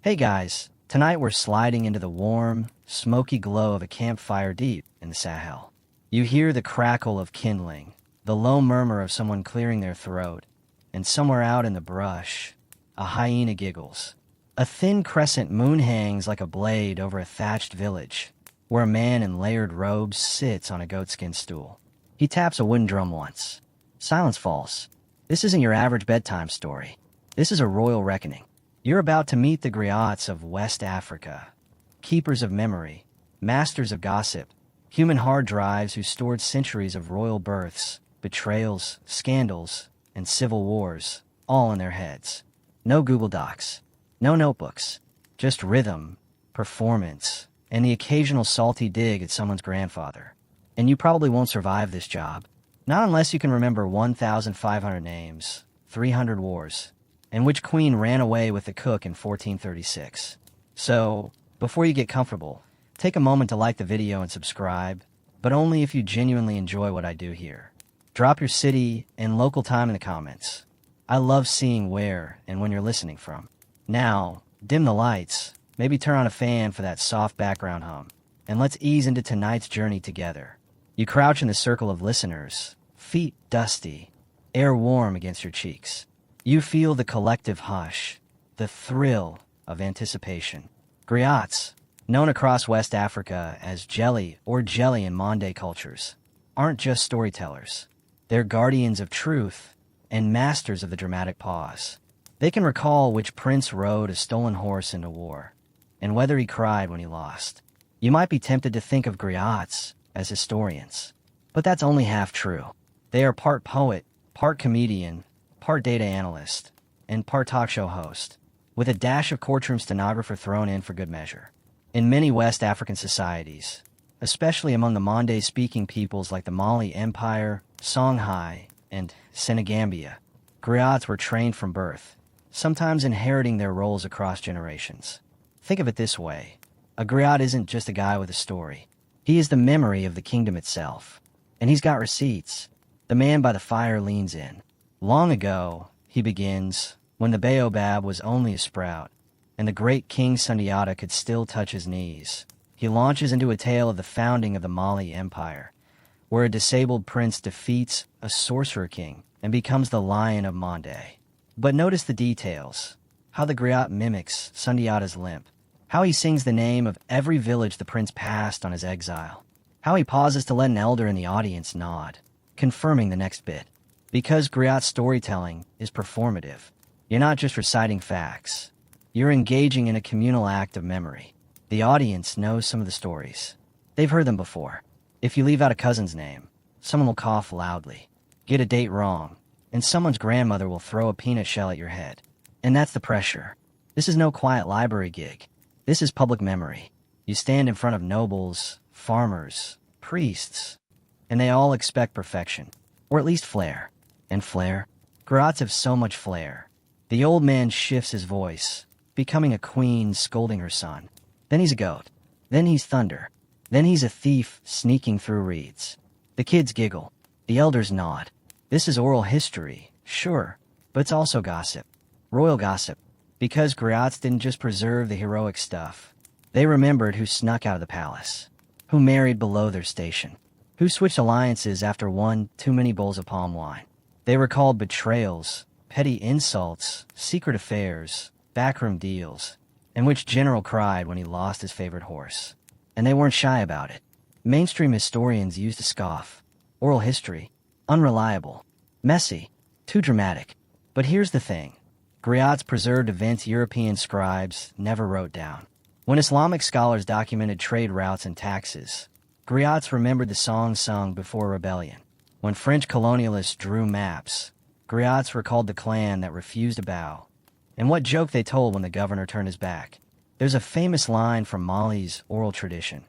Hey guys, tonight we're sliding into the warm, smoky glow of a campfire deep in the Sahel. You hear the crackle of kindling, the low murmur of someone clearing their throat, and somewhere out in the brush, a hyena giggles. A thin crescent moon hangs like a blade over a thatched village, where a man in layered robes sits on a goatskin stool. He taps a wooden drum once. Silence falls. This isn't your average bedtime story. This is a royal reckoning. You're about to meet the Griots of West Africa, keepers of memory, masters of gossip, human hard drives who stored centuries of royal births, betrayals, scandals, and civil wars, all in their heads. No Google Docs, no notebooks, just rhythm, performance, and the occasional salty dig at someone's grandfather. And you probably won't survive this job. Not unless you can remember 1,500 names, 300 wars, and which queen ran away with the cook in 1436. So, before you get comfortable, take a moment to like the video and subscribe, but only if you genuinely enjoy what I do here. Drop your city and local time in the comments. I love seeing where and when you're listening from. Now, dim the lights, maybe turn on a fan for that soft background hum, and let's ease into tonight's journey together. You crouch in the circle of listeners, feet dusty, air warm against your cheeks. You feel the collective hush, the thrill of anticipation. Griots, known across West Africa as jelly or jelly in Mande cultures, aren't just storytellers. They're guardians of truth and masters of the dramatic pause. They can recall which prince rode a stolen horse into war, and whether he cried when he lost. You might be tempted to think of griots as historians, but that's only half true. They are part poet, part comedian, part data analyst, and part talk show host, with a dash of courtroom stenographer thrown in for good measure. In many West African societies, especially among the Mande-speaking peoples like the Mali Empire, Songhai, and Senegambia, griots were trained from birth, sometimes inheriting their roles across generations. Think of it this way. A griot isn't just a guy with a story. He is the memory of the kingdom itself. And he's got receipts. The man by the fire leans in. Long ago, he begins, when the baobab was only a sprout, and the great King Sundiata could still touch his knees. He launches into a tale of the founding of the Mali Empire, where a disabled prince defeats a sorcerer king and becomes the Lion of Mande. But notice the details. How the griot mimics Sundiata's limp. How he sings the name of every village the prince passed on his exile. How he pauses to let an elder in the audience nod, confirming the next bit. Because griot storytelling is performative, you're not just reciting facts. You're engaging in a communal act of memory. The audience knows some of the stories. They've heard them before. If you leave out a cousin's name, someone will cough loudly, get a date wrong, and someone's grandmother will throw a peanut shell at your head. And that's the pressure. This is no quiet library gig. This is public memory. You stand in front of nobles, farmers, priests, and they all expect perfection, or at least flair. And flair? Griots have so much flair. The old man shifts his voice, becoming a queen scolding her son. Then he's a goat. Then he's thunder. Then he's a thief sneaking through reeds. The kids giggle. The elders nod. This is oral history, sure, but it's also gossip. Royal gossip. Because griots didn't just preserve the heroic stuff. They remembered who snuck out of the palace, who married below their station, who switched alliances after one too many bowls of palm wine. They recalled betrayals, petty insults, secret affairs, backroom deals, and which general cried when he lost his favorite horse. And they weren't shy about it. Mainstream historians used to scoff. Oral history, unreliable, messy, too dramatic. But here's the thing. Griots preserved events European scribes never wrote down. When Islamic scholars documented trade routes and taxes, griots remembered the songs sung before rebellion. When French colonialists drew maps, griots recalled the clan that refused to bow, and what joke they told when the governor turned his back. There's a famous line from Mali's oral tradition.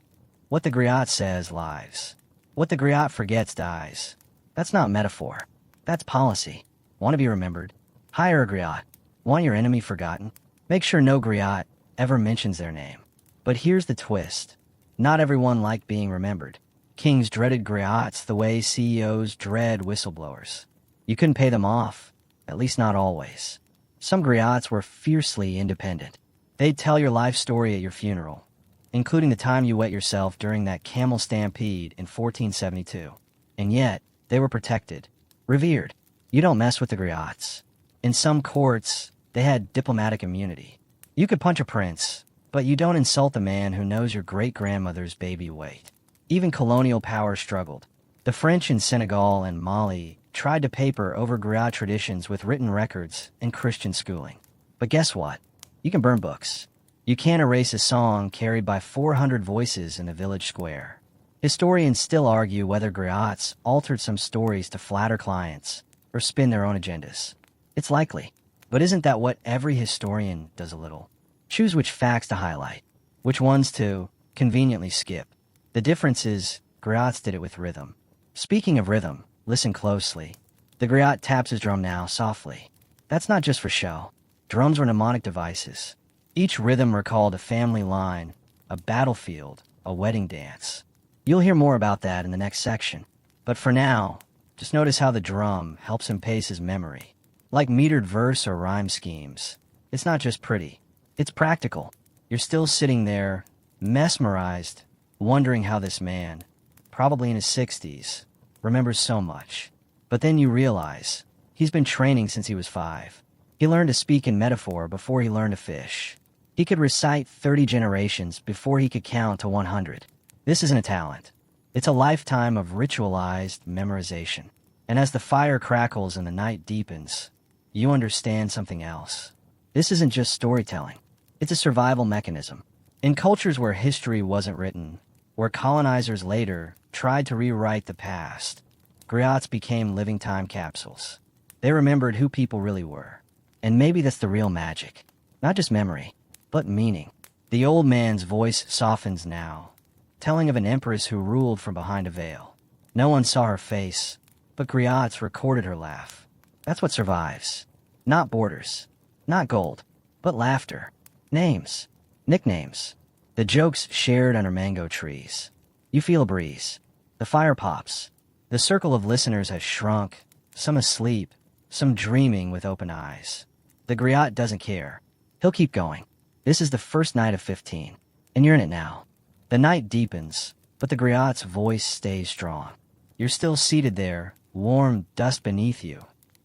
What the griot says lives. What the griot forgets dies. That's not metaphor. That's policy. Want to be remembered? Hire a griot. Want your enemy forgotten? Make sure no griot ever mentions their name. But here's the twist. Not everyone liked being remembered. Kings dreaded griots the way CEOs dread whistleblowers. You couldn't pay them off, at least not always. Some griots were fiercely independent. They'd tell your life story at your funeral, including the time you wet yourself during that camel stampede in 1472. And yet, they were protected, revered. You don't mess with the Griots. In some courts, they had diplomatic immunity. You could punch a prince, but you don't insult the man who knows your great-grandmother's baby weight. Even colonial power struggled. The French in Senegal and Mali tried to paper over Griot traditions with written records and Christian schooling. But guess what? You can burn books. You can't erase a song carried by 400 voices in a village square. Historians still argue whether Griots altered some stories to flatter clients or spin their own agendas. It's likely, but isn't that what every historian does a little? Choose which facts to highlight, which ones to conveniently skip. The difference is, Griots did it with rhythm. Speaking of rhythm, listen closely. The Griot taps his drum now, softly. That's not just for show. Drums were mnemonic devices. Each rhythm recalled a family line, a battlefield, a wedding dance. You'll hear more about that in the next section. But for now, just notice how the drum helps him pace his memory. Like metered verse or rhyme schemes, it's not just pretty. It's practical. You're still sitting there, mesmerized, wondering how this man, probably in his 60s, remembers so much. But then you realize, he's been training since he was 5. He learned to speak in metaphor before he learned to fish. He could recite 30 generations before he could count to 100. This isn't a talent. It's a lifetime of ritualized memorization. And as the fire crackles and the night deepens, you understand something else. This isn't just storytelling. It's a survival mechanism. In cultures where history wasn't written, where colonizers later tried to rewrite the past, griots became living time capsules. They remembered who people really were. And maybe that's the real magic. Not just memory, but meaning. The old man's voice softens now, telling of an empress who ruled from behind a veil. No one saw her face, but griots recorded her laugh. That's what survives. Not borders, not gold, but laughter. Names, nicknames, the jokes shared under mango trees. You feel a breeze. The fire pops. The circle of listeners has shrunk, some asleep, some dreaming with open eyes. The griot doesn't care. He'll keep going. This is the first night of 15, and you're in it now. The night deepens, but the griot's voice stays strong. You're still seated there, warm dust beneath you,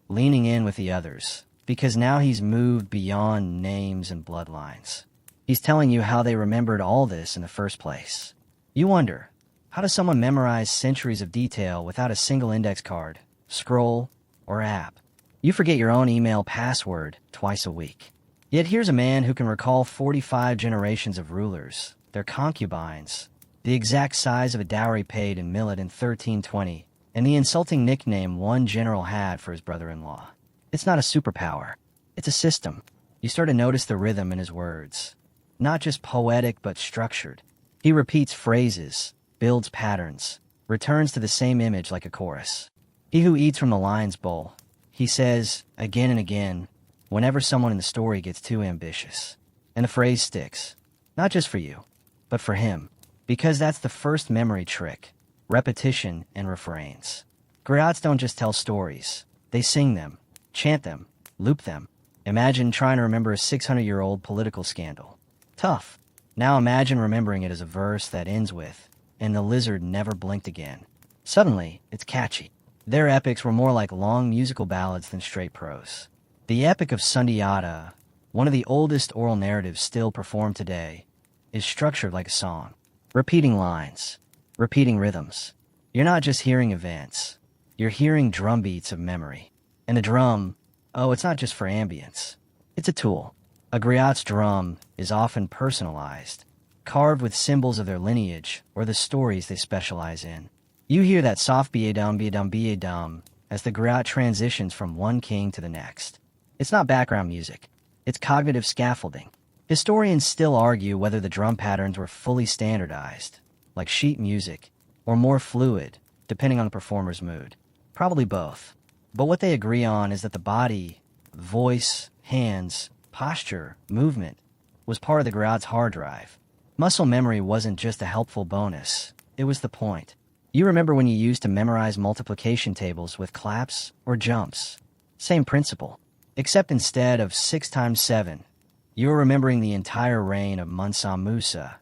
leaning in with the others, because now he's moved beyond names and bloodlines. He's telling you how they remembered all this in the first place. You wonder, how does someone memorize centuries of detail without a single index card, scroll, or app? You forget your own email password twice a week. Yet here's a man who can recall 45 generations of rulers, their concubines, the exact size of a dowry paid in millet in 1320, and the insulting nickname one general had for his brother-in-law. It's not a superpower. It's a system. You start to notice the rhythm in his words. Not just poetic, but structured. He repeats phrases, builds patterns, returns to the same image like a chorus. He who eats from the lion's bowl, he says, again and again, whenever someone in the story gets too ambitious. And the phrase sticks. Not just for you, but for him. Because that's the first memory trick. Repetition and refrains. Griots don't just tell stories. They sing them, chant them, loop them. Imagine trying to remember a 600-year-old political scandal. Tough. Now imagine remembering it as a verse that ends with, and the lizard never blinked again. Suddenly, it's catchy. Their epics were more like long musical ballads than straight prose. The Epic of Sundiata, one of the oldest oral narratives still performed today, is structured like a song. Repeating lines, repeating rhythms. You're not just hearing events. You're hearing drum beats of memory. And a drum, it's not just for ambience. It's a tool. A griot's drum is often personalized, carved with symbols of their lineage or the stories they specialize in. You hear that soft be-a-dum, be-a-dum, be-a-dum as the griot transitions from one king to the next. It's not background music. It's cognitive scaffolding. Historians still argue whether the drum patterns were fully standardized, like sheet music, or more fluid, depending on the performer's mood. Probably both. But what they agree on is that the body, voice, hands, posture, movement, was part of the griot's hard drive. Muscle memory wasn't just a helpful bonus. It was the point. You remember when you used to memorize multiplication tables with claps or jumps. Same principle. Except instead of 6 times 7, You are remembering the entire reign of Musa Musa,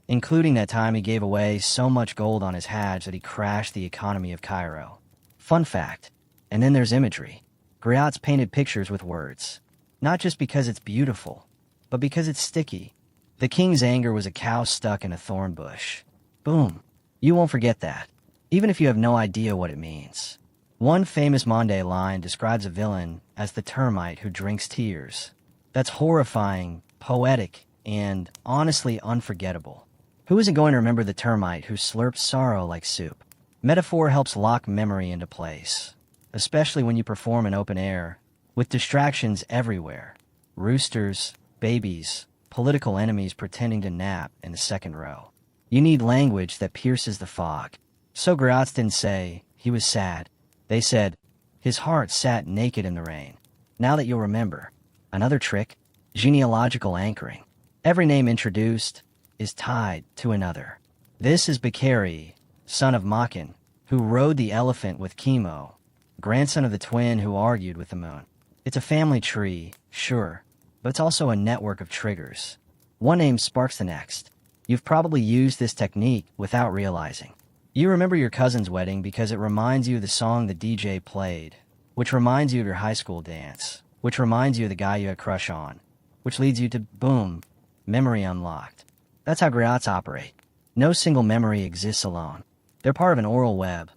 including that time he gave away so much gold on his Hajj that he crashed the economy of Cairo. Fun fact. And then there's imagery. Griots painted pictures with words. Not just because it's beautiful, but because it's sticky. The king's anger was a cow stuck in a thorn bush. Boom. You won't forget that, even if you have no idea what it means. One famous Monde line describes a villain as the termite who drinks tears. That's horrifying, poetic, and honestly unforgettable. Who isn't going to remember the termite who slurps sorrow like soup? Metaphor helps lock memory into place, especially when you perform in open air, with distractions everywhere. Roosters, babies, political enemies pretending to nap in the second row. You need language that pierces the fog. So Griots didn't say, he was sad. They said, his heart sat naked in the rain. Now that you'll remember. Another trick, genealogical anchoring. Every name introduced is tied to another. This is Bakari, son of Makin, who rode the elephant with Chemo, grandson of the twin who argued with the moon. It's a family tree, sure, but it's also a network of triggers. One name sparks the next. You've probably used this technique without realizing. You remember your cousin's wedding because it reminds you of the song the DJ played, which reminds you of your high school dance, which reminds you of the guy you had a crush on, which leads you to, boom, memory unlocked. That's how griots operate. No single memory exists alone. They're part of an oral web,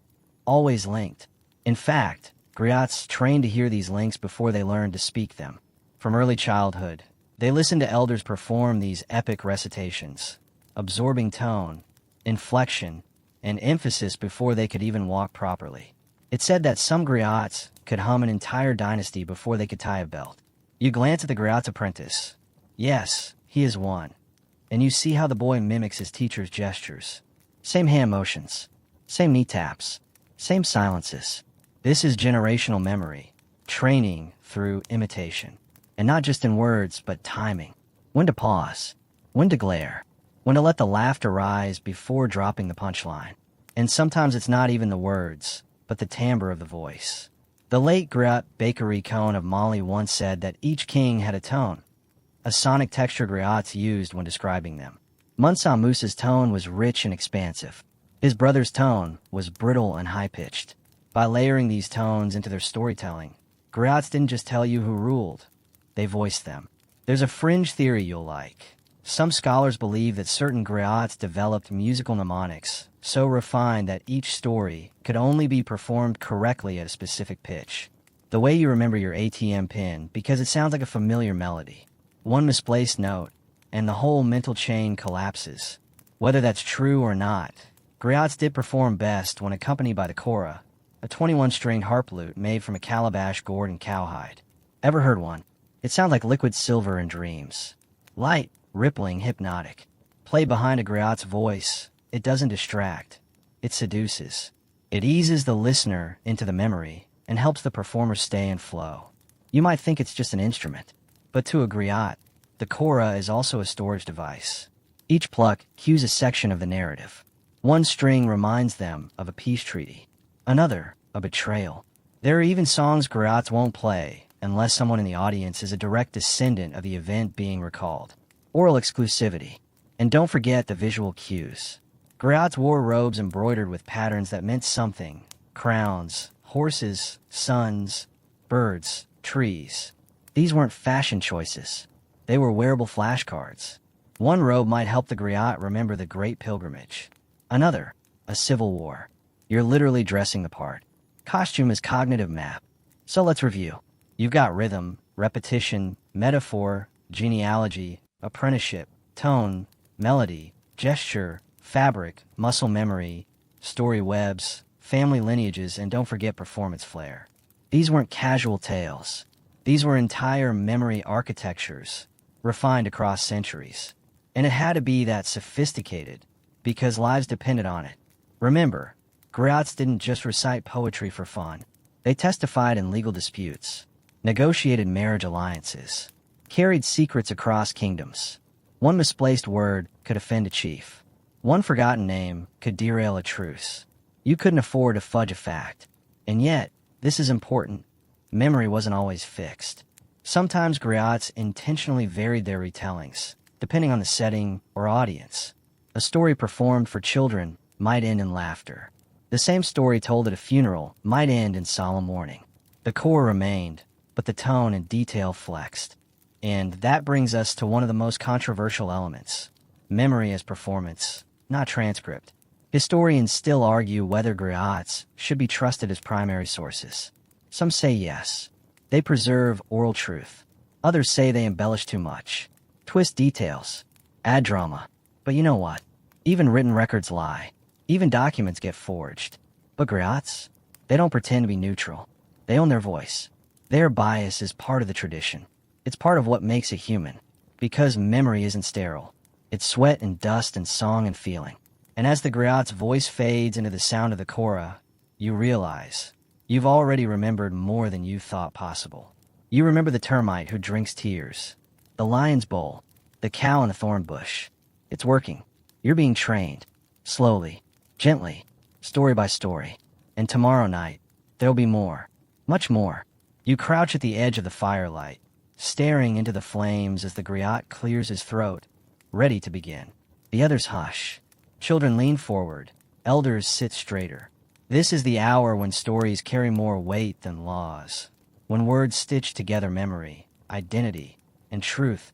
always linked. In fact, griots train to hear these links before they learn to speak them. From early childhood, they listen to elders perform these epic recitations, absorbing tone, inflection, and emphasis before they could even walk properly. It's said that some griots could hum an entire dynasty before they could tie a belt. You glance at the griot's apprentice. Yes, he is one. And you see how the boy mimics his teacher's gestures. Same hand motions, same knee taps, same silences. This is generational memory, training through imitation. And not just in words, but timing. When to pause, when to glare, when to let the laughter rise before dropping the punchline. And sometimes it's not even the words, but the timbre of the voice. The late Griot Bakery Cohn of Mali once said that each king had a tone, a sonic texture griots used when describing them. Musa Musa's tone was rich and expansive. His brother's tone was brittle and high-pitched. By layering these tones into their storytelling, griots didn't just tell you who ruled, they voiced them. There's a fringe theory you'll like. Some scholars believe that certain griots developed musical mnemonics so refined that each story could only be performed correctly at a specific pitch. The way you remember your ATM pin because it sounds like a familiar melody. One misplaced note, and the whole mental chain collapses. Whether that's true or not, griots did perform best when accompanied by the kora, a 21-stringed harp lute made from a calabash gourd and cowhide. Ever heard one? It sounds like liquid silver in dreams. Light, rippling, hypnotic. Played behind a griot's voice, it doesn't distract. It seduces. It eases the listener into the memory and helps the performer stay in flow. You might think it's just an instrument, but to a griot, the kora is also a storage device. Each pluck cues a section of the narrative. One string reminds them of a peace treaty, another, a betrayal. There are even songs griots won't play unless someone in the audience is a direct descendant of the event being recalled. Oral exclusivity. And don't forget the visual cues. Griots wore robes embroidered with patterns that meant something. Crowns, horses, suns, birds, trees. These weren't fashion choices. They were wearable flashcards. One robe might help the griot remember the Great Pilgrimage. Another, a civil war. You're literally dressing the part. Costume is cognitive map. So let's review. You've got rhythm, repetition, metaphor, genealogy, apprenticeship, tone, melody, gesture, fabric, muscle memory, story webs, family lineages, and don't forget performance flair. These weren't casual tales. These were entire memory architectures, refined across centuries. And it had to be that sophisticated, because lives depended on it. Remember, griots didn't just recite poetry for fun. They testified in legal disputes, negotiated marriage alliances, carried secrets across kingdoms. One misplaced word could offend a chief. One forgotten name could derail a truce. You couldn't afford to fudge a fact. And yet, this is important. Memory wasn't always fixed. Sometimes griots intentionally varied their retellings, depending on the setting or audience. A story performed for children might end in laughter. The same story told at a funeral might end in solemn mourning. The core remained, but the tone and detail flexed. And that brings us to one of the most controversial elements: memory as performance, not transcript. Historians still argue whether griots should be trusted as primary sources. Some say yes. They preserve oral truth. Others say they embellish too much, twist details, add drama. But you know what? Even written records lie. Even documents get forged. But griots? They don't pretend to be neutral. They own their voice. Their bias is part of the tradition. It's part of what makes it human. Because memory isn't sterile. It's sweat and dust and song and feeling. And as the griot's voice fades into the sound of the kora, you realize you've already remembered more than you thought possible. You remember the termite who drinks tears, the lion's bowl, the cow in the thorn bush. It's working. You're being trained. Slowly, gently, story by story. And tomorrow night, there'll be more. Much more. You crouch at the edge of the firelight, staring into the flames as the griot clears his throat, ready to begin. The others hush. Children lean forward. Elders sit straighter. This is the hour when stories carry more weight than laws. When words stitch together memory, identity, and truth.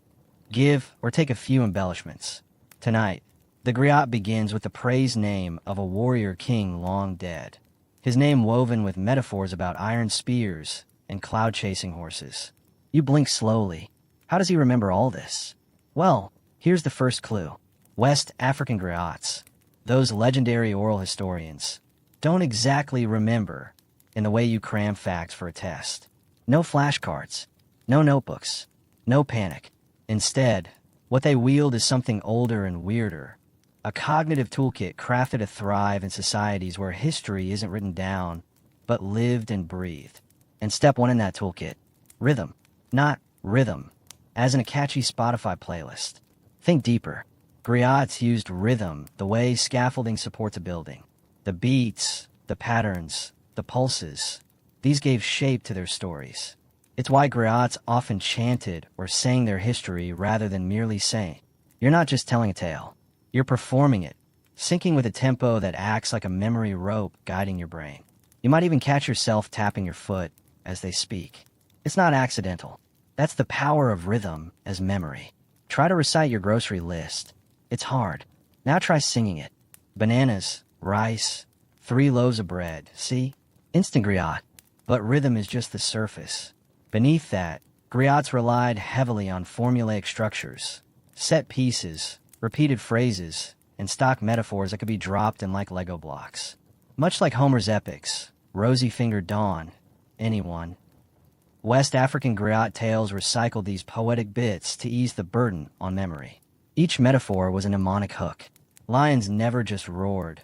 Give or take a few embellishments. Tonight, the griot begins with the praised name of a warrior king long dead. His name woven with metaphors about iron spears and cloud-chasing horses. You blink slowly. How does he remember all this? Well, here's the first clue. West African griots, those legendary oral historians, don't exactly remember in the way you cram facts for a test. No flashcards, no notebooks, no panic. Instead, what they wield is something older and weirder. A cognitive toolkit crafted to thrive in societies where history isn't written down, but lived and breathed. And step one in that toolkit: rhythm. Not rhythm, as in a catchy Spotify playlist. Think deeper. Griots used rhythm the way scaffolding supports a building. The beats, the patterns, the pulses, these gave shape to their stories. It's why griots often chanted or sang their history rather than merely saying. You're not just telling a tale. You're performing it, syncing with a tempo that acts like a memory rope guiding your brain. You might even catch yourself tapping your foot as they speak. It's not accidental. That's the power of rhythm as memory. Try to recite your grocery list. It's hard. Now try singing it. Bananas, rice, 3 loaves of bread. See? Instant griot. But rhythm is just the surface. Beneath that, griots relied heavily on formulaic structures, set pieces, repeated phrases, and stock metaphors that could be dropped in like Lego blocks. Much like Homer's epics, Rosy-Fingered Dawn, anyone. West African griot tales recycled these poetic bits to ease the burden on memory. Each metaphor was a mnemonic hook. Lions never just roared.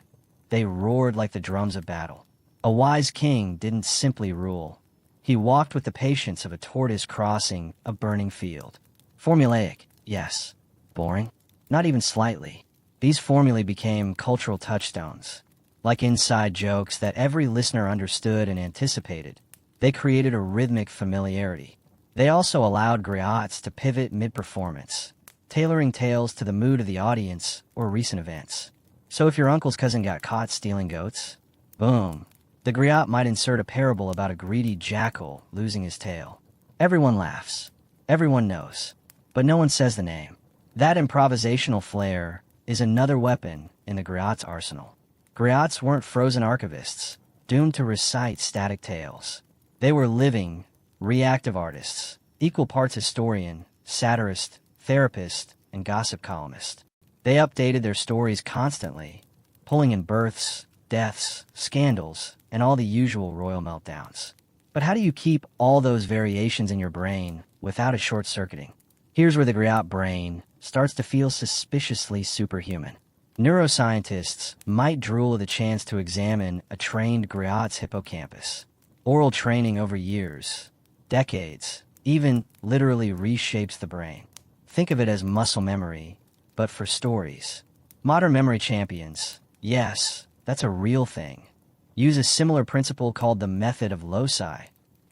They roared like the drums of battle. A wise king didn't simply rule. He walked with the patience of a tortoise crossing a burning field. Formulaic, yes. Boring? Not even slightly. These formulae became cultural touchstones, like inside jokes that every listener understood and anticipated. They created a rhythmic familiarity. They also allowed griots to pivot mid-performance, tailoring tales to the mood of the audience or recent events. So if your uncle's cousin got caught stealing goats, boom, the griot might insert a parable about a greedy jackal losing his tail. Everyone laughs. Everyone knows. But no one says the name. That improvisational flair is another weapon in the griot's arsenal. Griots weren't frozen archivists, doomed to recite static tales. They were living, reactive artists, equal parts historian, satirist, therapist, and gossip columnist. They updated their stories constantly, pulling in births, deaths, scandals, and all the usual royal meltdowns. But how do you keep all those variations in your brain without it short-circuiting? Here's where the griot brain starts to feel suspiciously superhuman. Neuroscientists might drool at the chance to examine a trained griot's hippocampus. Oral training over years, decades, even literally reshapes the brain. Think of it as muscle memory, but for stories. Modern memory champions, yes, that's a real thing, use a similar principle called the method of loci,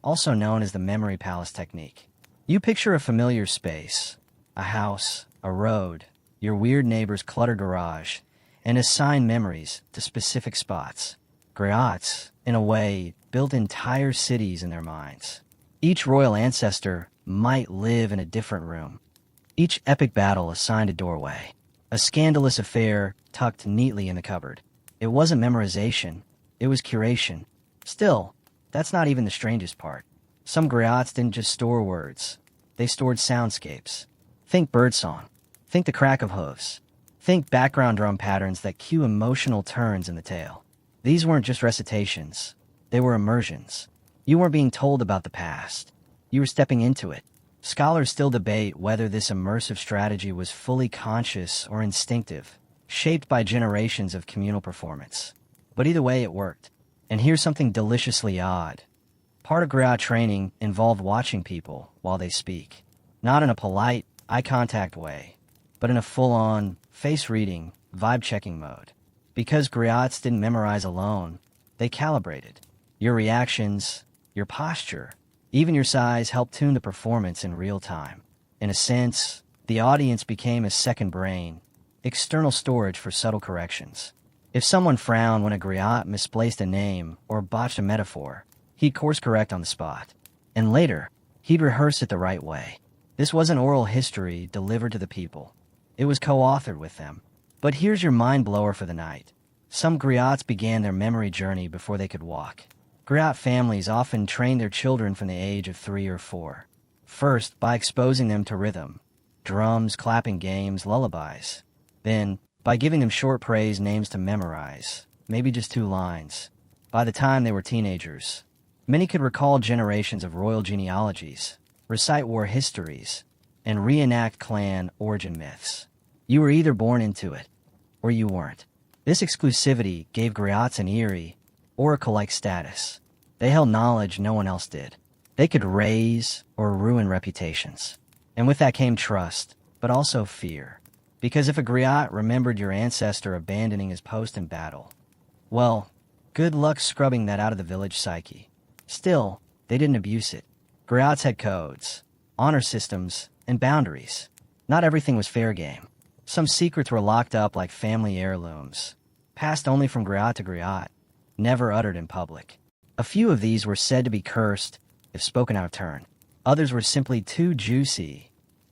also known as the memory palace technique. You picture a familiar space, a house, a road, your weird neighbor's cluttered garage, and assign memories to specific spots. Griots, in a way, built entire cities in their minds. Each royal ancestor might live in a different room. Each epic battle assigned a doorway. A scandalous affair tucked neatly in the cupboard. It wasn't memorization, it was curation. Still, that's not even the strangest part. Some griots didn't just store words. They stored soundscapes. Think birdsong. Think the crack of hooves. Think background drum patterns that cue emotional turns in the tale. These weren't just recitations. They were immersions. You weren't being told about the past. You were stepping into it. Scholars still debate whether this immersive strategy was fully conscious or instinctive, shaped by generations of communal performance. But either way, it worked. And here's something deliciously odd. Part of griot training involved watching people while they speak. Not in a polite, eye-contact way, but in a full-on, face-reading, vibe-checking mode. Because griots didn't memorize alone, they calibrated. Your reactions, your posture, even your size helped tune the performance in real time. In a sense, the audience became a second brain, external storage for subtle corrections. If someone frowned when a griot misplaced a name or botched a metaphor, he'd course correct on the spot. And later, he'd rehearse it the right way. This wasn't oral history delivered to the people. It was co-authored with them. But here's your mind blower for the night. Some griots began their memory journey before they could walk. Griot families often trained their children from the age of 3 or 4. First, by exposing them to rhythm, drums, clapping games, lullabies. Then, by giving them short praise names to memorize, maybe just 2 lines. By the time they were teenagers, many could recall generations of royal genealogies, recite war histories, and reenact clan origin myths. You were either born into it, or you weren't. This exclusivity gave griots an eerie, oracle-like status. They held knowledge no one else did. They could raise or ruin reputations. And with that came trust, but also fear. Because if a griot remembered your ancestor abandoning his post in battle, well, good luck scrubbing that out of the village psyche. Still, they didn't abuse it. Griots had codes, honor systems, and boundaries. Not everything was fair game. Some secrets were locked up like family heirlooms, passed only from griot to griot, never uttered in public. A few of these were said to be cursed if spoken out of turn. Others were simply too juicy,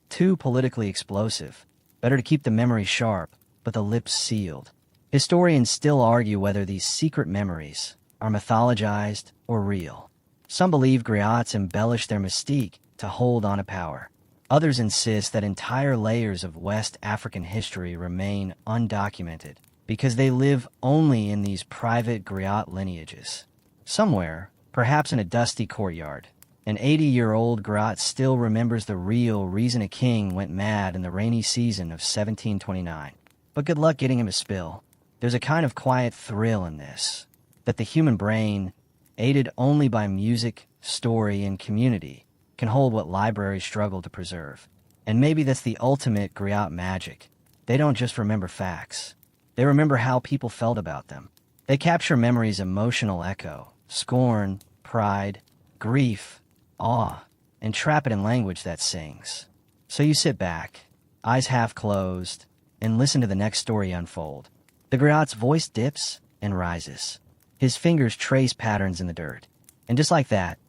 too politically explosive. Better to keep the memory sharp, but the lips sealed. Historians still argue whether these secret memories are mythologized or real. Some believe griots embellish their mystique to hold on to power. Others insist that entire layers of West African history remain undocumented because they live only in these private griot lineages. Somewhere, perhaps in a dusty courtyard, an 80-year-old griot still remembers the real reason a king went mad in the rainy season of 1729. But good luck getting him to spill. There's a kind of quiet thrill in this, that the human brain, aided only by music, story, and community, can hold what libraries struggle to preserve. And maybe that's the ultimate griot magic. They don't just remember facts. They remember how people felt about them. They capture memory's emotional echo, scorn, pride, grief, awe, and trap it in language that sings. So you sit back, eyes half closed, and listen to the next story unfold. The griot's voice dips and rises. His fingers trace patterns in the dirt. And just like that,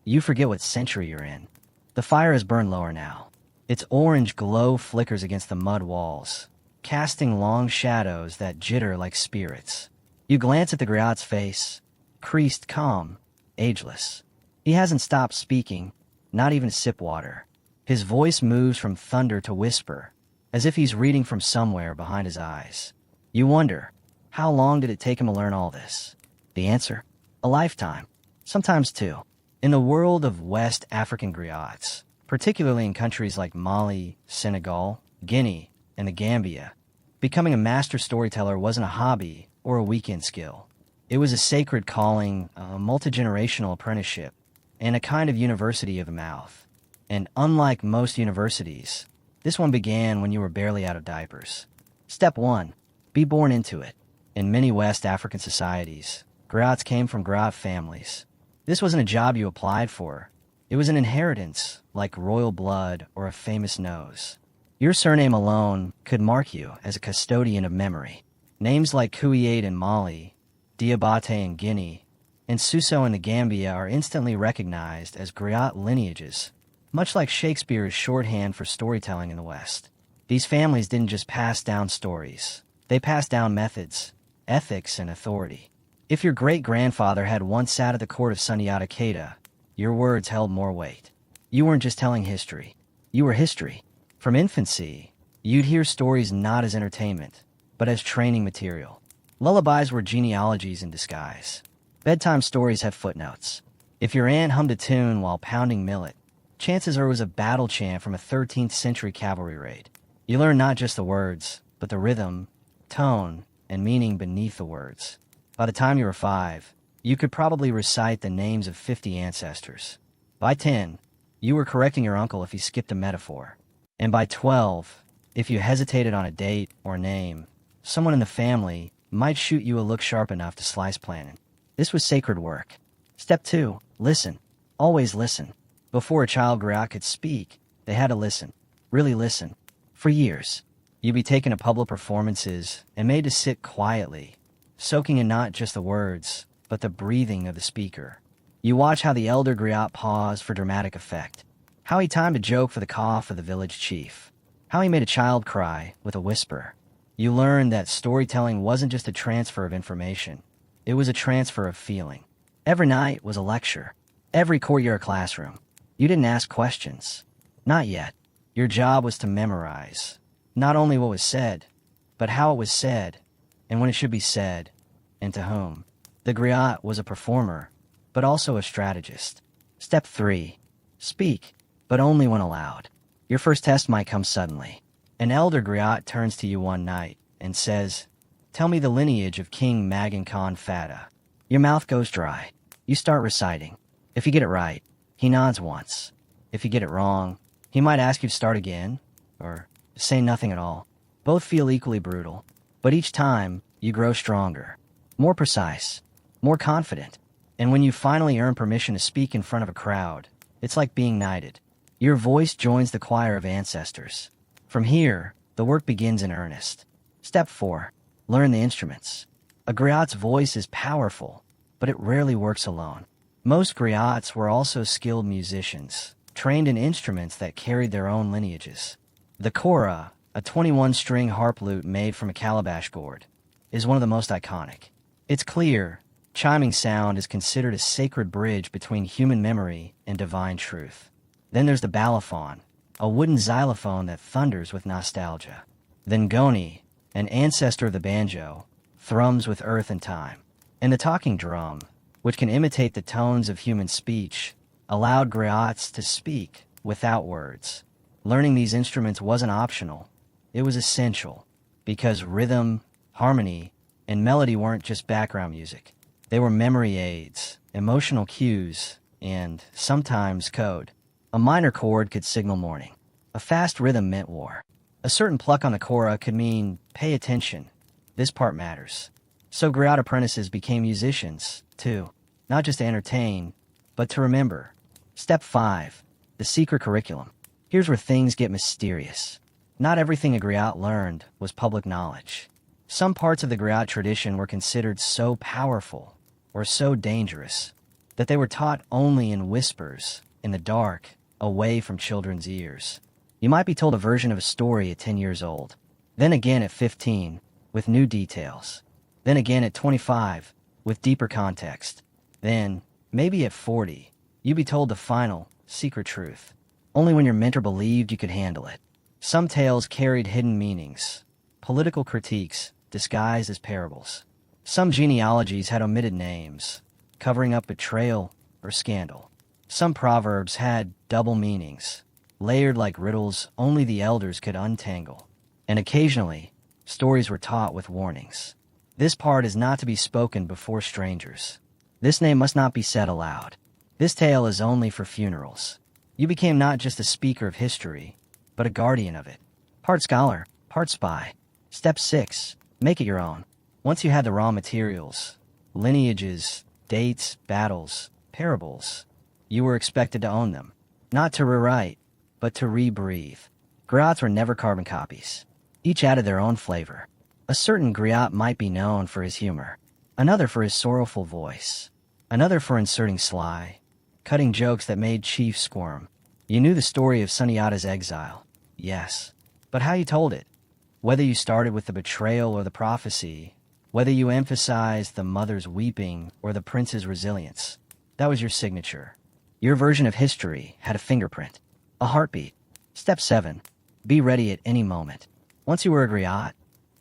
you forget what century you're in. The fire has burned lower now. Its orange glow flickers against the mud walls, casting long shadows that jitter like spirits. You glance at the griot's face, creased, calm, ageless. He hasn't stopped speaking, not even to sip water. His voice moves from thunder to whisper, as if he's reading from somewhere behind his eyes. You wonder, how long did it take him to learn all this? The answer? A lifetime. Sometimes 2. In the world of West African griots, particularly in countries like Mali, Senegal, Guinea, and the Gambia, becoming a master storyteller wasn't a hobby or a weekend skill. It was a sacred calling, a multi-generational apprenticeship, and a kind of university of the mouth. And unlike most universities, this one began when you were barely out of diapers. Step 1. Be born into it. In many West African societies, griots came from griot families. This wasn't a job you applied for. It was an inheritance, like royal blood or a famous nose. Your surname alone could mark you as a custodian of memory. Names like Kuwait in Mali, Diabate in Guinea, and Suso in the Gambia are instantly recognized as griot lineages, much like Shakespeare's shorthand for storytelling in the West. These families didn't just pass down stories. They passed down methods, ethics, and authority. If your great-grandfather had once sat at the court of Sundiata Keita, your words held more weight. You weren't just telling history. You were history. From infancy, you'd hear stories not as entertainment, but as training material. Lullabies were genealogies in disguise. Bedtime stories have footnotes. If your aunt hummed a tune while pounding millet, chances are it was a battle chant from a 13th century cavalry raid. You learn not just the words, but the rhythm, tone, and meaning beneath the words. By the time you were 5, you could probably recite the names of 50 ancestors. By 10, you were correcting your uncle if he skipped a metaphor. And by 12, if you hesitated on a date or name, someone in the family might shoot you a look sharp enough to slice planning. This was sacred work. Step 2, listen. Always listen. Before a child griot could speak, they had to listen. Really listen. For years, you'd be taken to public performances and made to sit quietly, soaking in not just the words, but the breathing of the speaker. You watch how the elder griot paused for dramatic effect, how he timed a joke for the cough of the village chief, how he made a child cry with a whisper. You learned that storytelling wasn't just a transfer of information, it was a transfer of feeling. Every night was a lecture, every courtyard a classroom. You didn't ask questions. Not yet. Your job was to memorize, not only what was said, but how it was said, and when it should be said, and to whom. The griot was a performer, but also a strategist. Step 3. Speak, but only when allowed. Your first test might come suddenly. An elder griot turns to you one night and says, "Tell me the lineage of King Magan Khan Fata." Your mouth goes dry. You start reciting. If you get it right, he nods once. If you get it wrong, he might ask you to start again, or say nothing at all. Both feel equally brutal, but each time, you grow stronger, more precise, more confident. And when you finally earn permission to speak in front of a crowd, it's like being knighted. Your voice joins the choir of ancestors. From here, the work begins in earnest. Step 4. Learn the instruments. A griot's voice is powerful, but it rarely works alone. Most griots were also skilled musicians, trained in instruments that carried their own lineages. The kora, a 21-string harp lute made from a calabash gourd, is one of the most iconic. Its clear, chiming sound is considered a sacred bridge between human memory and divine truth. Then there's the balafon, a wooden xylophone that thunders with nostalgia. Then goni, an ancestor of the banjo, thrums with earth and time. And the talking drum, which can imitate the tones of human speech, allowed griots to speak without words. Learning these instruments wasn't optional. It was essential, because rhythm, harmony, and melody weren't just background music. They were memory aids, emotional cues, and, sometimes, code. A minor chord could signal morning. A fast rhythm meant war. A certain pluck on the kora could mean, pay attention. This part matters. So griot apprentices became musicians, too. Not just to entertain, but to remember. Step 5. The secret curriculum. Here's where things get mysterious. Not everything a griot learned was public knowledge. Some parts of the griot tradition were considered so powerful, or so dangerous, that they were taught only in whispers, in the dark, away from children's ears. You might be told a version of a story at 10 years old, then again at 15, with new details, then again at 25, with deeper context. Then, maybe at 40, you'd be told the final, secret truth, only when your mentor believed you could handle it. Some tales carried hidden meanings, political critiques disguised as parables. Some genealogies had omitted names, covering up betrayal or scandal. Some proverbs had double meanings, layered like riddles only the elders could untangle. And occasionally, stories were taught with warnings. This part is not to be spoken before strangers. This name must not be said aloud. This tale is only for funerals. You became not just a speaker of history, but a guardian of it. Part scholar, part spy. Step 6. Make it your own. Once you had the raw materials, lineages, dates, battles, parables, you were expected to own them. Not to rewrite, but to rebreathe. Griots were never carbon copies. Each added their own flavor. A certain griot might be known for his humor, another for his sorrowful voice, another for inserting sly, cutting jokes that made chiefs squirm. You knew the story of Sunyata's exile, yes, but how you told it, whether you started with the betrayal or the prophecy, whether you emphasized the mother's weeping or the prince's resilience, that was your signature. Your version of history had a fingerprint, a heartbeat. Step 7. Be ready at any moment. Once you were a griot,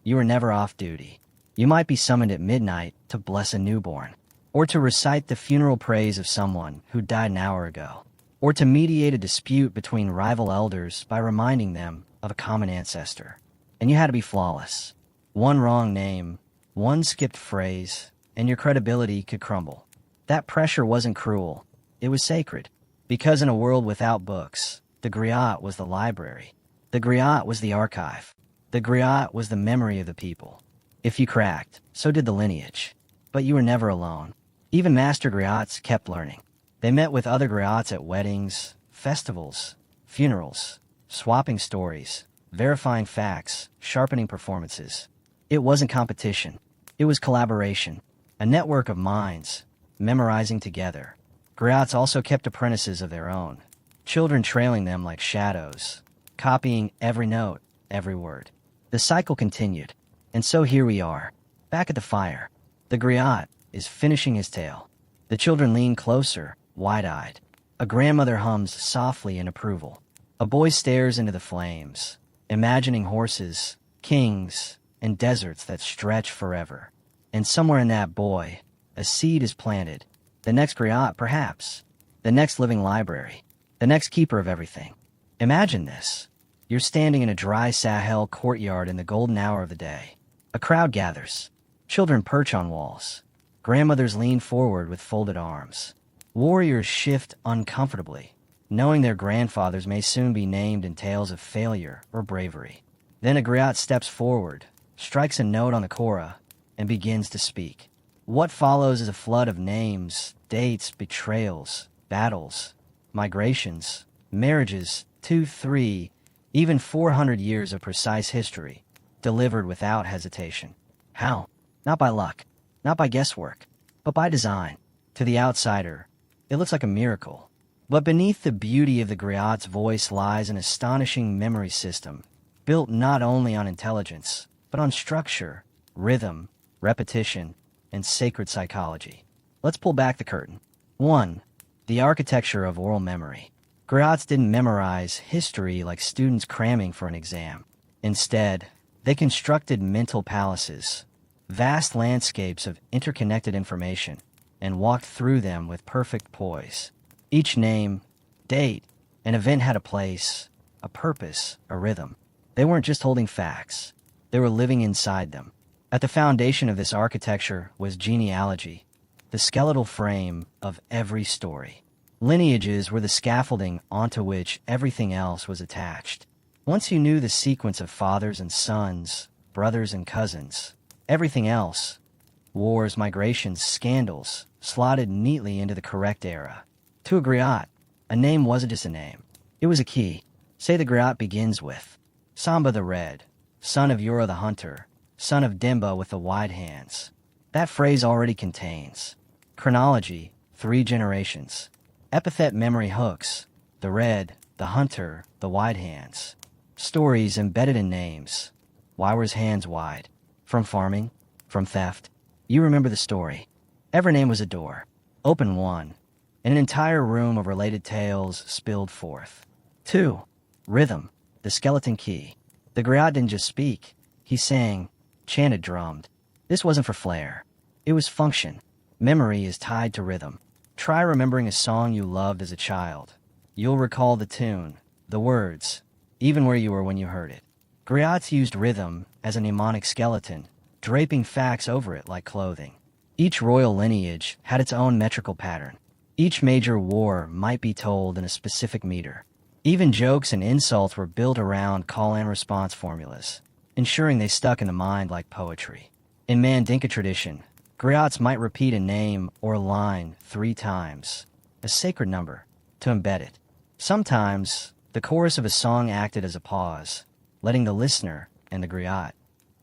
you were never off duty. You might be summoned at midnight to bless a newborn, or to recite the funeral praise of someone who died an hour ago, or to mediate a dispute between rival elders by reminding them of a common ancestor. And you had to be flawless. One wrong name, one skipped phrase, and your credibility could crumble. That pressure wasn't cruel. It was sacred. Because in a world without books, the griot was the library. The griot was the archive. The griot was the memory of the people. If you cracked, so did the lineage. But you were never alone. Even master griots kept learning. They met with other griots at weddings, festivals, funerals, swapping stories, verifying facts, sharpening performances. It wasn't competition. It was collaboration, a network of minds, memorizing together. Griots also kept apprentices of their own, children trailing them like shadows, copying every note, every word. The cycle continued, and so here we are, back at the fire. The griot is finishing his tale. The children lean closer, wide-eyed. A grandmother hums softly in approval. A boy stares into the flames, imagining horses, kings, and deserts that stretch forever. And somewhere in that boy, a seed is planted. The next griot, perhaps. The next living library. The next keeper of everything. Imagine this. You're standing in a dry Sahel courtyard in the golden hour of the day. A crowd gathers. Children perch on walls. Grandmothers lean forward with folded arms. Warriors shift uncomfortably, knowing their grandfathers may soon be named in tales of failure or bravery. Then a griot steps forward, strikes a note on the kora, and begins to speak. What follows is a flood of names, dates, betrayals, battles, migrations, marriages, 2, 3, even 400 years of precise history, delivered without hesitation. How? Not by luck, not by guesswork, but by design. To the outsider, it looks like a miracle. But beneath the beauty of the griot's voice lies an astonishing memory system, built not only on intelligence, but on structure, rhythm, repetition, and sacred psychology. Let's pull back the curtain. 1. The architecture of oral memory. Griots didn't memorize history like students cramming for an exam. Instead, they constructed mental palaces, vast landscapes of interconnected information, and walked through them with perfect poise. Each name, date, and event had a place, a purpose, a rhythm. They weren't just holding facts. They were living inside them. At the foundation of this architecture was genealogy, the skeletal frame of every story. Lineages were the scaffolding onto which everything else was attached. Once you knew the sequence of fathers and sons, brothers and cousins, everything else, wars, migrations, scandals, slotted neatly into the correct era. To a griot, a name wasn't just a name. It was a key. Say the griot begins with Samba the Red, son of Yura the Hunter, son of Dimba with the wide hands. That phrase already contains chronology, 3 generations. Epithet memory hooks, the red, the hunter, the wide hands. Stories embedded in names. Why were his hands wide? From farming? From theft? You remember the story. Every name was a door. Open one, and an entire room of related tales spilled forth. 2. Rhythm, the skeleton key. The griot didn't just speak. He sang, chanted, drummed. This wasn't for flair. It was function. Memory is tied to rhythm. Try remembering a song you loved as a child. You'll recall the tune, the words, even where you were when you heard it. Griots used rhythm as a mnemonic skeleton, draping facts over it like clothing. Each royal lineage had its own metrical pattern. Each major war might be told in a specific meter. Even jokes and insults were built around call and response formulas, ensuring they stuck in the mind like poetry. In Mandinka tradition, griots might repeat a name or line 3 times, a sacred number, to embed it. Sometimes, the chorus of a song acted as a pause, letting the listener and the griot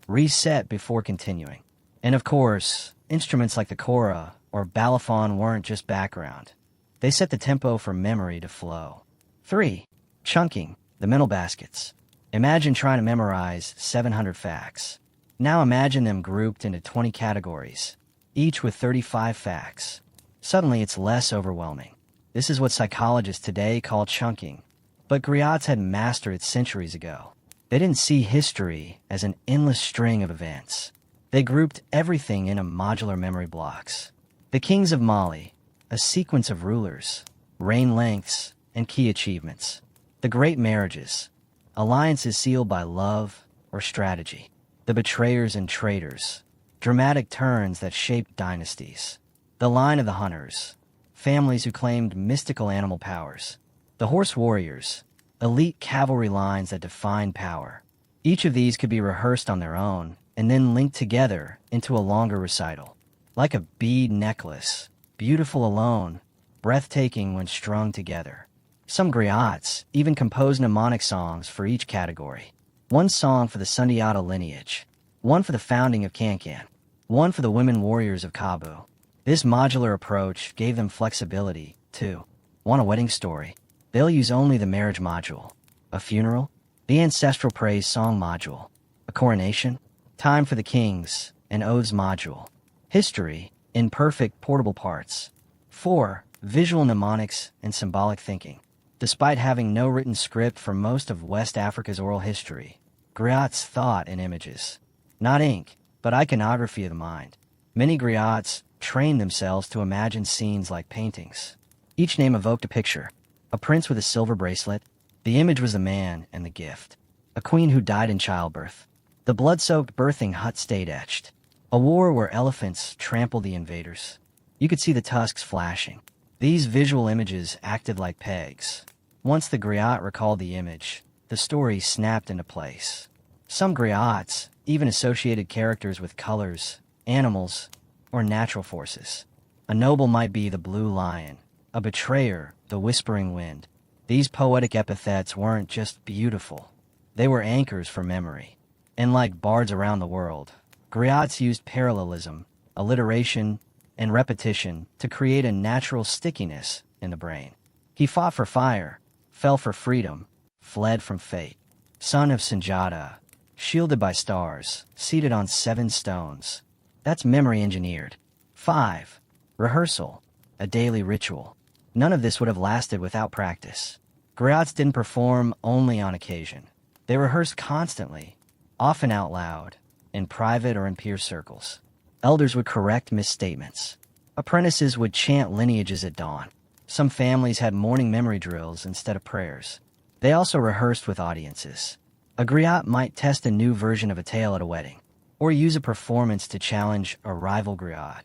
reset before continuing. And of course, instruments like the kora or balafon weren't just background. They set the tempo for memory to flow. 3. Chunking, the mental baskets. Imagine trying to memorize 700 facts. Now imagine them grouped into 20 categories, each with 35 facts. Suddenly it's less overwhelming. This is what psychologists today call chunking, but griots had mastered it centuries ago. They didn't see history as an endless string of events. They grouped everything into modular memory blocks. The kings of Mali, a sequence of rulers, reign lengths, and key achievements. The great marriages, alliances sealed by love or strategy. The betrayers and traitors, dramatic turns that shaped dynasties. The line of the hunters, families who claimed mystical animal powers. The horse warriors, elite cavalry lines that defined power. Each of these could be rehearsed on their own and then linked together into a longer recital. Like a bead necklace, beautiful alone, breathtaking when strung together. Some griots even composed mnemonic songs for each category. One song for the Sundiata lineage, one for the founding of Kankan, one for the women warriors of Kabu. This modular approach gave them flexibility, too. Want a wedding story? They'll use only the marriage module. A funeral? The ancestral praise song module. A coronation? Time for the kings, an oaths module. History, imperfect portable parts. 4. Visual mnemonics and symbolic thinking. Despite having no written script for most of West Africa's oral history, griots thought in images. Not ink, but iconography of the mind. Many griots trained themselves to imagine scenes like paintings. Each name evoked a picture. A prince with a silver bracelet. The image was the man and the gift. A queen who died in childbirth. The blood-soaked birthing hut stayed etched. A war where elephants trampled the invaders. You could see the tusks flashing. These visual images acted like pegs. Once the griot recalled the image, the story snapped into place. Some griots even associated characters with colors, animals, or natural forces. A noble might be the blue lion, a betrayer, the whispering wind. These poetic epithets weren't just beautiful. They were anchors for memory. And like bards around the world, griots used parallelism, alliteration, and repetition to create a natural stickiness in the brain. He fought for fire, fell for freedom, fled from fate. Son of Sanjata, shielded by stars, seated on 7 stones. That's memory engineered. 5. Rehearsal, a daily ritual. None of this would have lasted without practice. Griots didn't perform only on occasion. They rehearsed constantly, often out loud, in private or in peer circles. Elders would correct misstatements. Apprentices would chant lineages at dawn. Some families had morning memory drills instead of prayers. They also rehearsed with audiences. A griot might test a new version of a tale at a wedding, or use a performance to challenge a rival griot.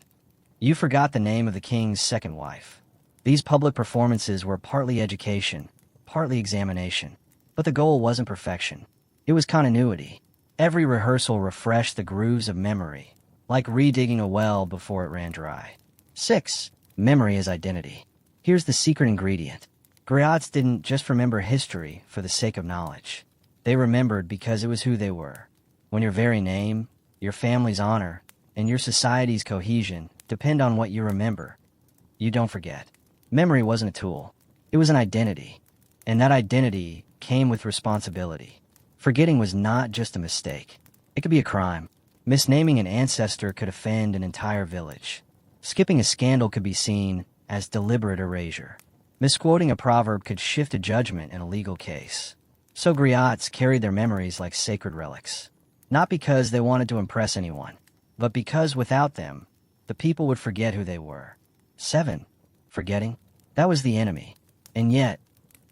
You forgot the name of the king's second wife. These public performances were partly education, partly examination. But the goal wasn't perfection. It was continuity. Every rehearsal refreshed the grooves of memory, like redigging a well before it ran dry. 6. Memory as identity. Here's the secret ingredient. Griots didn't just remember history for the sake of knowledge. They remembered because it was who they were. When your very name, your family's honor, and your society's cohesion depend on what you remember, you don't forget. Memory wasn't a tool. It was an identity. And that identity came with responsibility. Forgetting was not just a mistake. It could be a crime. Misnaming an ancestor could offend an entire village. Skipping a scandal could be seen as deliberate erasure. Misquoting a proverb could shift a judgment in a legal case. So griots carried their memories like sacred relics. Not because they wanted to impress anyone, but because without them, the people would forget who they were. 7. Forgetting? That was the enemy. And yet,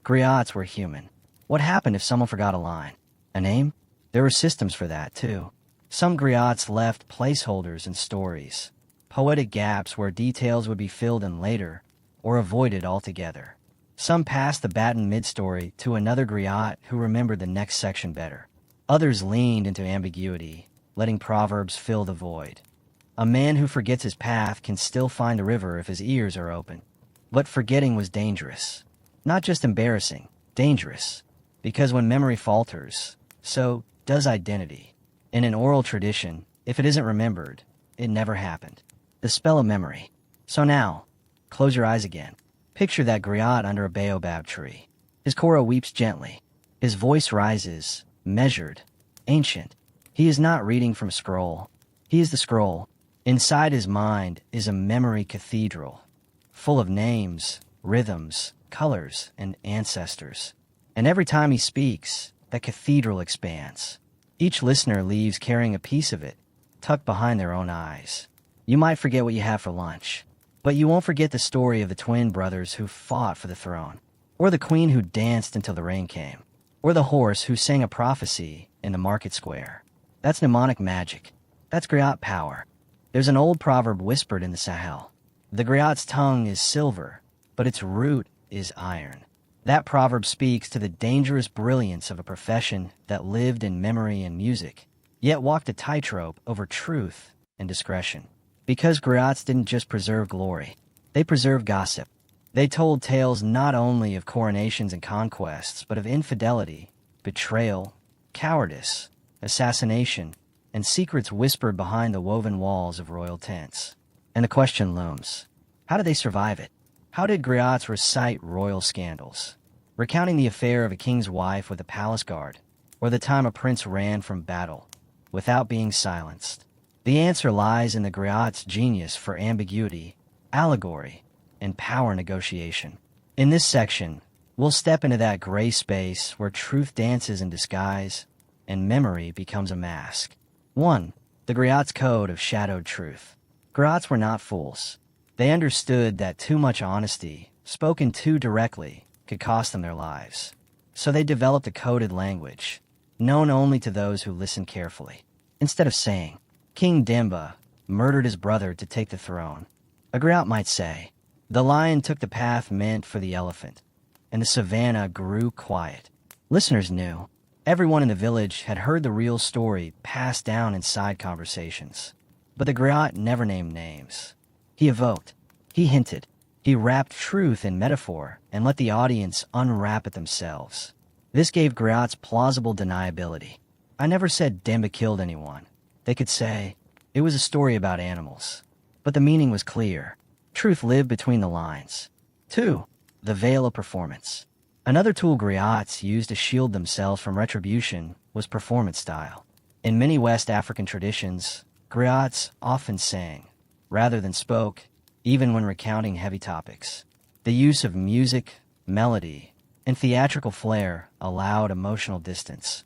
griots were human. What happened if someone forgot a line? A name? There were systems for that, too. Some griots left placeholders in stories, poetic gaps where details would be filled in later or avoided altogether. Some passed the baton mid-story to another griot who remembered the next section better. Others leaned into ambiguity, letting proverbs fill the void. A man who forgets his path can still find the river if his ears are open. But forgetting was dangerous. Not just embarrassing, dangerous. Because when memory falters, so does identity. In an oral tradition, if it isn't remembered, it never happened. The spell of memory. So now, close your eyes again. Picture that griot under a baobab tree. His koro weeps gently. His voice rises, measured, ancient. He is not reading from a scroll. He is the scroll. Inside his mind is a memory cathedral, full of names, rhythms, colors, and ancestors. And every time he speaks, that cathedral expands. Each listener leaves carrying a piece of it, tucked behind their own eyes. You might forget what you have for lunch, but you won't forget the story of the twin brothers who fought for the throne, or the queen who danced until the rain came, or the horse who sang a prophecy in the market square. That's mnemonic magic. That's griot power. There's an old proverb whispered in the Sahel. The griot's tongue is silver, but its root is iron. That proverb speaks to the dangerous brilliance of a profession that lived in memory and music, yet walked a tightrope over truth and discretion. Because griots didn't just preserve glory, they preserved gossip. They told tales not only of coronations and conquests, but of infidelity, betrayal, cowardice, assassination, and secrets whispered behind the woven walls of royal tents. And the question looms, how did they survive it? How did griots recite royal scandals, recounting the affair of a king's wife with a palace guard, or the time a prince ran from battle, without being silenced? The answer lies in the griot's genius for ambiguity, allegory, and power negotiation. In this section, we'll step into that gray space where truth dances in disguise and memory becomes a mask. 1. The griot's code of shadowed truth. Griots were not fools. They understood that too much honesty, spoken too directly, could cost them their lives. So they developed a coded language, known only to those who listen carefully. Instead of saying, King Demba murdered his brother to take the throne, a griot might say, the lion took the path meant for the elephant, and the savannah grew quiet. Listeners knew. Everyone in the village had heard the real story passed down in side conversations. But the griot never named names. He evoked. He hinted. He wrapped truth in metaphor and let the audience unwrap it themselves. This gave griots plausible deniability. I never said Demba killed anyone. They could say, it was a story about animals. But the meaning was clear. Truth lived between the lines. 2. The veil of performance. Another tool griots used to shield themselves from retribution was performance style. In many West African traditions, griots often sang, rather than spoke, even when recounting heavy topics. The use of music, melody, and theatrical flair allowed emotional distance,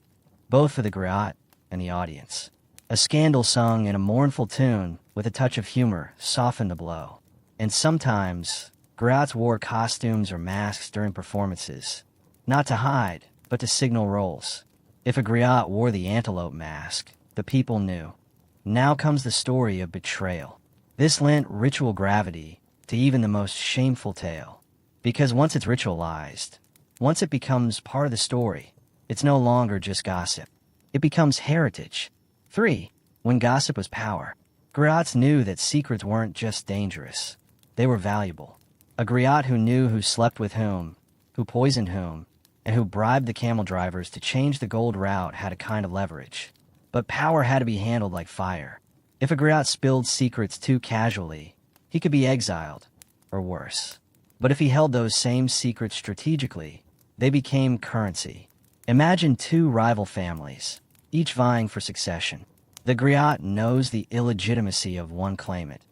both for the griot and the audience. A scandal sung in a mournful tune with a touch of humor softened the blow. And sometimes, griots wore costumes or masks during performances, not to hide, but to signal roles. If a griot wore the antelope mask, the people knew. Now comes the story of betrayal. This lent ritual gravity to even the most shameful tale. Because once it's ritualized, once it becomes part of the story, it's no longer just gossip. It becomes heritage. 3. When gossip was power. Griots knew that secrets weren't just dangerous. They were valuable. A griot who knew who slept with whom, who poisoned whom, and who bribed the camel drivers to change the gold route had a kind of leverage. But power had to be handled like fire. If a griot spilled secrets too casually, he could be exiled, or worse. But if he held those same secrets strategically, they became currency. Imagine 2 rival families, each vying for succession. The griot knows the illegitimacy of one claimant,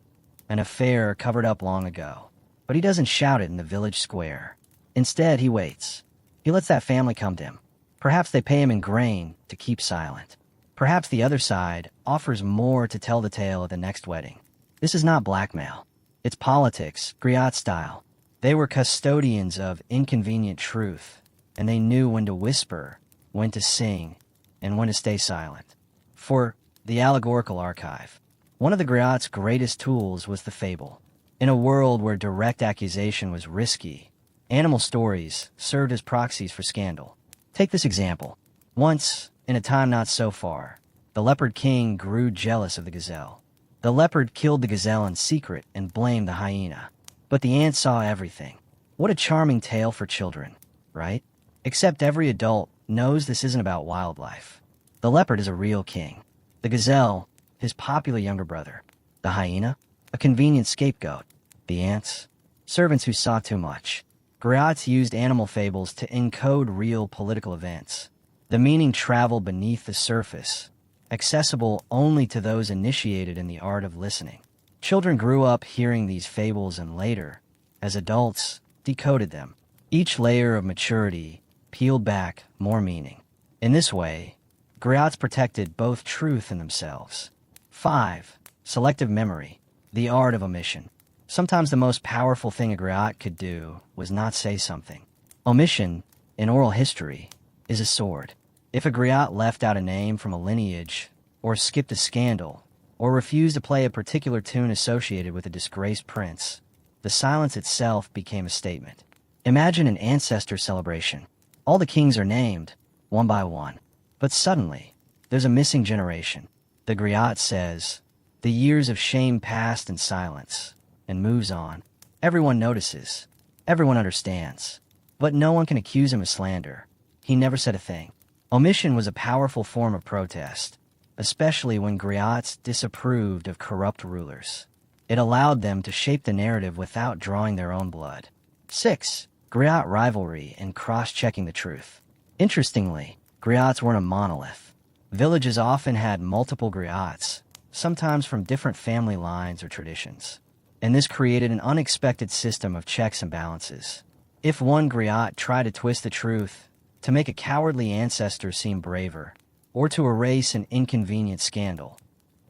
an affair covered up long ago. But he doesn't shout it in the village square. Instead, he waits. He lets that family come to him. Perhaps they pay him in grain to keep silent. Perhaps the other side offers more to tell the tale at the next wedding. This is not blackmail. It's politics, griot style. They were custodians of inconvenient truth, and they knew when to whisper, when to sing, and when to stay silent. For the allegorical archive, one of the griot's greatest tools was the fable. In a world where direct accusation was risky, animal stories served as proxies for scandal. Take this example. Once, in a time not so far, the leopard king grew jealous of the gazelle. The leopard killed the gazelle in secret and blamed the hyena. But the ant saw everything. What a charming tale for children, right? Except every adult knows this isn't about wildlife. The leopard is a real king. The gazelle, his popular younger brother. The hyena, a convenient scapegoat. The ants, servants who saw too much. Griots used animal fables to encode real political events. The meaning traveled beneath the surface, accessible only to those initiated in the art of listening. Children grew up hearing these fables and later, as adults, decoded them. Each layer of maturity peeled back more meaning. In this way, griots protected both truth and themselves. 5. Selective memory, the art of omission. Sometimes the most powerful thing a griot could do was not say something. Omission, in oral history, is a sword. If a griot left out a name from a lineage, or skipped a scandal, or refused to play a particular tune associated with a disgraced prince, the silence itself became a statement. Imagine an ancestor celebration. All the kings are named, one by one. But suddenly, there's a missing generation. The griot says, the years of shame passed in silence, and moves on. Everyone notices. Everyone understands. But no one can accuse him of slander. He never said a thing. Omission was a powerful form of protest, especially when griots disapproved of corrupt rulers. It allowed them to shape the narrative without drawing their own blood. 6. Griot rivalry and cross-checking the truth. Interestingly, griots weren't a monolith. Villages often had multiple griots, sometimes from different family lines or traditions. And this created an unexpected system of checks and balances. If one griot tried to twist the truth, to make a cowardly ancestor seem braver, or to erase an inconvenient scandal,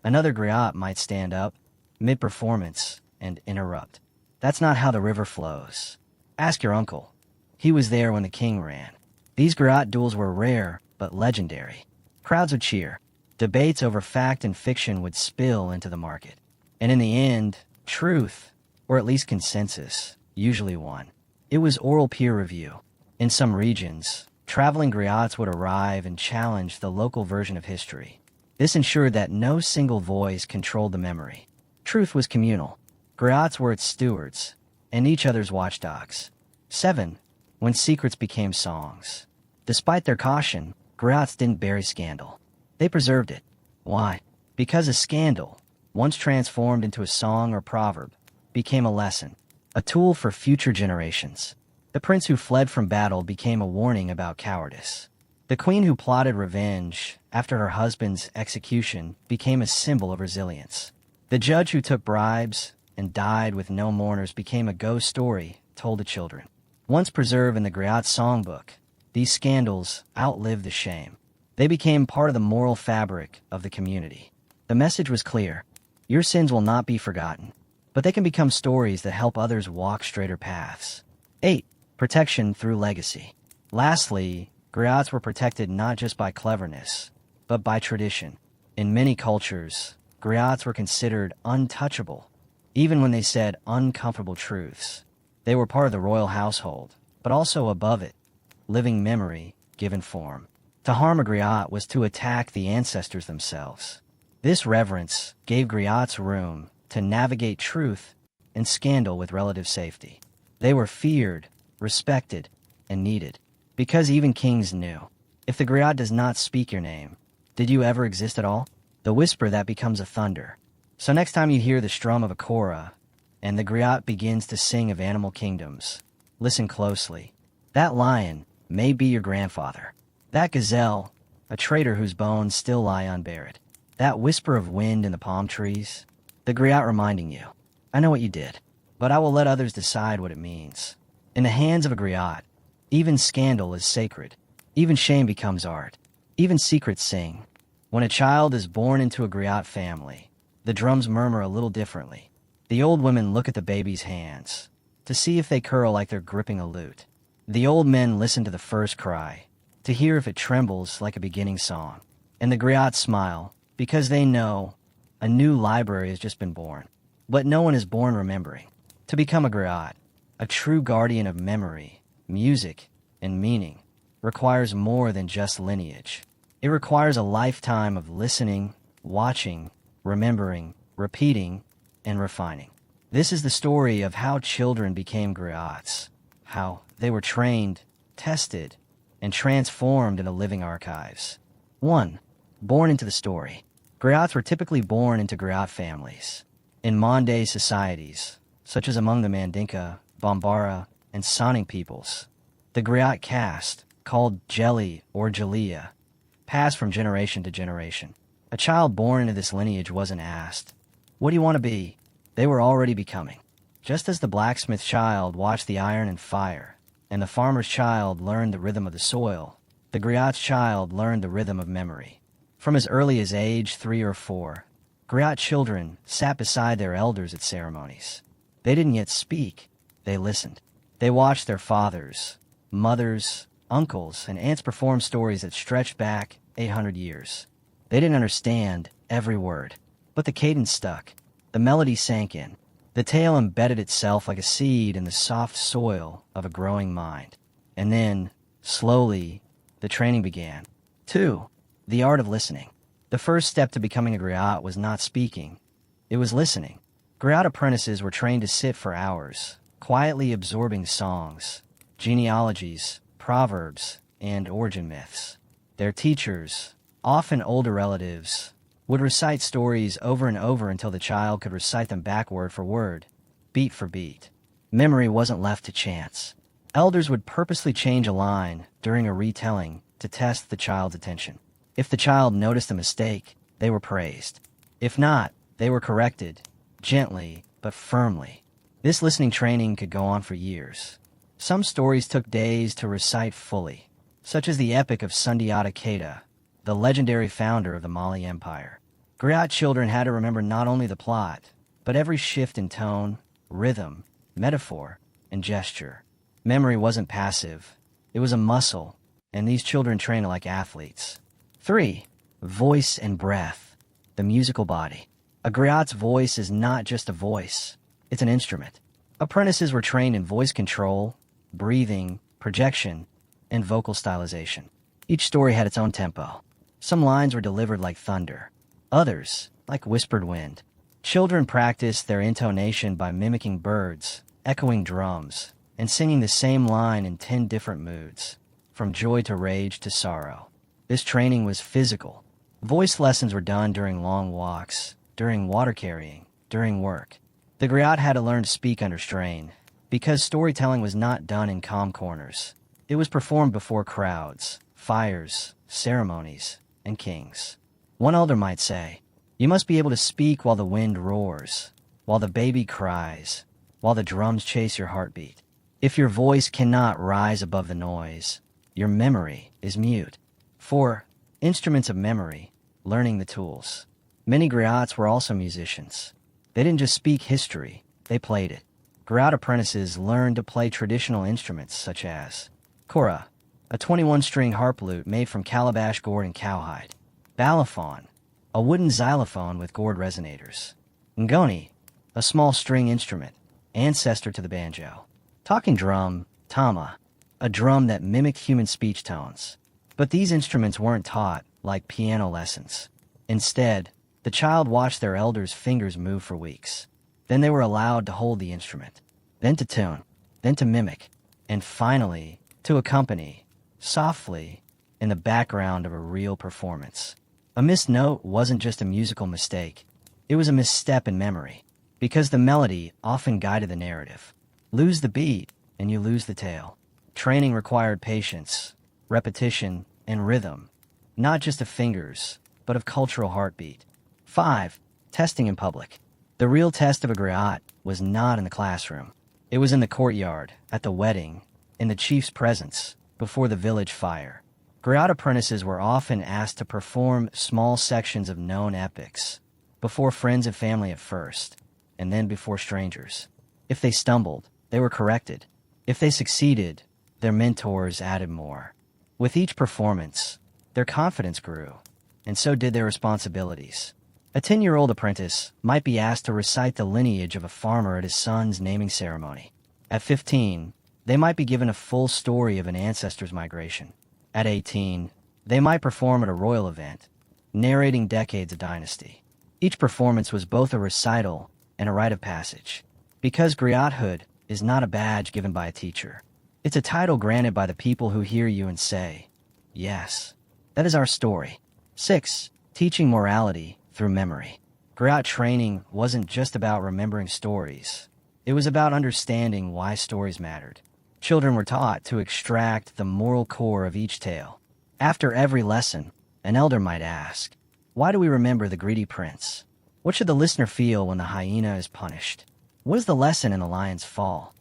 another griot might stand up, mid-performance, and interrupt. That's not how the river flows. Ask your uncle. He was there when the king ran. These griot duels were rare, but legendary. Crowds would cheer. Debates over fact and fiction would spill into the market. And in the end, truth, or at least consensus, usually won. It was oral peer review. In some regions, traveling griots would arrive and challenge the local version of history. This ensured that no single voice controlled the memory. Truth was communal. Griots were its stewards, and each other's watchdogs. 7. When secrets became songs. Despite their caution, griots didn't bury scandal. They preserved it. Why? Because a scandal, once transformed into a song or proverb, became a lesson, a tool for future generations. The prince who fled from battle became a warning about cowardice. The queen who plotted revenge after her husband's execution became a symbol of resilience. The judge who took bribes and died with no mourners became a ghost story told to children. Once preserved in the griot songbook, these scandals outlived the shame. They became part of the moral fabric of the community. The message was clear. Your sins will not be forgotten, but they can become stories that help others walk straighter paths. 8. Protection through legacy. Lastly, griots were protected not just by cleverness, but by tradition. In many cultures, griots were considered untouchable, even when they said uncomfortable truths. They were part of the royal household, but also above it, living memory given form. To harm a griot was to attack the ancestors themselves. This reverence gave griots room to navigate truth and scandal with relative safety. They were feared, respected, and needed, because even kings knew. If the griot does not speak your name, did you ever exist at all? The whisper that becomes a thunder. So next time you hear the strum of a kora, and the griot begins to sing of animal kingdoms, listen closely. That lion may be your grandfather. That gazelle, a traitor whose bones still lie unburied. That whisper of wind in the palm trees, the griot reminding you, I know what you did, but I will let others decide what it means. In the hands of a griot, even scandal is sacred. Even shame becomes art. Even secrets sing. When a child is born into a griot family, the drums murmur a little differently. The old women look at the baby's hands to see if they curl like they're gripping a lute. The old men listen to the first cry to hear if it trembles like a beginning song. And the griots smile because they know a new library has just been born. But no one is born remembering. To become a griot, a true guardian of memory, music, and meaning, requires more than just lineage. It requires a lifetime of listening, watching, remembering, repeating, and refining. This is the story of how children became griots, how they were trained, tested, and transformed into living archives. 1. Born into the story. Griots were typically born into griot families. In Mande societies, such as among the Mandinka, Bambara, and Sonic peoples, the griot caste, called Jeli or Jalia, passed from generation to generation. A child born into this lineage wasn't asked, "What do you want to be?" They were already becoming. Just as the blacksmith child watched the iron and fire, and the farmer's child learned the rhythm of the soil, the griot's child learned the rhythm of memory. From as early as age 3 or 4, griot children sat beside their elders at ceremonies. They didn't yet speak, they listened. They watched their fathers, mothers, uncles, and aunts perform stories that stretched back 800 years. They didn't understand every word, but the cadence stuck. The melody sank in. The tale embedded itself like a seed in the soft soil of a growing mind. And then, slowly, the training began. 2. The art of listening. The first step to becoming a griot was not speaking. It was listening. Griot apprentices were trained to sit for hours, quietly absorbing songs, genealogies, proverbs, and origin myths. Their teachers, often older relatives, would recite stories over and over until the child could recite them back word for word, beat for beat. Memory wasn't left to chance. Elders would purposely change a line during a retelling to test the child's attention. If the child noticed a mistake, they were praised. If not, they were corrected, gently but firmly. This listening training could go on for years. Some stories took days to recite fully, such as the epic of Sundiata Keita, the legendary founder of the Mali Empire. Griot children had to remember not only the plot, but every shift in tone, rhythm, metaphor, and gesture. Memory wasn't passive. It was a muscle, and these children trained like athletes. 3. Voice and breath. The musical body. A griot's voice is not just a voice. It's an instrument. Apprentices were trained in voice control, breathing, projection, and vocal stylization. Each story had its own tempo. Some lines were delivered like thunder, others like whispered wind. Children practiced their intonation by mimicking birds, echoing drums, and singing the same line in 10 different moods, from joy to rage to sorrow. This training was physical. Voice lessons were done during long walks, during water carrying, during work. The griot had to learn to speak under strain, because storytelling was not done in calm corners. It was performed before crowds, fires, ceremonies, and kings. One elder might say, "You must be able to speak while the wind roars, while the baby cries, while the drums chase your heartbeat. If your voice cannot rise above the noise, your memory is mute." 4. Instruments of memory, learning the tools. Many griots were also musicians. They didn't just speak history, they played it. Griot apprentices learned to play traditional instruments such as kora, a 21-string harp lute made from calabash gourd and cowhide; balafon, a wooden xylophone with gourd resonators; ngoni, a small string instrument, ancestor to the banjo; talking drum, tama, a drum that mimicked human speech tones. But these instruments weren't taught like piano lessons. Instead, the child watched their elders' fingers move for weeks. Then they were allowed to hold the instrument, then to tune, then to mimic, and finally to accompany, softly, in the background of a real performance. A missed note wasn't just a musical mistake. It was a misstep in memory, because the melody often guided the narrative. Lose the beat, and you lose the tale. Training required patience, repetition, and rhythm, not just of fingers, but of cultural heartbeat. 5. Testing in public. The real test of a griot was not in the classroom. It was in the courtyard, at the wedding, in the chief's presence, before the village fire. Griot apprentices were often asked to perform small sections of known epics, before friends and family at first, and then before strangers. If they stumbled, they were corrected. If they succeeded, their mentors added more. With each performance, their confidence grew, and so did their responsibilities. A 10-year-old apprentice might be asked to recite the lineage of a farmer at his son's naming ceremony. At 15, they might be given a full story of an ancestor's migration. At 18, they might perform at a royal event, narrating decades of dynasty. Each performance was both a recital and a rite of passage, because griothood is not a badge given by a teacher. It's a title granted by the people who hear you and say, yes, that is our story. 6. Teaching morality through memory. Griot training wasn't just about remembering stories. It was about understanding why stories mattered. Children were taught to extract the moral core of each tale. After every lesson, an elder might ask, why do we remember the greedy prince? What should the listener feel when the hyena is punished? What is the lesson in the lion's fall?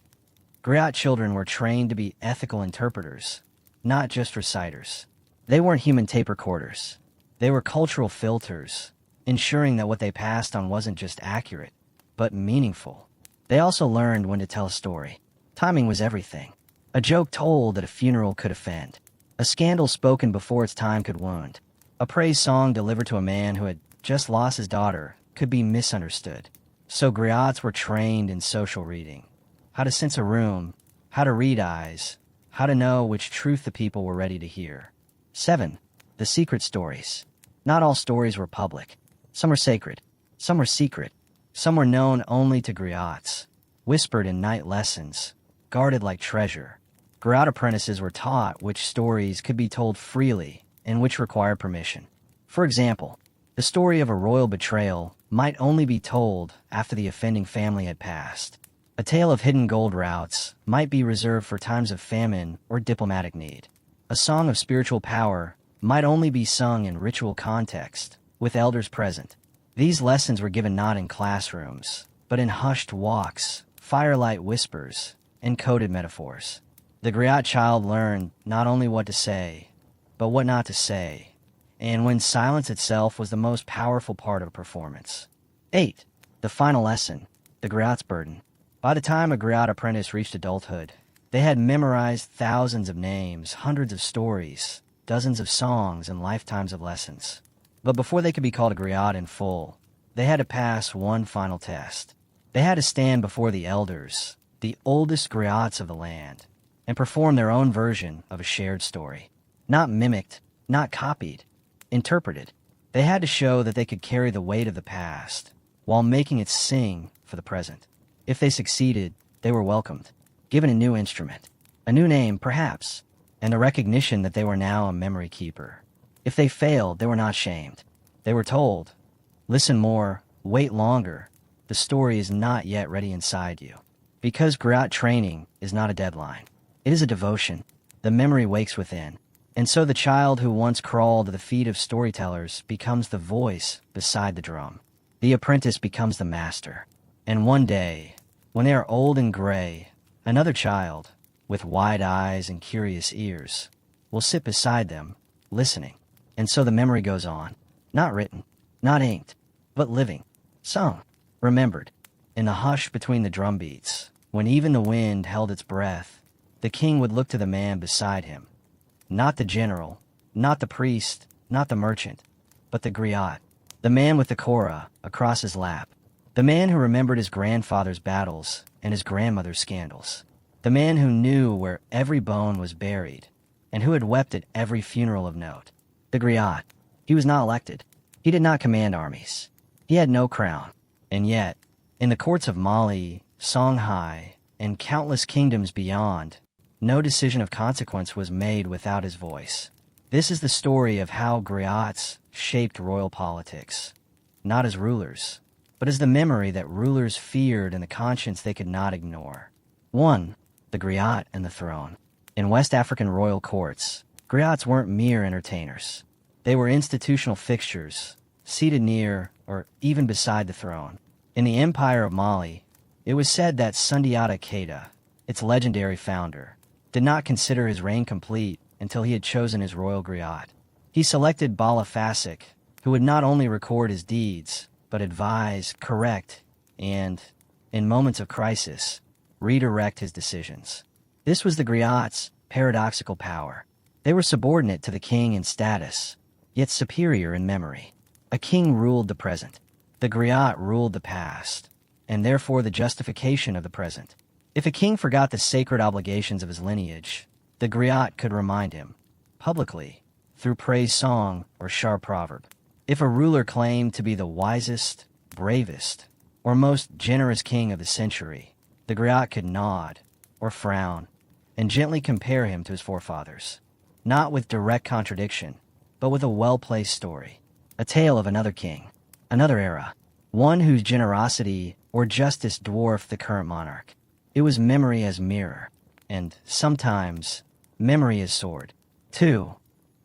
Griot children were trained to be ethical interpreters, not just reciters. They weren't human tape recorders. They were cultural filters, ensuring that what they passed on wasn't just accurate, but meaningful. They also learned when to tell a story. Timing was everything. A joke told at a funeral could offend. A scandal spoken before its time could wound. A praise song delivered to a man who had just lost his daughter could be misunderstood. So griots were trained in social reading. How to sense a room, how to read eyes, how to know which truth the people were ready to hear. 7. The secret stories. Not all stories were public. Some were sacred. Some were secret. Some were known only to griots, whispered in night lessons, guarded like treasure. Griot apprentices were taught which stories could be told freely and which required permission. For example, the story of a royal betrayal might only be told after the offending family had passed. A tale of hidden gold routes might be reserved for times of famine or diplomatic need. A song of spiritual power might only be sung in ritual context, with elders present. These lessons were given not in classrooms, but in hushed walks, firelight whispers, and coded metaphors. The griot child learned not only what to say, but what not to say, and when silence itself was the most powerful part of a performance. 8. The final lesson, the griot's burden. By the time a griot apprentice reached adulthood, they had memorized thousands of names, hundreds of stories, dozens of songs, and lifetimes of lessons. But before they could be called a griot in full, they had to pass one final test. They had to stand before the elders, the oldest griots of the land, and perform their own version of a shared story. Not mimicked, not copied, interpreted. They had to show that they could carry the weight of the past while making it sing for the present. If they succeeded, they were welcomed, given a new instrument, a new name perhaps, and the recognition that they were now a memory keeper. If they failed, they were not shamed. They were told, listen more, wait longer, the story is not yet ready inside you. Because griot training is not a deadline. It is a devotion. The memory wakes within. And so the child who once crawled to the feet of storytellers becomes the voice beside the drum. The apprentice becomes the master. And one day, when they are old and gray, another child, with wide eyes and curious ears, will sit beside them, listening. And so the memory goes on, not written, not inked, but living, sung, remembered. In the hush between the drum beats, when even the wind held its breath, the king would look to the man beside him. Not the general, not the priest, not the merchant, but the griot, the man with the kora across his lap, the man who remembered his grandfather's battles and his grandmother's scandals, the man who knew where every bone was buried and who had wept at every funeral of note. The griot. He was not elected. He did not command armies. He had no crown. And yet, in the courts of Mali, Songhai, and countless kingdoms beyond, no decision of consequence was made without his voice. This is the story of how griots shaped royal politics, not as rulers, but as the memory that rulers feared and the conscience they could not ignore. 1. The griot and the throne. In West African royal courts, griots weren't mere entertainers. They were institutional fixtures, seated near or even beside the throne. In the Empire of Mali, it was said that Sundiata Keita, its legendary founder, did not consider his reign complete until he had chosen his royal griot. He selected Bala Fasek, who would not only record his deeds, but advise, correct, and, in moments of crisis, redirect his decisions. This was the griot's paradoxical power. They were subordinate to the king in status, yet superior in memory. A king ruled the present. The griot ruled the past, and therefore the justification of the present. If a king forgot the sacred obligations of his lineage, the griot could remind him, publicly, through praise song or sharp proverb. If a ruler claimed to be the wisest, bravest, or most generous king of the century, the griot could nod or frown, and gently compare him to his forefathers. Not with direct contradiction, but with a well-placed story. A tale of another king, another era, one whose generosity or justice dwarfed the current monarch. It was memory as mirror, and, sometimes, memory as sword. 2.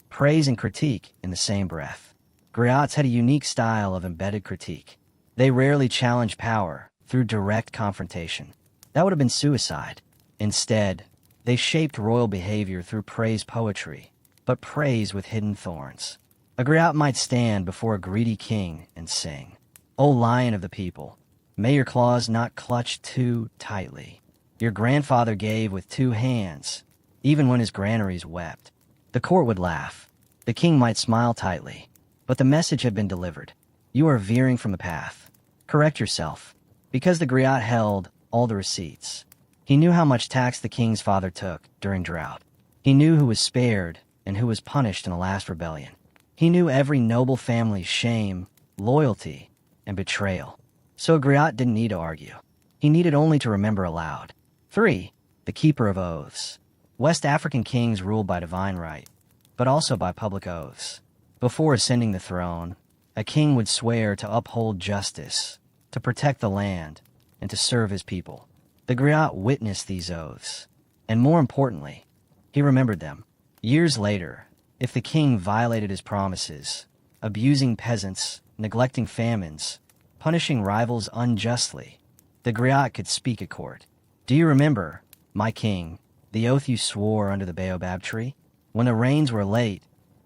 Praise and critique in the same breath. Griots had a unique style of embedded critique. They rarely challenged power through direct confrontation. That would have been suicide. Instead, they shaped royal behavior through praise poetry, but praise with hidden thorns. A griot might stand before a greedy king and sing, "O lion of the people, may your claws not clutch too tightly. Your grandfather gave with 2 hands, even when his granaries wept." The court would laugh. The king might smile tightly, but the message had been delivered. You are veering from the path. Correct yourself. Because the griot held all the receipts. He knew how much tax the king's father took during drought. He knew who was spared and who was punished in the last rebellion. He knew every noble family's shame, loyalty, and betrayal. So a griot didn't need to argue. He needed only to remember aloud. 3. The keeper of oaths. West African kings ruled by divine right, but also by public oaths. Before ascending the throne, a king would swear to uphold justice, to protect the land, and to serve his people. The griot witnessed these oaths, and more importantly, he remembered them. Years later, if the king violated his promises, abusing peasants, neglecting famines, punishing rivals unjustly, the griot could speak at court. "Do you remember, my king, the oath you swore under the baobab tree? When the rains were late,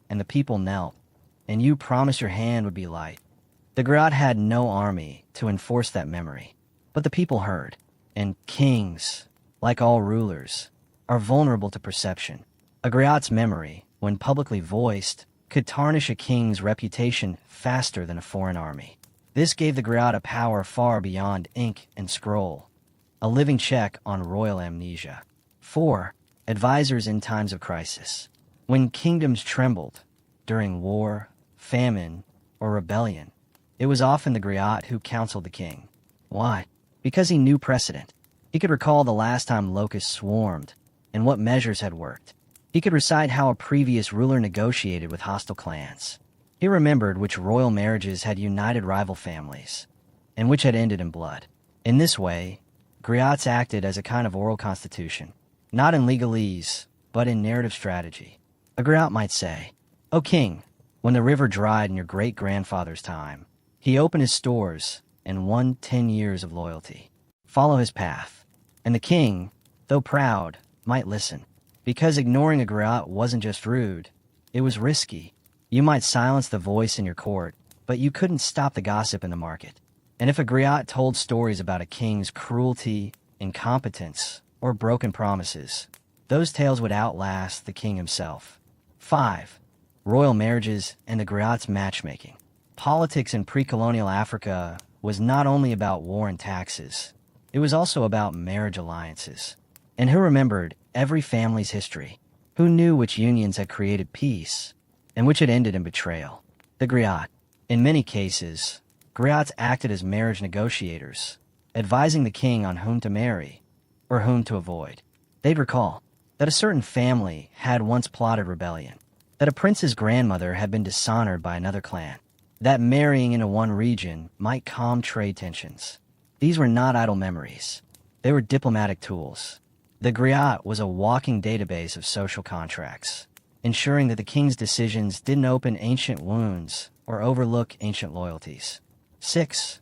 and the people knelt, and you promised your hand would be light." The griot had no army to enforce that memory, but the people heard. And kings, like all rulers, are vulnerable to perception. A griot's memory, when publicly voiced, could tarnish a king's reputation faster than a foreign army. This gave the griot a power far beyond ink and scroll, a living check on royal amnesia. 4. Advisors in times of crisis. When kingdoms trembled, during war, famine, or rebellion, it was often the griot who counseled the king. Why? Because he knew precedent. He could recall the last time locusts swarmed and what measures had worked. He could recite how a previous ruler negotiated with hostile clans. He remembered which royal marriages had united rival families and which had ended in blood. In this way, griots acted as a kind of oral constitution, not in legalese, but in narrative strategy. A griot might say, "O king, when the river dried in your great-grandfather's time, he opened his stores and won 10 years of loyalty. Follow his path." And the king, though proud, might listen. Because ignoring a griot wasn't just rude, it was risky. You might silence the voice in your court, but you couldn't stop the gossip in the market. And if a griot told stories about a king's cruelty, incompetence, or broken promises, those tales would outlast the king himself. 5. Royal marriages and the griot's matchmaking. Politics in pre-colonial Africa was not only about war and taxes, it was also about marriage alliances. And who remembered every family's history? Who knew which unions had created peace and which had ended in betrayal? The griot. In many cases, griots acted as marriage negotiators, advising the king on whom to marry or whom to avoid. They'd recall that a certain family had once plotted rebellion, that a prince's grandmother had been dishonored by another clan, that marrying into one region might calm trade tensions. These were not idle memories. They were diplomatic tools. The griot was a walking database of social contracts, ensuring that the king's decisions didn't open ancient wounds or overlook ancient loyalties. 6.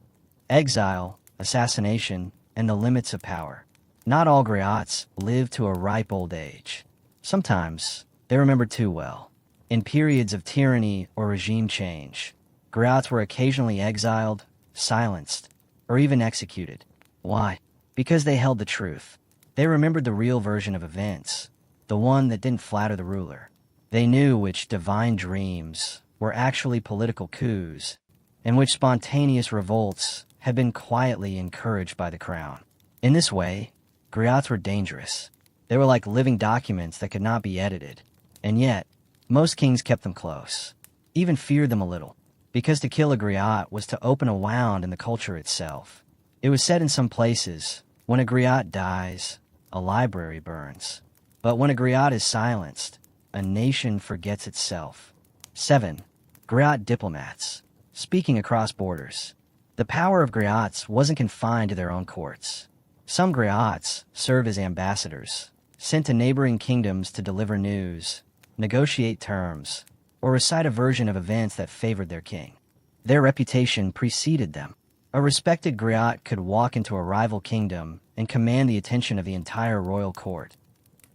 Exile, assassination, and the limits of power. Not all griots lived to a ripe old age. Sometimes they remembered too well. In periods of tyranny or regime change, griots were occasionally exiled, silenced, or even executed. Why? Because they held the truth. They remembered the real version of events, the one that didn't flatter the ruler. They knew which divine dreams were actually political coups, and which spontaneous revolts had been quietly encouraged by the crown. In this way, griots were dangerous. They were like living documents that could not be edited. And yet, most kings kept them close, even feared them a little, because to kill a griot was to open a wound in the culture itself. It was said in some places, when a griot dies, a library burns. But when a griot is silenced, a nation forgets itself. 7. Griot diplomats. Speaking across borders. The power of griots wasn't confined to their own courts. Some griots served as ambassadors, sent to neighboring kingdoms to deliver news, negotiate terms, or recite a version of events that favored their king. Their reputation preceded them. A respected griot could walk into a rival kingdom and command the attention of the entire royal court.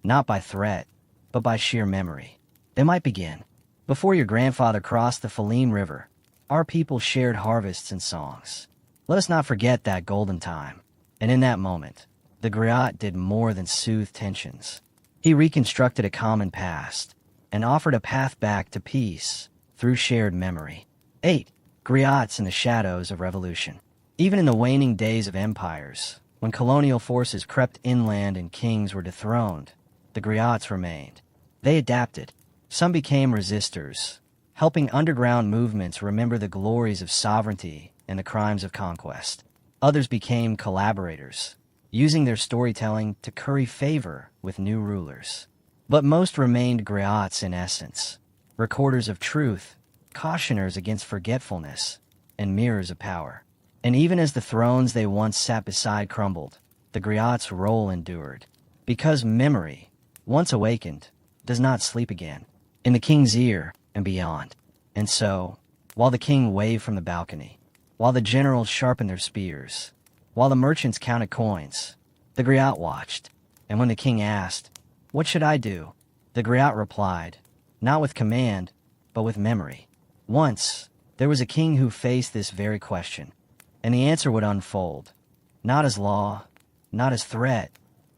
Not by threat, but by sheer memory. They might begin. Before your grandfather crossed the Falim River, our people shared harvests and songs. Let us not forget that golden time. And in that moment, the griot did more than soothe tensions. He reconstructed a common past and offered a path back to peace through shared memory. 8. Griots in the shadows of revolution. Even in the waning days of empires, when colonial forces crept inland and kings were dethroned, the griots remained. They adapted. Some became resistors, helping underground movements remember the glories of sovereignty and the crimes of conquest. Others became collaborators, using their storytelling to curry favor with new rulers. But most remained griots in essence, recorders of truth, cautioners against forgetfulness, and mirrors of power. And even as the thrones they once sat beside crumbled, the griot's role endured. Because memory, once awakened, does not sleep again, in the king's ear and beyond. And so, while the king waved from the balcony, while the generals sharpened their spears, while the merchants counted coins, the griot watched. And when the king asked, "What should I do?" the griot replied, not with command, but with memory. Once, there was a king who faced this very question, and the answer would unfold, not as law, not as threat,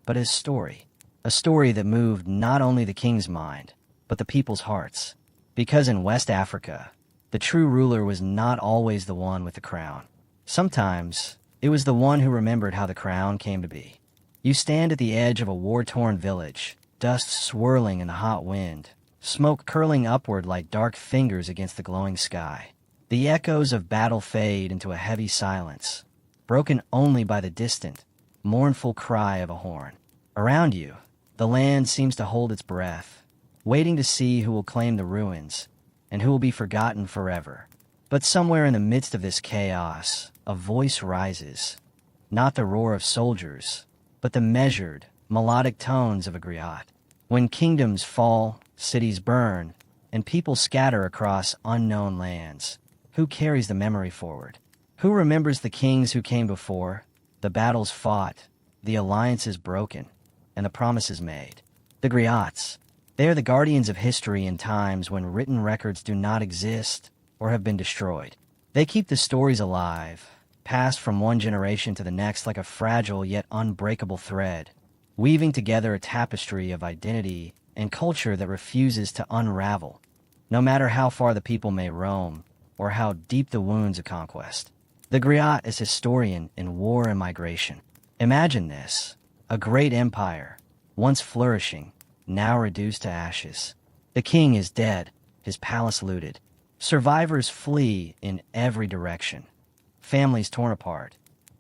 but as story. A story that moved not only the king's mind, but the people's hearts. Because in West Africa, the true ruler was not always the one with the crown. Sometimes, it was the one who remembered how the crown came to be. You stand at the edge of a war-torn village, dust swirling in the hot wind, smoke curling upward like dark fingers against the glowing sky. The echoes of battle fade into a heavy silence, broken only by the distant, mournful cry of a horn. Around you, the land seems to hold its breath, waiting to see who will claim the ruins and who will be forgotten forever. But somewhere in the midst of this chaos, a voice rises, not the roar of soldiers, but the measured, melodic tones of a griot. When kingdoms fall, cities burn, and people scatter across unknown lands, who carries the memory forward? Who remembers the kings who came before, the battles fought, the alliances broken, and the promises made? The griots. They are the guardians of history in times when written records do not exist or have been destroyed. They keep the stories alive, passed from one generation to the next like a fragile yet unbreakable thread, weaving together a tapestry of identity and culture that refuses to unravel, no matter how far the people may roam or how deep the wounds of conquest. The griot is historian in war and migration. Imagine this, a great empire, once flourishing, now reduced to ashes. The king is dead, his palace looted. Survivors flee in every direction. Families torn apart.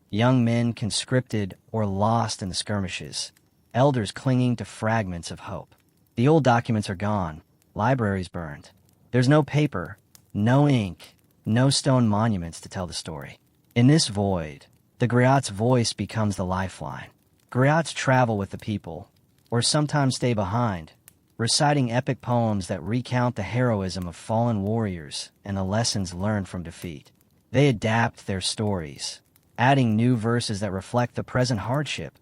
Young men conscripted or lost in the skirmishes. Elders clinging to fragments of hope. The old documents are gone. Libraries burned. There's no paper, no ink, no stone monuments to tell the story. In this void, the griot's voice becomes the lifeline. Griots travel with the people, or sometimes stay behind, reciting epic poems that recount the heroism of fallen warriors and the lessons learned from defeat. They adapt their stories, adding new verses that reflect the present hardship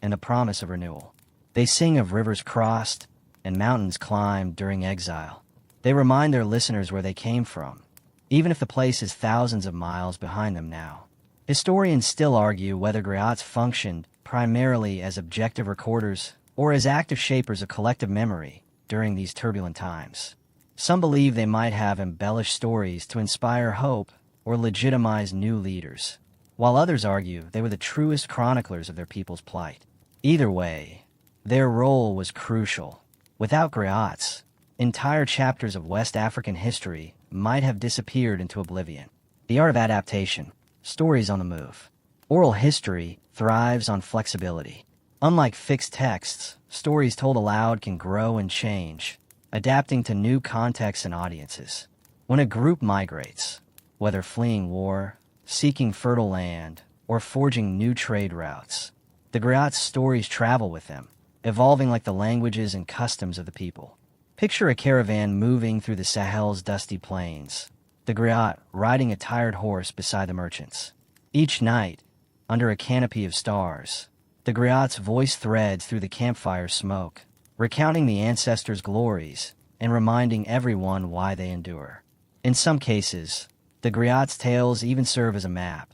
and the promise of renewal. They sing of rivers crossed and mountains climbed during exile. They remind their listeners where they came from, even if the place is thousands of miles behind them now. Historians still argue whether griots functioned primarily as objective recorders or as active shapers of collective memory during these turbulent times. Some believe they might have embellished stories to inspire hope or legitimize new leaders, while others argue they were the truest chroniclers of their people's plight. Either way, their role was crucial. Without griots, entire chapters of West African history might have disappeared into oblivion. The art of adaptation, stories on the move. Oral history thrives on flexibility. Unlike fixed texts, stories told aloud can grow and change, adapting to new contexts and audiences. When a group migrates, whether fleeing war, seeking fertile land, or forging new trade routes, the griots' stories travel with them, evolving like the languages and customs of the people. Picture a caravan moving through the Sahel's dusty plains, the griot riding a tired horse beside the merchants. Each night, under a canopy of stars, the griot's voice threads through the campfire smoke, recounting the ancestors' glories and reminding everyone why they endure. In some cases, the griot's tales even serve as a map,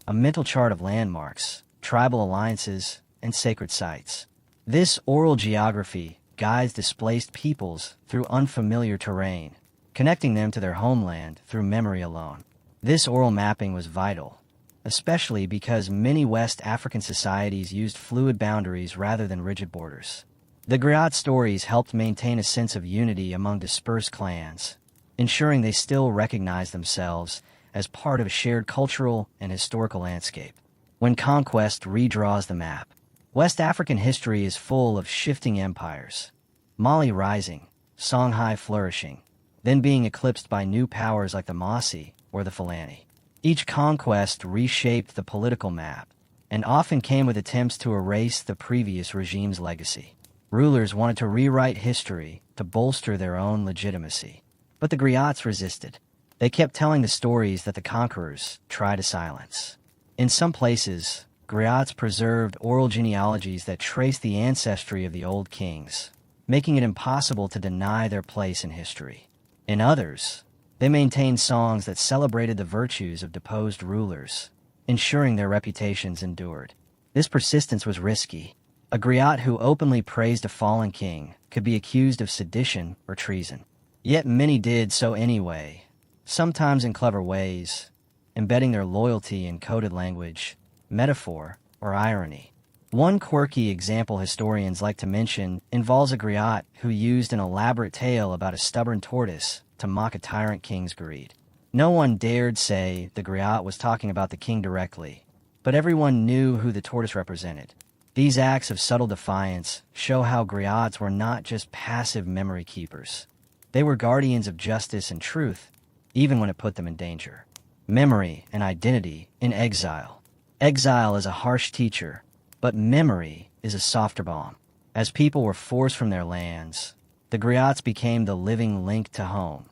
a mental chart of landmarks, tribal alliances, and sacred sites. This oral geography guides displaced peoples through unfamiliar terrain, connecting them to their homeland through memory alone. This oral mapping was vital, especially because many West African societies used fluid boundaries rather than rigid borders. The griot stories helped maintain a sense of unity among dispersed clans, ensuring they still recognize themselves as part of a shared cultural and historical landscape. When conquest redraws the map, West African history is full of shifting empires, Mali rising, Songhai flourishing, then being eclipsed by new powers like the Mossi or the Fulani. Each conquest reshaped the political map, and often came with attempts to erase the previous regime's legacy. Rulers wanted to rewrite history to bolster their own legitimacy. But the griots resisted. They kept telling the stories that the conquerors tried to silence. In some places, griots preserved oral genealogies that traced the ancestry of the old kings, making it impossible to deny their place in history. In others, they maintained songs that celebrated the virtues of deposed rulers, ensuring their reputations endured. This persistence was risky. A griot who openly praised a fallen king could be accused of sedition or treason. Yet many did so anyway, sometimes in clever ways, embedding their loyalty in coded language, metaphor, or irony. One quirky example historians like to mention involves a griot who used an elaborate tale about a stubborn tortoise to mock a tyrant king's greed. No one dared say the griot was talking about the king directly, but everyone knew who the tortoise represented. These acts of subtle defiance show how griots were not just passive memory keepers. They were guardians of justice and truth, even when it put them in danger. Memory and identity in exile. Exile is a harsh teacher, but memory is a softer balm. As people were forced from their lands, the griots became the living link to home.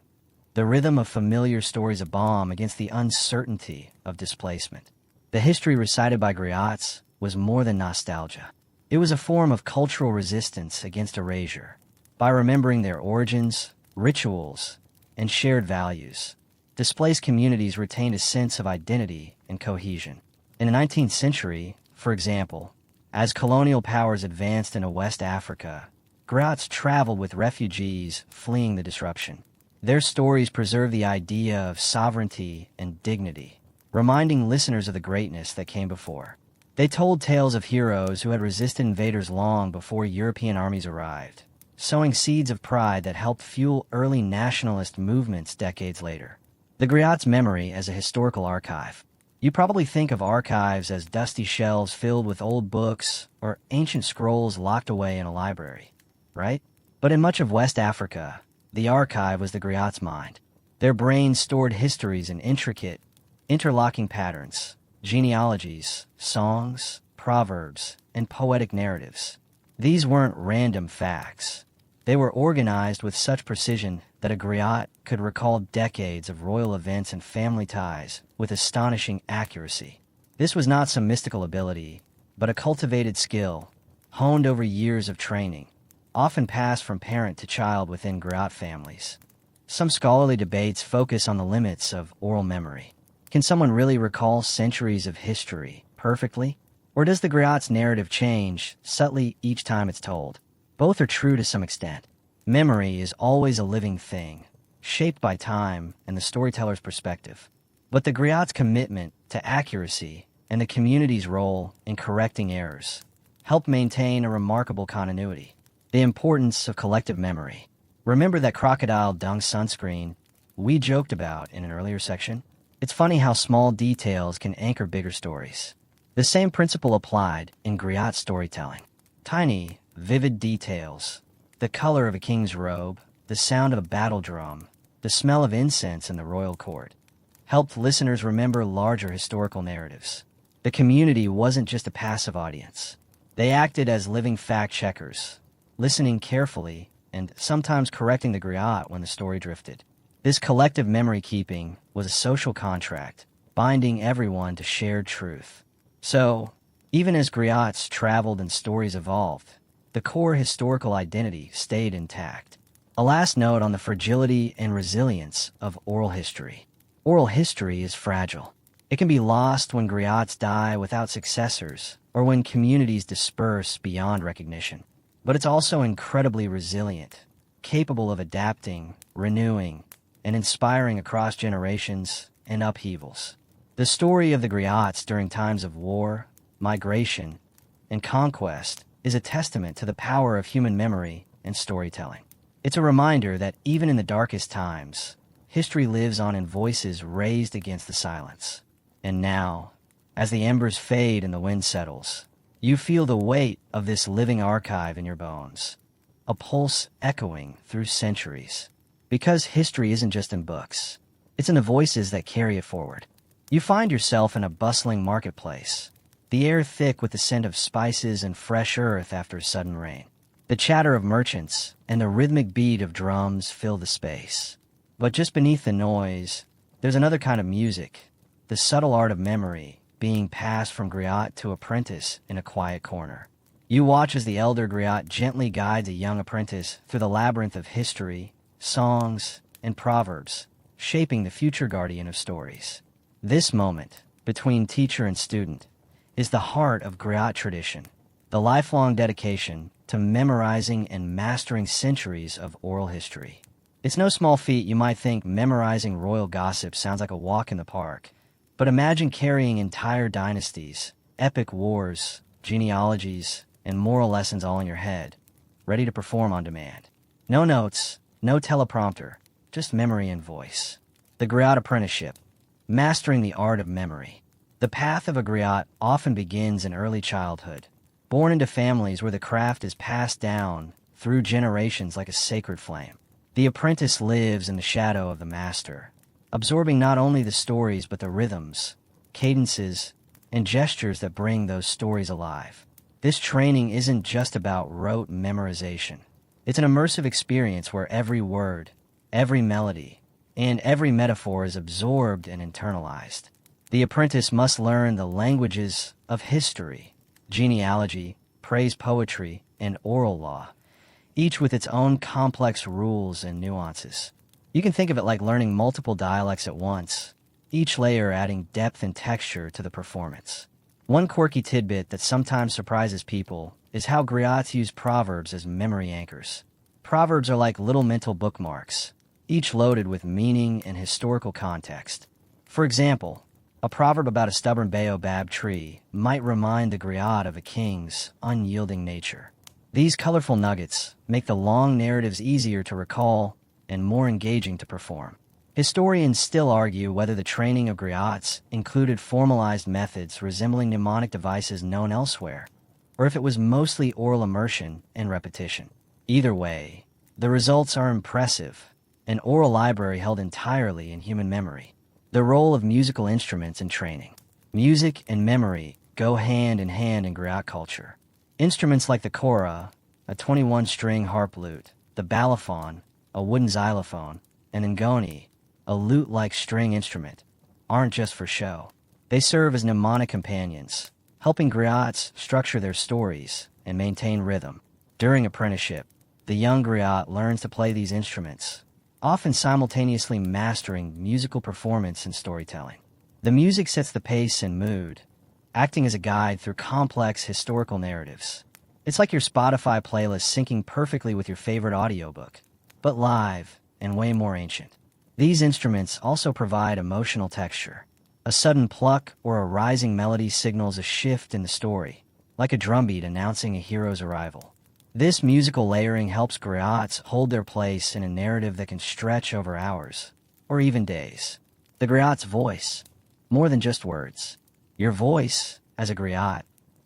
The rhythm of familiar stories a balm against the uncertainty of displacement. The history recited by griots was more than nostalgia. It was a form of cultural resistance against erasure. By remembering their origins, rituals, and shared values, displaced communities retained a sense of identity and cohesion. In the 19th century, for example, as colonial powers advanced into West Africa, griots traveled with refugees fleeing the disruption. Their stories preserve the idea of sovereignty and dignity, reminding listeners of the greatness that came before. They told tales of heroes who had resisted invaders long before European armies arrived, sowing seeds of pride that helped fuel early nationalist movements decades later. The griot's memory as a historical archive. You probably think of archives as dusty shelves filled with old books or ancient scrolls locked away in a library, right? But in much of West Africa, the archive was the griot's mind. Their brains stored histories in intricate, interlocking patterns, genealogies, songs, proverbs, and poetic narratives. These weren't random facts. They were organized with such precision that a griot could recall decades of royal events and family ties with astonishing accuracy. This was not some mystical ability, but a cultivated skill, honed over years of training, often passed from parent to child within griot families. Some scholarly debates focus on the limits of oral memory. Can someone really recall centuries of history perfectly? Or does the griot's narrative change subtly each time it's told? Both are true to some extent. Memory is always a living thing, shaped by time and the storyteller's perspective. But the griot's commitment to accuracy and the community's role in correcting errors help maintain a remarkable continuity. The importance of collective memory. Remember that crocodile dung sunscreen we joked about in an earlier section? It's funny how small details can anchor bigger stories. The same principle applied in griot storytelling. Tiny, vivid details, the color of a king's robe, the sound of a battle drum, the smell of incense in the royal court, helped listeners remember larger historical narratives. The community wasn't just a passive audience. They acted as living fact-checkers, listening carefully and sometimes correcting the griot when the story drifted. This collective memory-keeping was a social contract, binding everyone to shared truth. So, even as griots traveled and stories evolved, the core historical identity stayed intact. A last note on the fragility and resilience of oral history. Oral history is fragile. It can be lost when griots die without successors or when communities disperse beyond recognition. But it's also incredibly resilient, capable of adapting, renewing, and inspiring across generations and upheavals. The story of the griots during times of war, migration, and conquest is a testament to the power of human memory and storytelling. It's a reminder that even in the darkest times, history lives on in voices raised against the silence. And now, as the embers fade and the wind settles, you feel the weight of this living archive in your bones, a pulse echoing through centuries. Because history isn't just in books, it's in the voices that carry it forward. You find yourself in a bustling marketplace, the air thick with the scent of spices and fresh earth after a sudden rain. The chatter of merchants and the rhythmic beat of drums fill the space. But just beneath the noise, there's another kind of music, the subtle art of memory being passed from griot to apprentice in a quiet corner. You watch as the elder griot gently guides a young apprentice through the labyrinth of history, songs, and proverbs, shaping the future guardian of stories. This moment, between teacher and student, is the heart of griot tradition, the lifelong dedication to memorizing and mastering centuries of oral history. It's no small feat. You might think memorizing royal gossip sounds like a walk in the park. But imagine carrying entire dynasties, epic wars, genealogies, and moral lessons all in your head, ready to perform on demand. No notes, no teleprompter, just memory and voice. The griot apprenticeship, mastering the art of memory. The path of a griot often begins in early childhood, born into families where the craft is passed down through generations like a sacred flame. The apprentice lives in the shadow of the master, absorbing not only the stories but the rhythms, cadences, and gestures that bring those stories alive. This training isn't just about rote memorization. It's an immersive experience where every word, every melody, and every metaphor is absorbed and internalized. The apprentice must learn the languages of history, genealogy, praise poetry, and oral law, each with its own complex rules and nuances. You can think of it like learning multiple dialects at once, each layer adding depth and texture to the performance. One quirky tidbit that sometimes surprises people is how griots use proverbs as memory anchors. Proverbs are like little mental bookmarks, each loaded with meaning and historical context. For example, a proverb about a stubborn baobab tree might remind the griot of a king's unyielding nature. These colorful nuggets make the long narratives easier to recall and more engaging to perform. Historians still argue whether the training of griots included formalized methods resembling mnemonic devices known elsewhere, or if it was mostly oral immersion and repetition. Either way, the results are impressive, an oral library held entirely in human memory. The role of musical instruments in training. Music and memory go hand in hand in griot culture. Instruments like the kora, a 21-string harp lute, the balafon, a wooden xylophone, and ngoni, a lute-like string instrument, aren't just for show. They serve as mnemonic companions, helping griots structure their stories and maintain rhythm. During apprenticeship, the young griot learns to play these instruments, often simultaneously mastering musical performance and storytelling. The music sets the pace and mood, acting as a guide through complex historical narratives. It's like your Spotify playlist syncing perfectly with your favorite audiobook, but live and way more ancient. These instruments also provide emotional texture. A sudden pluck or a rising melody signals a shift in the story, like a drumbeat announcing a hero's arrival. This musical layering helps griots hold their place in a narrative that can stretch over hours, or even days. The griot's voice, more than just words. Your voice, as a griot,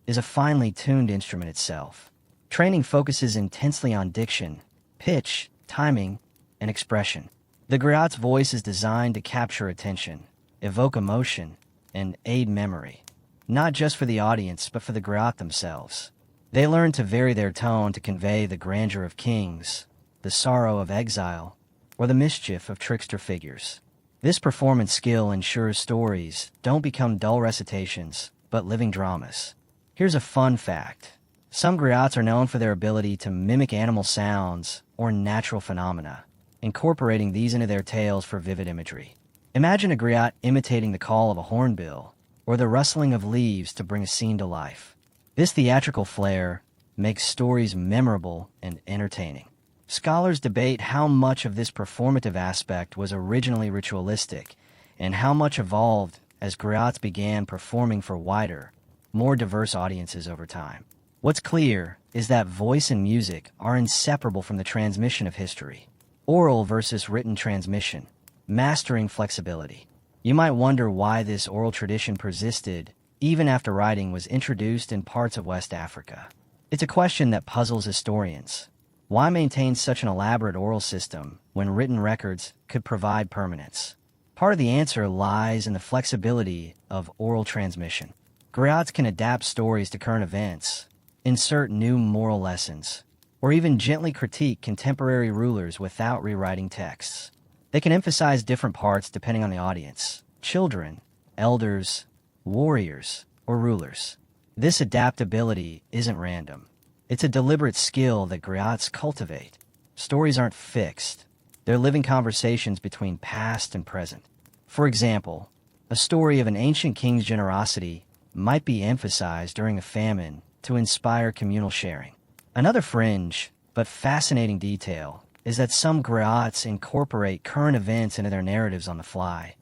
is a finely tuned instrument itself. Training focuses intensely on diction, pitch, timing, and expression. The griot's voice is designed to capture attention, evoke emotion, and aid memory, not just for the audience but for the griot themselves. They learn to vary their tone to convey the grandeur of kings, the sorrow of exile, or the mischief of trickster figures. This performance skill ensures stories don't become dull recitations, but living dramas. Here's a fun fact. Some griots are known for their ability to mimic animal sounds or natural phenomena, incorporating these into their tales for vivid imagery. Imagine a griot imitating the call of a hornbill or the rustling of leaves to bring a scene to life. This theatrical flair makes stories memorable and entertaining. Scholars debate how much of this performative aspect was originally ritualistic and how much evolved as griots began performing for wider, more diverse audiences over time. What's clear is that voice and music are inseparable from the transmission of history. Oral versus written transmission, mastering flexibility. You might wonder why this oral tradition persisted even after writing was introduced in parts of West Africa. It's a question that puzzles historians. Why maintain such an elaborate oral system when written records could provide permanence? Part of the answer lies in the flexibility of oral transmission. Griots can adapt stories to current events, insert new moral lessons, or even gently critique contemporary rulers without rewriting texts. They can emphasize different parts depending on the audience: children, elders, warriors, or rulers. This adaptability isn't random. It's a deliberate skill that griots cultivate. Stories aren't fixed. They're living conversations between past and present. For example, a story of an ancient king's generosity might be emphasized during a famine to inspire communal sharing. Another fringe, but fascinating detail is that some griots incorporate current events into their narratives on the fly,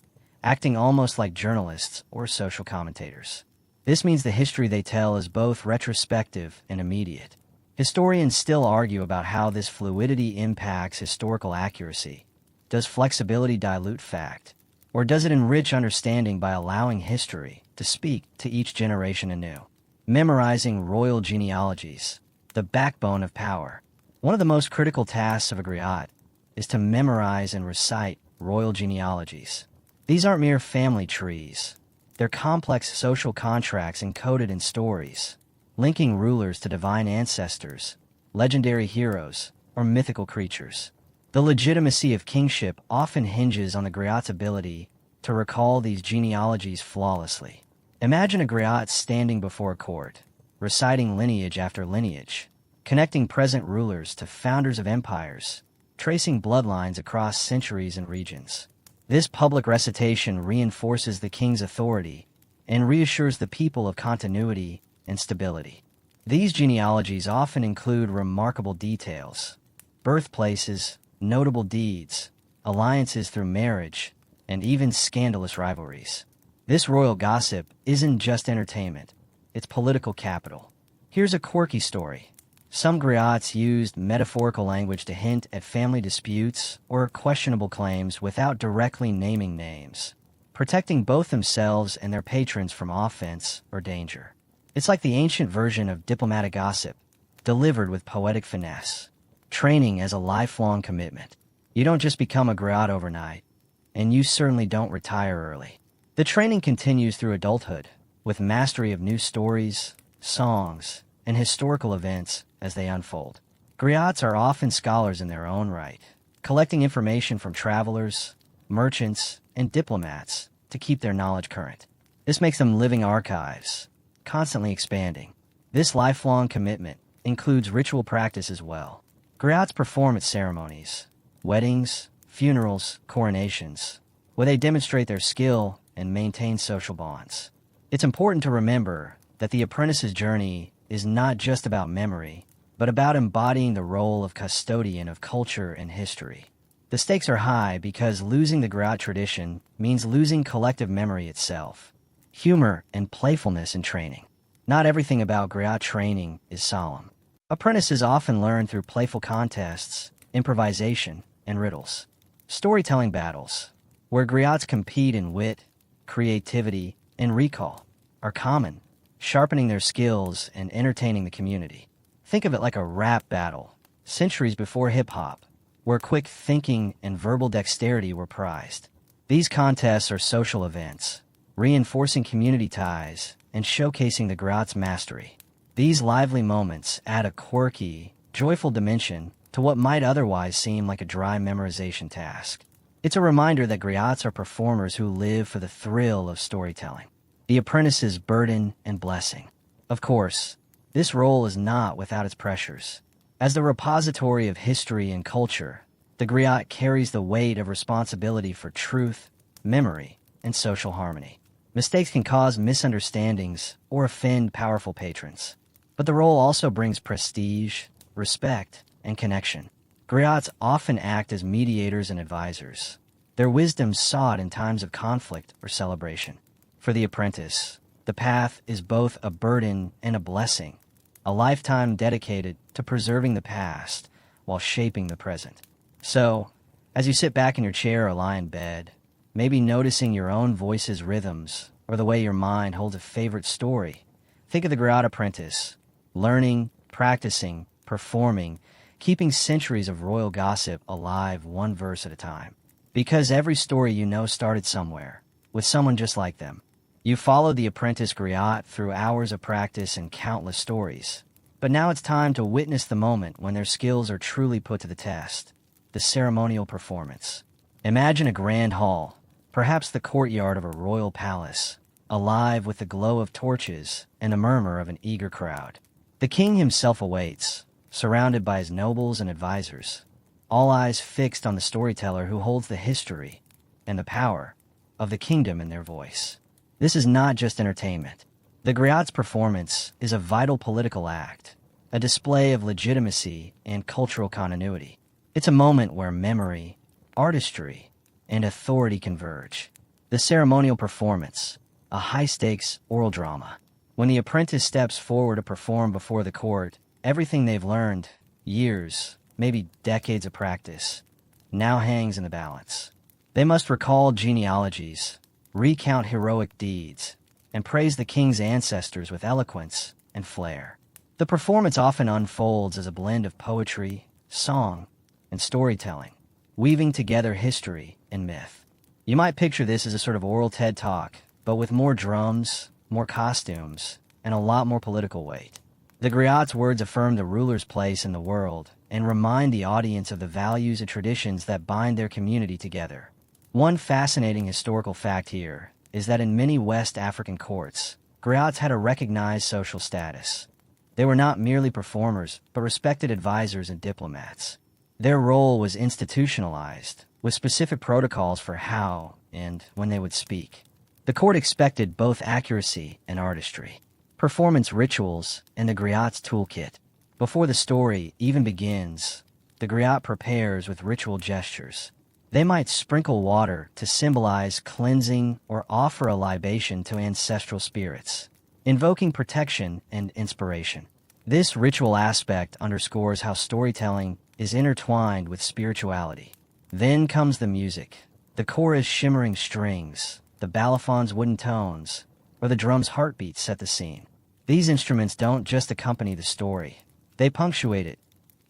acting almost like journalists or social commentators. This means the history they tell is both retrospective and immediate. Historians still argue about how this fluidity impacts historical accuracy. Does flexibility dilute fact? Or does it enrich understanding by allowing history to speak to each generation anew? Memorizing royal genealogies, the backbone of power. One of the most critical tasks of a griot is to memorize and recite royal genealogies. These aren't mere family trees. They're complex social contracts encoded in stories, linking rulers to divine ancestors, legendary heroes, or mythical creatures. The legitimacy of kingship often hinges on the griot's ability to recall these genealogies flawlessly. Imagine a griot standing before a court, reciting lineage after lineage, connecting present rulers to founders of empires, tracing bloodlines across centuries and regions. This public recitation reinforces the king's authority and reassures the people of continuity and stability. These genealogies often include remarkable details: birthplaces, notable deeds, alliances through marriage, and even scandalous rivalries. This royal gossip isn't just entertainment, it's political capital. Here's a quirky story. Some griots used metaphorical language to hint at family disputes or questionable claims without directly naming names, protecting both themselves and their patrons from offense or danger. It's like the ancient version of diplomatic gossip, delivered with poetic finesse. Training as a lifelong commitment. You don't just become a griot overnight, and you certainly don't retire early. The training continues through adulthood, with mastery of new stories, songs, and historical events as they unfold. Griots are often scholars in their own right, collecting information from travelers, merchants, and diplomats to keep their knowledge current. This makes them living archives, constantly expanding. This lifelong commitment includes ritual practice as well. Griots perform at ceremonies, weddings, funerals, coronations, where they demonstrate their skill and maintain social bonds. It's important to remember that the apprentice's journey is not just about memory, but about embodying the role of custodian of culture and history. The stakes are high because losing the griot tradition means losing collective memory itself. Humor and playfulness in training. Not everything about griot training is solemn. Apprentices often learn through playful contests, improvisation, and riddles. Storytelling battles, where griots compete in wit, creativity, and recall, are common, sharpening their skills and entertaining the community. Think of it like a rap battle, centuries before hip-hop, where quick thinking and verbal dexterity were prized. These contests are social events, reinforcing community ties and showcasing the Griots' mastery. These lively moments add a quirky, joyful dimension to what might otherwise seem like a dry memorization task. It's a reminder that Griots are performers who live for the thrill of storytelling, the apprentice's burden and blessing. Of course, this role is not without its pressures. As the repository of history and culture, the Griot carries the weight of responsibility for truth, memory, and social harmony. Mistakes can cause misunderstandings or offend powerful patrons, but the role also brings prestige, respect, and connection. Griots often act as mediators and advisors, their wisdom sought in times of conflict or celebration. For the apprentice, the path is both a burden and a blessing, a lifetime dedicated to preserving the past while shaping the present. So, as you sit back in your chair or lie in bed, maybe noticing your own voice's rhythms or the way your mind holds a favorite story, think of the Griot apprentice, learning, practicing, performing, keeping centuries of royal gossip alive one verse at a time. Because every story you know started somewhere, with someone just like them. You followed the apprentice Griot through hours of practice and countless stories. But now it's time to witness the moment when their skills are truly put to the test, the ceremonial performance. Imagine a grand hall, perhaps the courtyard of a royal palace, alive with the glow of torches and the murmur of an eager crowd. The king himself awaits, surrounded by his nobles and advisors, all eyes fixed on the storyteller who holds the history and the power of the kingdom in their voice. This is not just entertainment. The Griot's performance is a vital political act, a display of legitimacy and cultural continuity. It's a moment where memory, artistry, and authority converge. The ceremonial performance, a high-stakes oral drama. When the apprentice steps forward to perform before the court, everything they've learned, years, maybe decades of practice, now hangs in the balance. They must recall genealogies, recount heroic deeds, and praise the king's ancestors with eloquence and flair. The performance often unfolds as a blend of poetry, song, and storytelling, weaving together history and myth. You might picture this as a sort of oral TED Talk, but with more drums, more costumes, and a lot more political weight. The Griot's words affirm the ruler's place in the world and remind the audience of the values and traditions that bind their community together. One fascinating historical fact here is that in many West African courts, Griots had a recognized social status. They were not merely performers, but respected advisors and diplomats. Their role was institutionalized, with specific protocols for how and when they would speak. The court expected both accuracy and artistry, performance rituals, and the Griot's toolkit. Before the story even begins, the Griot prepares with ritual gestures. They might sprinkle water to symbolize cleansing or offer a libation to ancestral spirits, invoking protection and inspiration. This ritual aspect underscores how storytelling is intertwined with spirituality. Then comes the music, the chorus shimmering strings, the balafon's wooden tones, or the drum's heartbeat set the scene. These instruments don't just accompany the story, they punctuate it,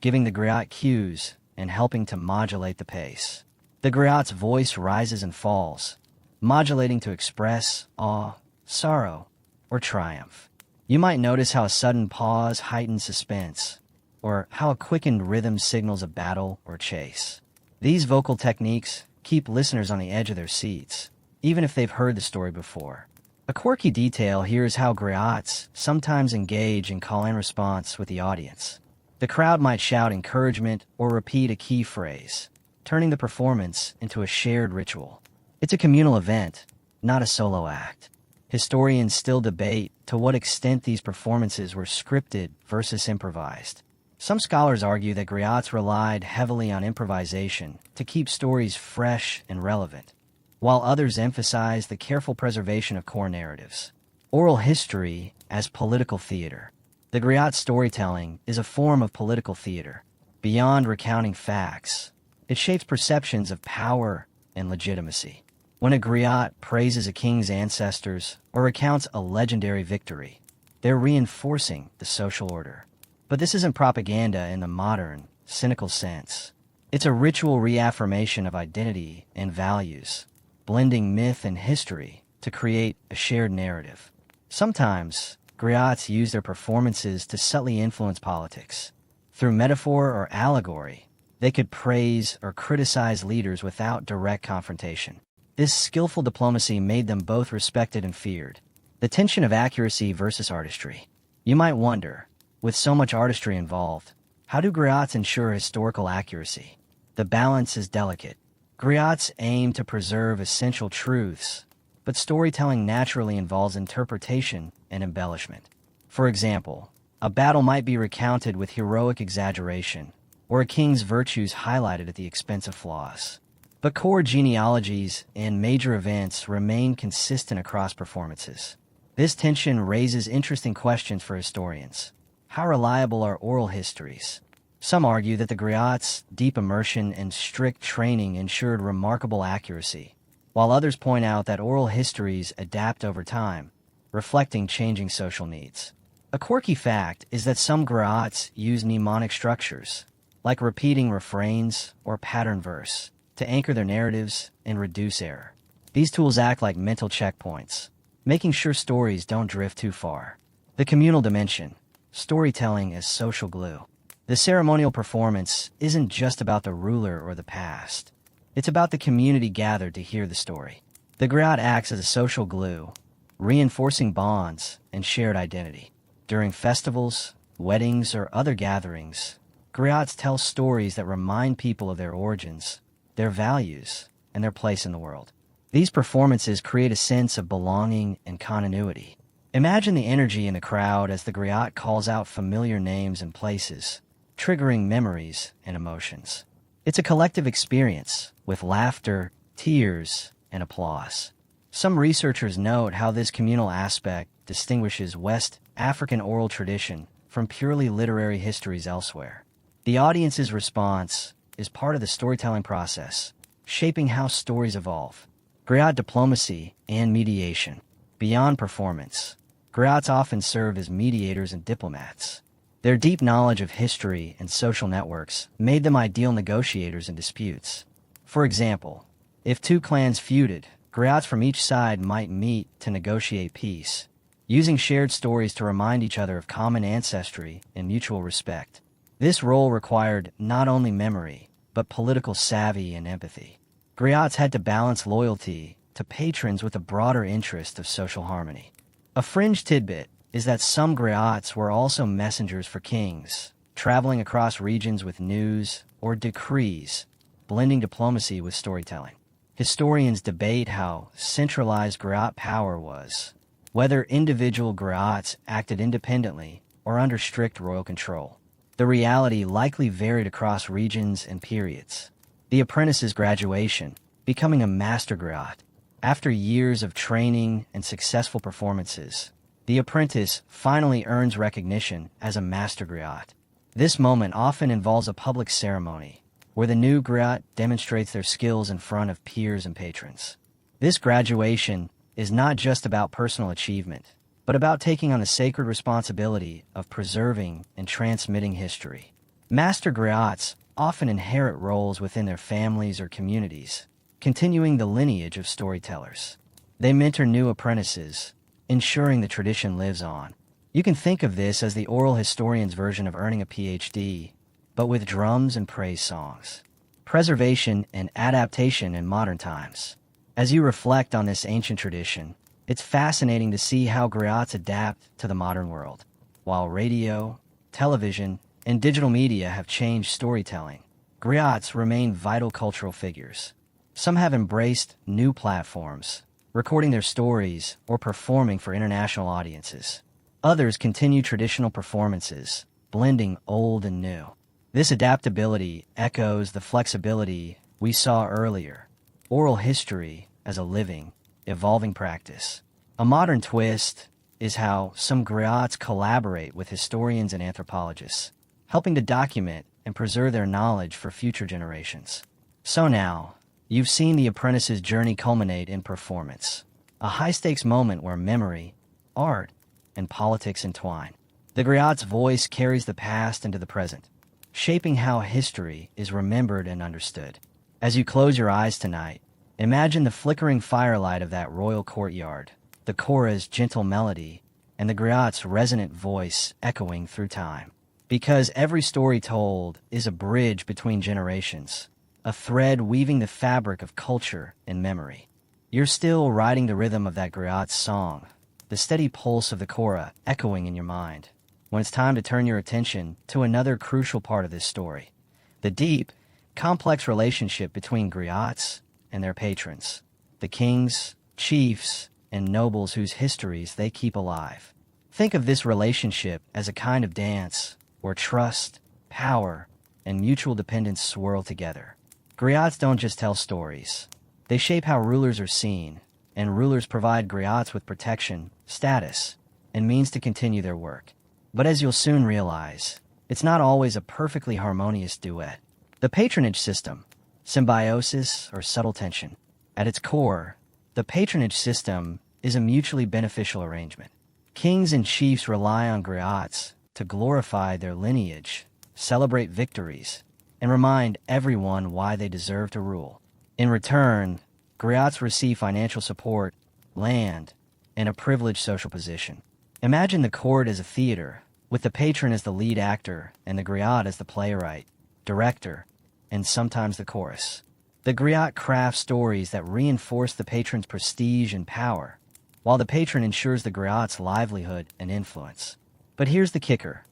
giving the Griot cues and helping to modulate the pace. The Griot's voice rises and falls, modulating to express awe, sorrow, or triumph. You might notice how a sudden pause heightens suspense, or how a quickened rhythm signals a battle or chase. These vocal techniques keep listeners on the edge of their seats, even if they've heard the story before. A quirky detail here is how Griots sometimes engage in call and response with the audience. The crowd might shout encouragement or repeat a key phrase, turning the performance into a shared ritual. It's a communal event, not a solo act. Historians still debate to what extent these performances were scripted versus improvised. Some scholars argue that Griots relied heavily on improvisation to keep stories fresh and relevant, while others emphasize the careful preservation of core narratives. Oral history as political theater. The Griot storytelling is a form of political theater. Beyond recounting facts, it shapes perceptions of power and legitimacy. When a Griot praises a king's ancestors or recounts a legendary victory, they're reinforcing the social order. But this isn't propaganda in the modern, cynical sense. It's a ritual reaffirmation of identity and values, blending myth and history to create a shared narrative. Sometimes, griots use their performances to subtly influence politics. Through metaphor or allegory, they could praise or criticize leaders without direct confrontation. This skillful diplomacy made them both respected and feared. The tension of accuracy versus artistry. You might wonder, with so much artistry involved, how do griots ensure historical accuracy? The balance is delicate. Griots aim to preserve essential truths, but storytelling naturally involves interpretation and embellishment. For example, a battle might be recounted with heroic exaggeration, or a king's virtues highlighted at the expense of flaws. But core genealogies and major events remain consistent across performances. This tension raises interesting questions for historians. How reliable are oral histories? Some argue that the griots' deep immersion and strict training ensured remarkable accuracy, while others point out that oral histories adapt over time, reflecting changing social needs. A quirky fact is that some griots use mnemonic structures, like repeating refrains or pattern verse, to anchor their narratives and reduce error. These tools act like mental checkpoints, making sure stories don't drift too far. The communal dimension, storytelling as social glue. The ceremonial performance isn't just about the ruler or the past. It's about the community gathered to hear the story. The griot acts as a social glue, reinforcing bonds and shared identity. During festivals, weddings, or other gatherings, griots tell stories that remind people of their origins, their values, and their place in the world. These performances create a sense of belonging and continuity. Imagine the energy in the crowd as the griot calls out familiar names and places, triggering memories and emotions. It's a collective experience, with laughter, tears, and applause. Some researchers note how this communal aspect distinguishes West African oral tradition from purely literary histories elsewhere. The audience's response is part of the storytelling process, shaping how stories evolve. Griot diplomacy and mediation. Beyond performance, griots often serve as mediators and diplomats. Their deep knowledge of history and social networks made them ideal negotiators in disputes. For example, if two clans feuded, griots from each side might meet to negotiate peace, using shared stories to remind each other of common ancestry and mutual respect. This role required not only memory, but political savvy and empathy. Griots had to balance loyalty to patrons with a broader interest of social harmony. A fringe tidbit is that some griots were also messengers for kings, traveling across regions with news or decrees, blending diplomacy with storytelling. Historians debate how centralized griot power was, whether individual griots acted independently or under strict royal control. The reality likely varied across regions and periods. The apprentice's graduation, becoming a master griot. After years of training and successful performances, the apprentice finally earns recognition as a master griot. This moment often involves a public ceremony, where the new griot demonstrates their skills in front of peers and patrons. This graduation is not just about personal achievement, but about taking on the sacred responsibility of preserving and transmitting history. Master griots often inherit roles within their families or communities, continuing the lineage of storytellers. They mentor new apprentices, ensuring the tradition lives on. You can think of this as the oral historian's version of earning a PhD, but with drums and praise songs. Preservation and adaptation in modern times. As you reflect on this ancient tradition, it's fascinating to see how griots adapt to the modern world. While radio, television, and digital media have changed storytelling, griots remain vital cultural figures. Some have embraced new platforms, recording their stories or performing for international audiences. Others continue traditional performances, blending old and new. This adaptability echoes the flexibility we saw earlier. Oral history as a living, evolving practice. A modern twist is how some griots collaborate with historians and anthropologists, helping to document and preserve their knowledge for future generations. So now, you've seen the apprentice's journey culminate in performance, a high-stakes moment where memory, art, and politics entwine. The griot's voice carries the past into the present, shaping how history is remembered and understood. As you close your eyes tonight, imagine the flickering firelight of that royal courtyard, the chora's gentle melody, and the griot's resonant voice echoing through time. Because every story told is a bridge between generations, a thread weaving the fabric of culture and memory. You're still riding the rhythm of that griot's song, the steady pulse of the chora echoing in your mind, when it's time to turn your attention to another crucial part of this story: the deep, complex relationship between griots and their patrons, the kings, chiefs, and nobles whose histories they keep alive. Think of this relationship as a kind of dance where trust, power, and mutual dependence swirl together. Griots don't just tell stories. They shape how rulers are seen, and rulers provide griots with protection, status, and means to continue their work. But as you'll soon realize, it's not always a perfectly harmonious duet. The patronage system, symbiosis or subtle tension. At its core, the patronage system is a mutually beneficial arrangement. Kings and chiefs rely on griots to glorify their lineage, celebrate victories, and remind everyone why they deserve to rule. In return, griots receive financial support, land, and a privileged social position. Imagine the court as a theater, with the patron as the lead actor and the griot as the playwright, director, and sometimes the chorus. The griot crafts stories that reinforce the patron's prestige and power, while the patron ensures the griot's livelihood and influence. But here's the kicker.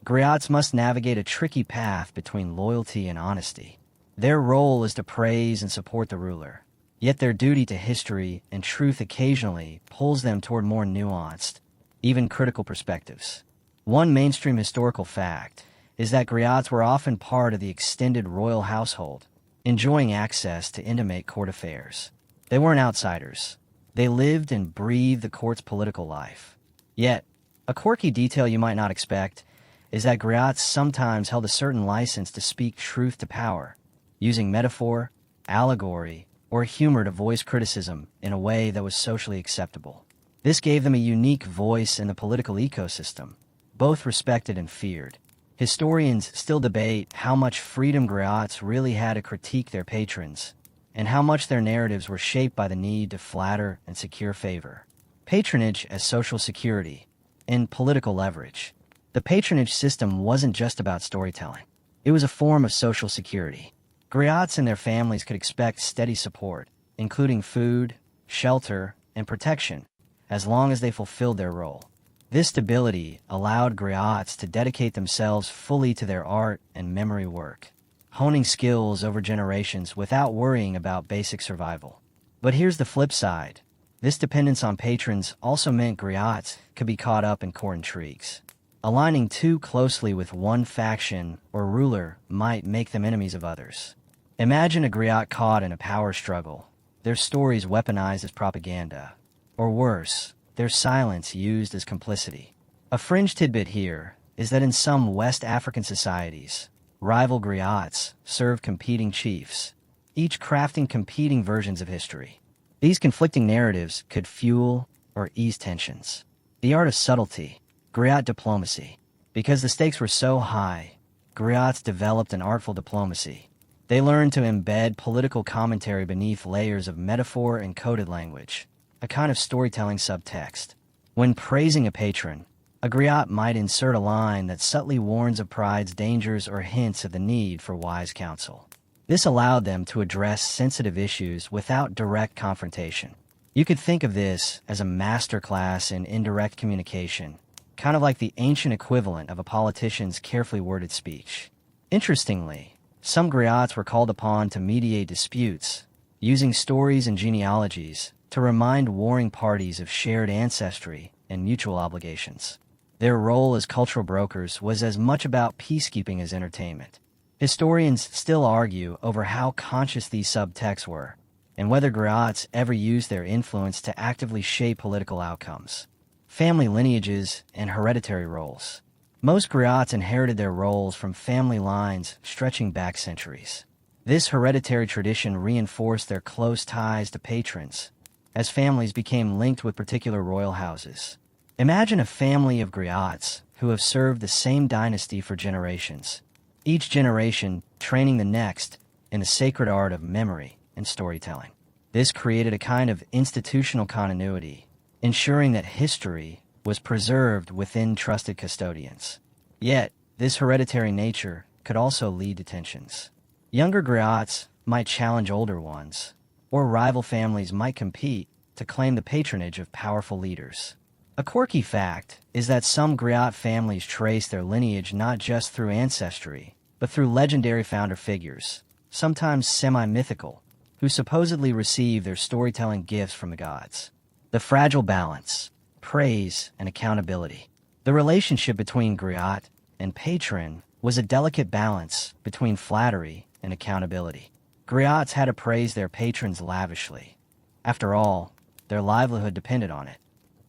Griots must navigate a tricky path between loyalty and honesty. Their role is to praise and support the ruler, yet their duty to history and truth occasionally pulls them toward more nuanced, even critical perspectives. One mainstream historical fact is that griots were often part of the extended royal household, enjoying access to intimate court affairs. They weren't outsiders. They lived and breathed the court's political life. Yet, a quirky detail you might not expect is that griots sometimes held a certain license to speak truth to power, using metaphor, allegory, or humor to voice criticism in a way that was socially acceptable. This gave them a unique voice in the political ecosystem, both respected and feared. Historians still debate how much freedom griots really had to critique their patrons, and how much their narratives were shaped by the need to flatter and secure favor. Patronage as social security and political leverage. The patronage system wasn't just about storytelling. It was a form of social security. Griots and their families could expect steady support, including food, shelter, and protection, as long as they fulfilled their role. This stability allowed griots to dedicate themselves fully to their art and memory work, honing skills over generations without worrying about basic survival. But here's the flip side. This dependence on patrons also meant griots could be caught up in court intrigues. Aligning too closely with one faction or ruler might make them enemies of others. Imagine a griot caught in a power struggle, their stories weaponized as propaganda, or worse, their silence used as complicity. A fringe tidbit here is that in some West African societies, rival griots serve competing chiefs, each crafting competing versions of history. These conflicting narratives could fuel or ease tensions. The art of subtlety, griot diplomacy. Because the stakes were so high, griots developed an artful diplomacy. They learned to embed political commentary beneath layers of metaphor and coded language, a kind of storytelling subtext. When praising a patron, a griot might insert a line that subtly warns of pride's dangers or hints of the need for wise counsel. This allowed them to address sensitive issues without direct confrontation. You could think of this as a masterclass in indirect communication, kind of like the ancient equivalent of a politician's carefully worded speech. Interestingly, some griots were called upon to mediate disputes, using stories and genealogies to remind warring parties of shared ancestry and mutual obligations. Their role as cultural brokers was as much about peacekeeping as entertainment. Historians still argue over how conscious these subtexts were, and whether griots ever used their influence to actively shape political outcomes. Family lineages and hereditary roles. Most griots inherited their roles from family lines stretching back centuries. This hereditary tradition reinforced their close ties to patrons, as families became linked with particular royal houses. Imagine a family of griots who have served the same dynasty for generations, each generation training the next in the sacred art of memory and storytelling. This created a kind of institutional continuity, ensuring that history was preserved within trusted custodians. Yet, this hereditary nature could also lead to tensions. Younger griots might challenge older ones, or rival families might compete to claim the patronage of powerful leaders. A quirky fact is that some griot families trace their lineage not just through ancestry, but through legendary founder figures, sometimes semi-mythical, who supposedly receive their storytelling gifts from the gods. The fragile balance, praise, and accountability. The relationship between griot and patron was a delicate balance between flattery and accountability. Griots had to praise their patrons lavishly. After all, their livelihood depended on it.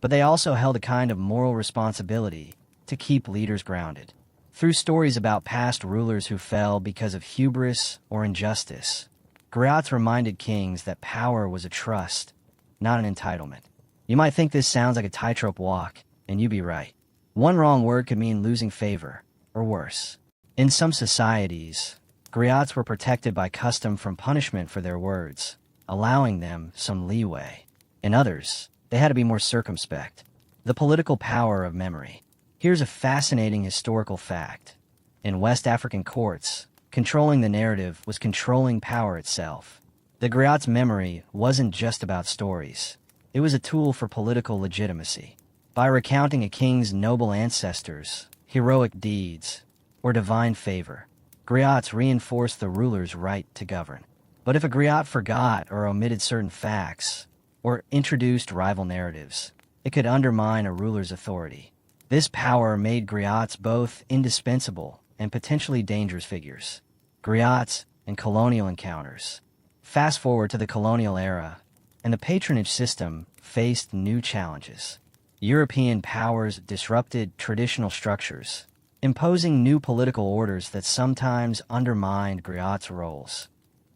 But they also held a kind of moral responsibility to keep leaders grounded. Through stories about past rulers who fell because of hubris or injustice, griots reminded kings that power was a trust, not an entitlement. You might think this sounds like a tightrope walk, and you'd be right. One wrong word could mean losing favor, or worse. In some societies, griots were protected by custom from punishment for their words, allowing them some leeway. In others, they had to be more circumspect. The political power of memory. Here's a fascinating historical fact. In West African courts, controlling the narrative was controlling power itself. The griot's memory wasn't just about stories. It was a tool for political legitimacy. By recounting a king's noble ancestors, heroic deeds, or divine favor, griots reinforced the ruler's right to govern. But if a griot forgot or omitted certain facts, or introduced rival narratives, it could undermine a ruler's authority. This power made griots both indispensable and potentially dangerous figures. Griots and colonial encounters. Fast forward to the colonial era, and the patronage system faced new challenges. European powers disrupted traditional structures, imposing new political orders that sometimes undermined griots' roles.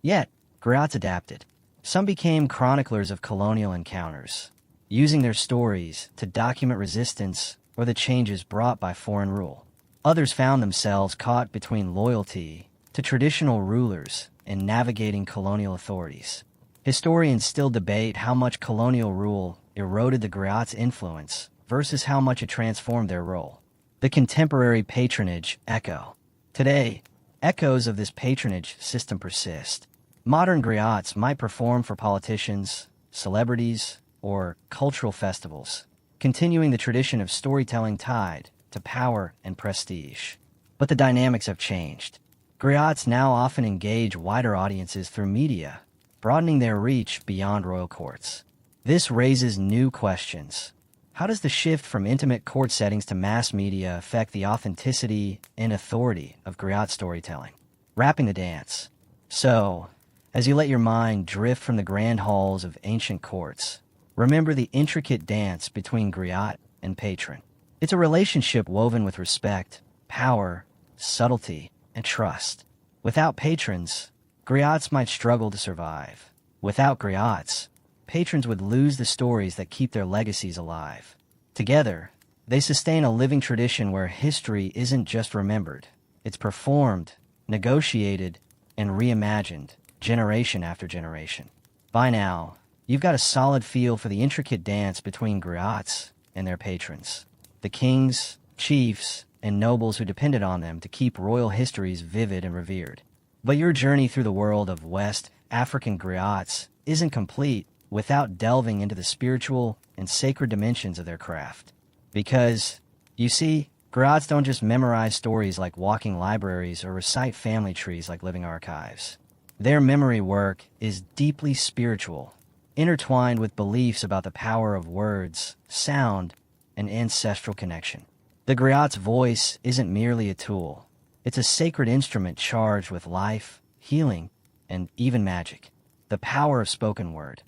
Yet, griots adapted. Some became chroniclers of colonial encounters, using their stories to document resistance or the changes brought by foreign rule. Others found themselves caught between loyalty to traditional rulers and navigating colonial authorities. Historians still debate how much colonial rule eroded the griots' influence versus how much it transformed their role. The contemporary patronage echo. Today, echoes of this patronage system persist. Modern griots might perform for politicians, celebrities, or cultural festivals, continuing the tradition of storytelling tied to power and prestige. But the dynamics have changed. Griots now often engage wider audiences through media, broadening their reach beyond royal courts. This raises new questions. How does the shift from intimate court settings to mass media affect the authenticity and authority of griot storytelling? Wrapping the dance. So, as you let your mind drift from the grand halls of ancient courts, remember the intricate dance between griot and patron. It's a relationship woven with respect, power, subtlety, and trust. Without patrons, griots might struggle to survive. Without griots, patrons would lose the stories that keep their legacies alive. Together, they sustain a living tradition where history isn't just remembered. It's performed, negotiated, and reimagined generation after generation. By now, you've got a solid feel for the intricate dance between griots and their patrons. The kings, chiefs, and nobles who depended on them to keep royal histories vivid and revered. But your journey through the world of West African griots isn't complete without delving into the spiritual and sacred dimensions of their craft. Because, you see, griots don't just memorize stories like walking libraries or recite family trees like living archives. Their memory work is deeply spiritual, intertwined with beliefs about the power of words, sound, and ancestral connection. The griot's voice isn't merely a tool. It's a sacred instrument charged with life, healing, and even magic. The power of spoken word.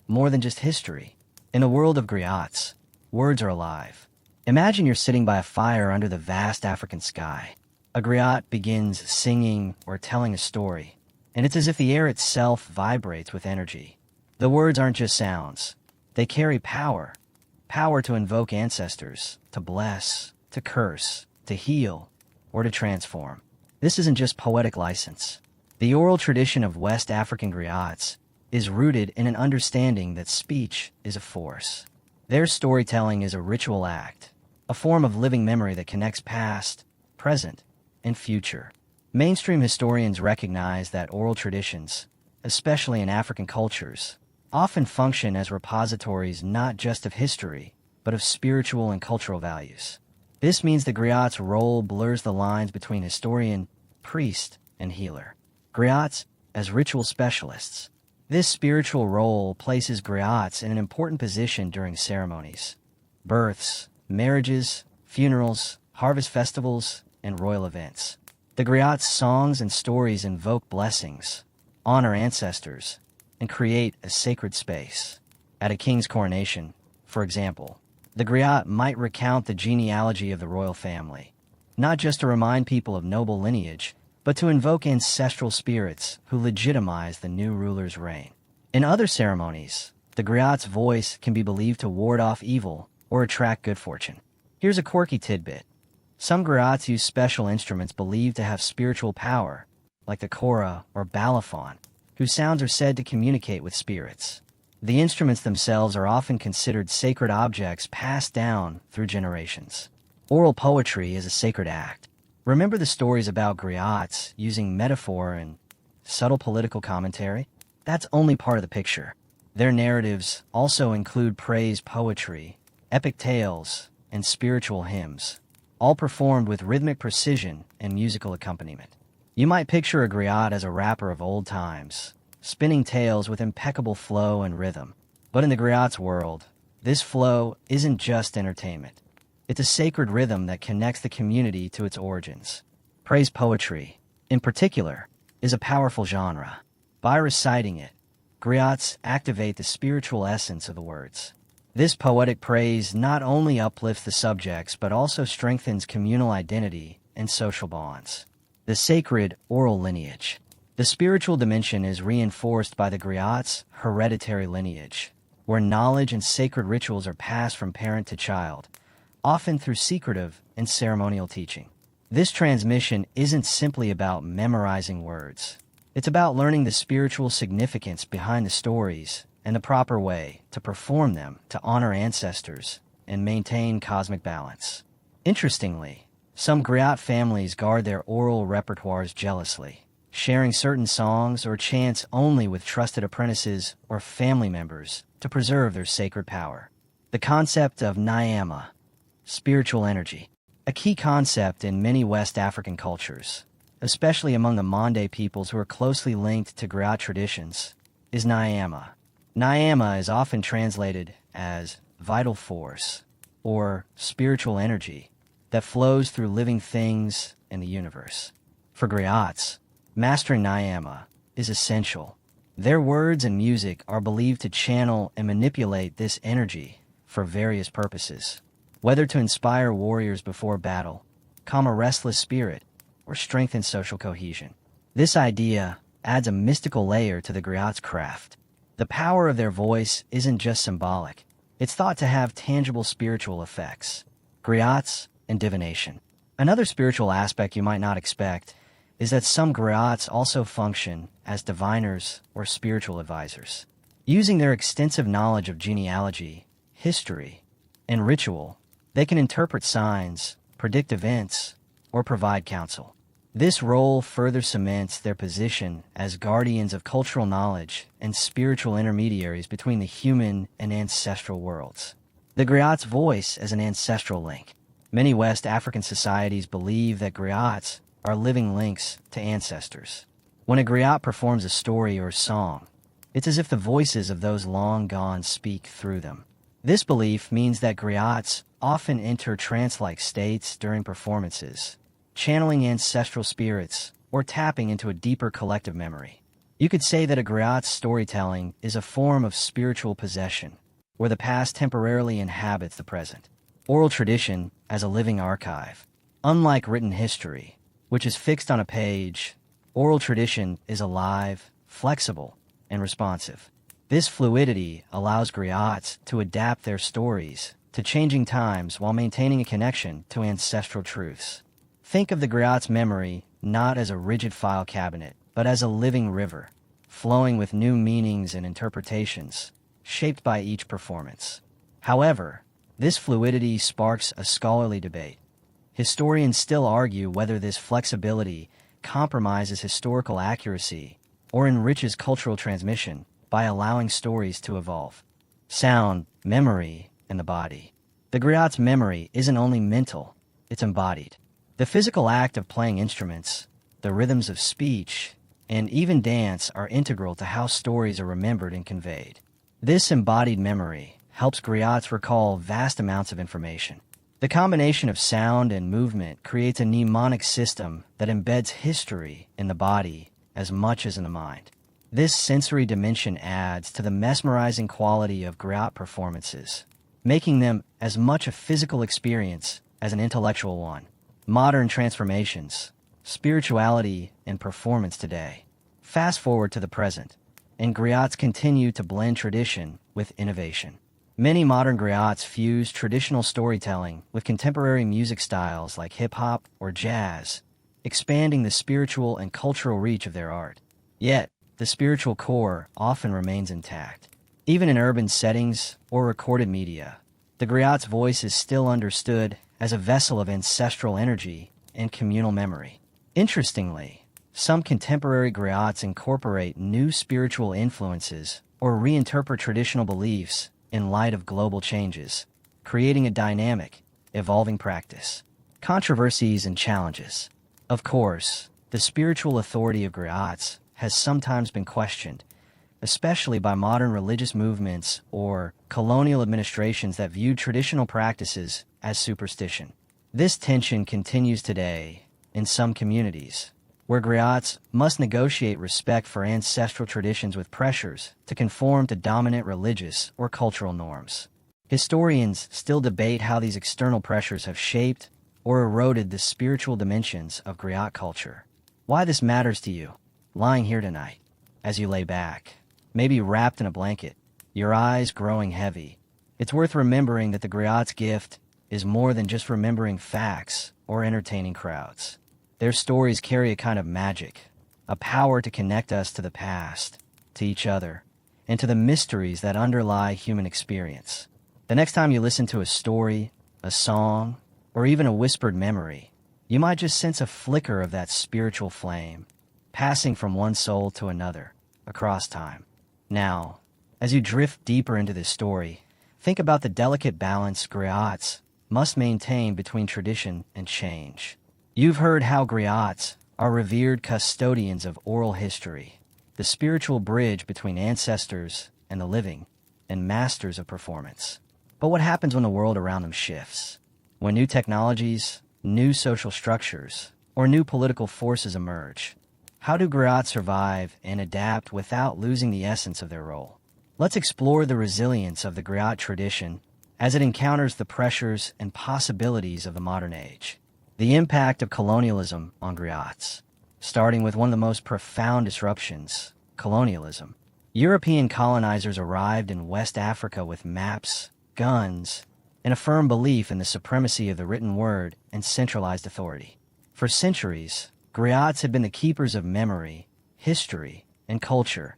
More than just history. In the world of griots, words are alive. Imagine you're sitting by a fire under the vast African sky. A griot begins singing or telling a story, and it's as if the air itself vibrates with energy. The words aren't just sounds. They carry power. Power to invoke ancestors, to bless, to to curse, to heal, or to transform. This isn't just poetic license. The oral tradition of West African griots is rooted in an understanding that speech is a force. Their storytelling is a ritual act, a form of living memory that connects past, present, and future. Mainstream historians recognize that oral traditions, especially in African cultures, often function as repositories not just of history, but of spiritual and cultural values. This means the griot's role blurs the lines between historian, priest, and healer. Griots as ritual specialists. This spiritual role places griots in an important position during ceremonies. Births, marriages, funerals, harvest festivals, and royal events. The griot's songs and stories invoke blessings, honor ancestors, and create a sacred space. At a king's coronation, for example, the griot might recount the genealogy of the royal family, not just to remind people of noble lineage, but to invoke ancestral spirits who legitimize the new ruler's reign. In other ceremonies, the griot's voice can be believed to ward off evil or attract good fortune. Here's a quirky tidbit. Some griots use special instruments believed to have spiritual power, like the kora or balafon, whose sounds are said to communicate with spirits. The instruments themselves are often considered sacred objects passed down through generations. Oral poetry is a sacred act. Remember the stories about griots using metaphor and subtle political commentary? That's only part of the picture. Their narratives also include praise poetry, epic tales, and spiritual hymns, all performed with rhythmic precision and musical accompaniment. You might picture a griot as a rapper of old times, spinning tales with impeccable flow and rhythm. But in the griot's world, this flow isn't just entertainment. It's a sacred rhythm that connects the community to its origins. Praise poetry, in particular, is a powerful genre. By reciting it, griots activate the spiritual essence of the words. This poetic praise not only uplifts the subjects but also strengthens communal identity and social bonds. The sacred oral lineage. The spiritual dimension is reinforced by the griot's hereditary lineage, where knowledge and sacred rituals are passed from parent to child, often through secretive and ceremonial teaching. This transmission isn't simply about memorizing words. It's about learning the spiritual significance behind the stories and the proper way to perform them to honor ancestors and maintain cosmic balance. Interestingly, some griot families guard their oral repertoires jealously, sharing certain songs or chants only with trusted apprentices or family members to preserve their sacred power. The concept of nyama, spiritual energy, a key concept in many West African cultures, especially among the Mande peoples who are closely linked to griot traditions, is nyama. Nyama is often translated as vital force or spiritual energy that flows through living things in the universe. For griots, mastering nyama is essential. Their words and music are believed to channel and manipulate this energy for various purposes, whether to inspire warriors before battle, calm a restless spirit, or strengthen social cohesion. This idea adds a mystical layer to the griot's craft. The power of their voice isn't just symbolic. It's thought to have tangible spiritual effects. Griots and divination. Another spiritual aspect you might not expect is that some griots also function as diviners or spiritual advisors. Using their extensive knowledge of genealogy, history, and ritual, they can interpret signs, predict events, or provide counsel. This role further cements their position as guardians of cultural knowledge and spiritual intermediaries between the human and ancestral worlds. The griot's voice as an ancestral link. Many West African societies believe that griots are living links to ancestors. When a griot performs a story or song, it's as if the voices of those long gone speak through them. This belief means that griots often enter trance-like states during performances, channeling ancestral spirits or tapping into a deeper collective memory. You could say that a griot's storytelling is a form of spiritual possession, where the past temporarily inhabits the present. Oral tradition as a living archive. Unlike written history, which is fixed on a page, oral tradition is alive, flexible, and responsive. This fluidity allows griots to adapt their stories to changing times while maintaining a connection to ancestral truths. Think of the griot's memory not as a rigid file cabinet, but as a living river, flowing with new meanings and interpretations, shaped by each performance. However, this fluidity sparks a scholarly debate. Historians still argue whether this flexibility compromises historical accuracy or enriches cultural transmission by allowing stories to evolve. Sound, memory, and the body. The griot's memory isn't only mental, it's embodied. The physical act of playing instruments, the rhythms of speech, and even dance are integral to how stories are remembered and conveyed. This embodied memory helps griots recall vast amounts of information. The combination of sound and movement creates a mnemonic system that embeds history in the body as much as in the mind. This sensory dimension adds to the mesmerizing quality of griot performances, making them as much a physical experience as an intellectual one. Modern transformations, spirituality, and performance today. Fast forward to the present, and griots continue to blend tradition with innovation. Many modern griots fuse traditional storytelling with contemporary music styles like hip-hop or jazz, expanding the spiritual and cultural reach of their art. Yet, the spiritual core often remains intact. Even in urban settings or recorded media, the griot's voice is still understood as a vessel of ancestral energy and communal memory. Interestingly, some contemporary griots incorporate new spiritual influences or reinterpret traditional beliefs in light of global changes, creating a dynamic, evolving practice. Controversies and challenges. Of course, the spiritual authority of griots has sometimes been questioned, especially by modern religious movements or colonial administrations that viewed traditional practices as superstition. This tension continues today in some communities, where griots must negotiate respect for ancestral traditions with pressures to conform to dominant religious or cultural norms. Historians still debate how these external pressures have shaped or eroded the spiritual dimensions of griot culture. Why this matters to you, lying here tonight, as you lay back, maybe wrapped in a blanket, your eyes growing heavy, it's worth remembering that the griot's gift is more than just remembering facts or entertaining crowds. Their stories carry a kind of magic, a power to connect us to the past, to each other, and to the mysteries that underlie human experience. The next time you listen to a story, a song, or even a whispered memory, you might just sense a flicker of that spiritual flame, passing from one soul to another, across time. Now, as you drift deeper into this story, think about the delicate balance griots must maintain between tradition and change. You've heard how griots are revered custodians of oral history, the spiritual bridge between ancestors and the living, and masters of performance. But what happens when the world around them shifts? When new technologies, new social structures, or new political forces emerge? How do griots survive and adapt without losing the essence of their role? Let's explore the resilience of the griot tradition as it encounters the pressures and possibilities of the modern age. The impact of colonialism on griots, starting with one of the most profound disruptions, colonialism. European colonizers arrived in West Africa with maps, guns, and a firm belief in the supremacy of the written word and centralized authority. For centuries, griots had been the keepers of memory, history, and culture,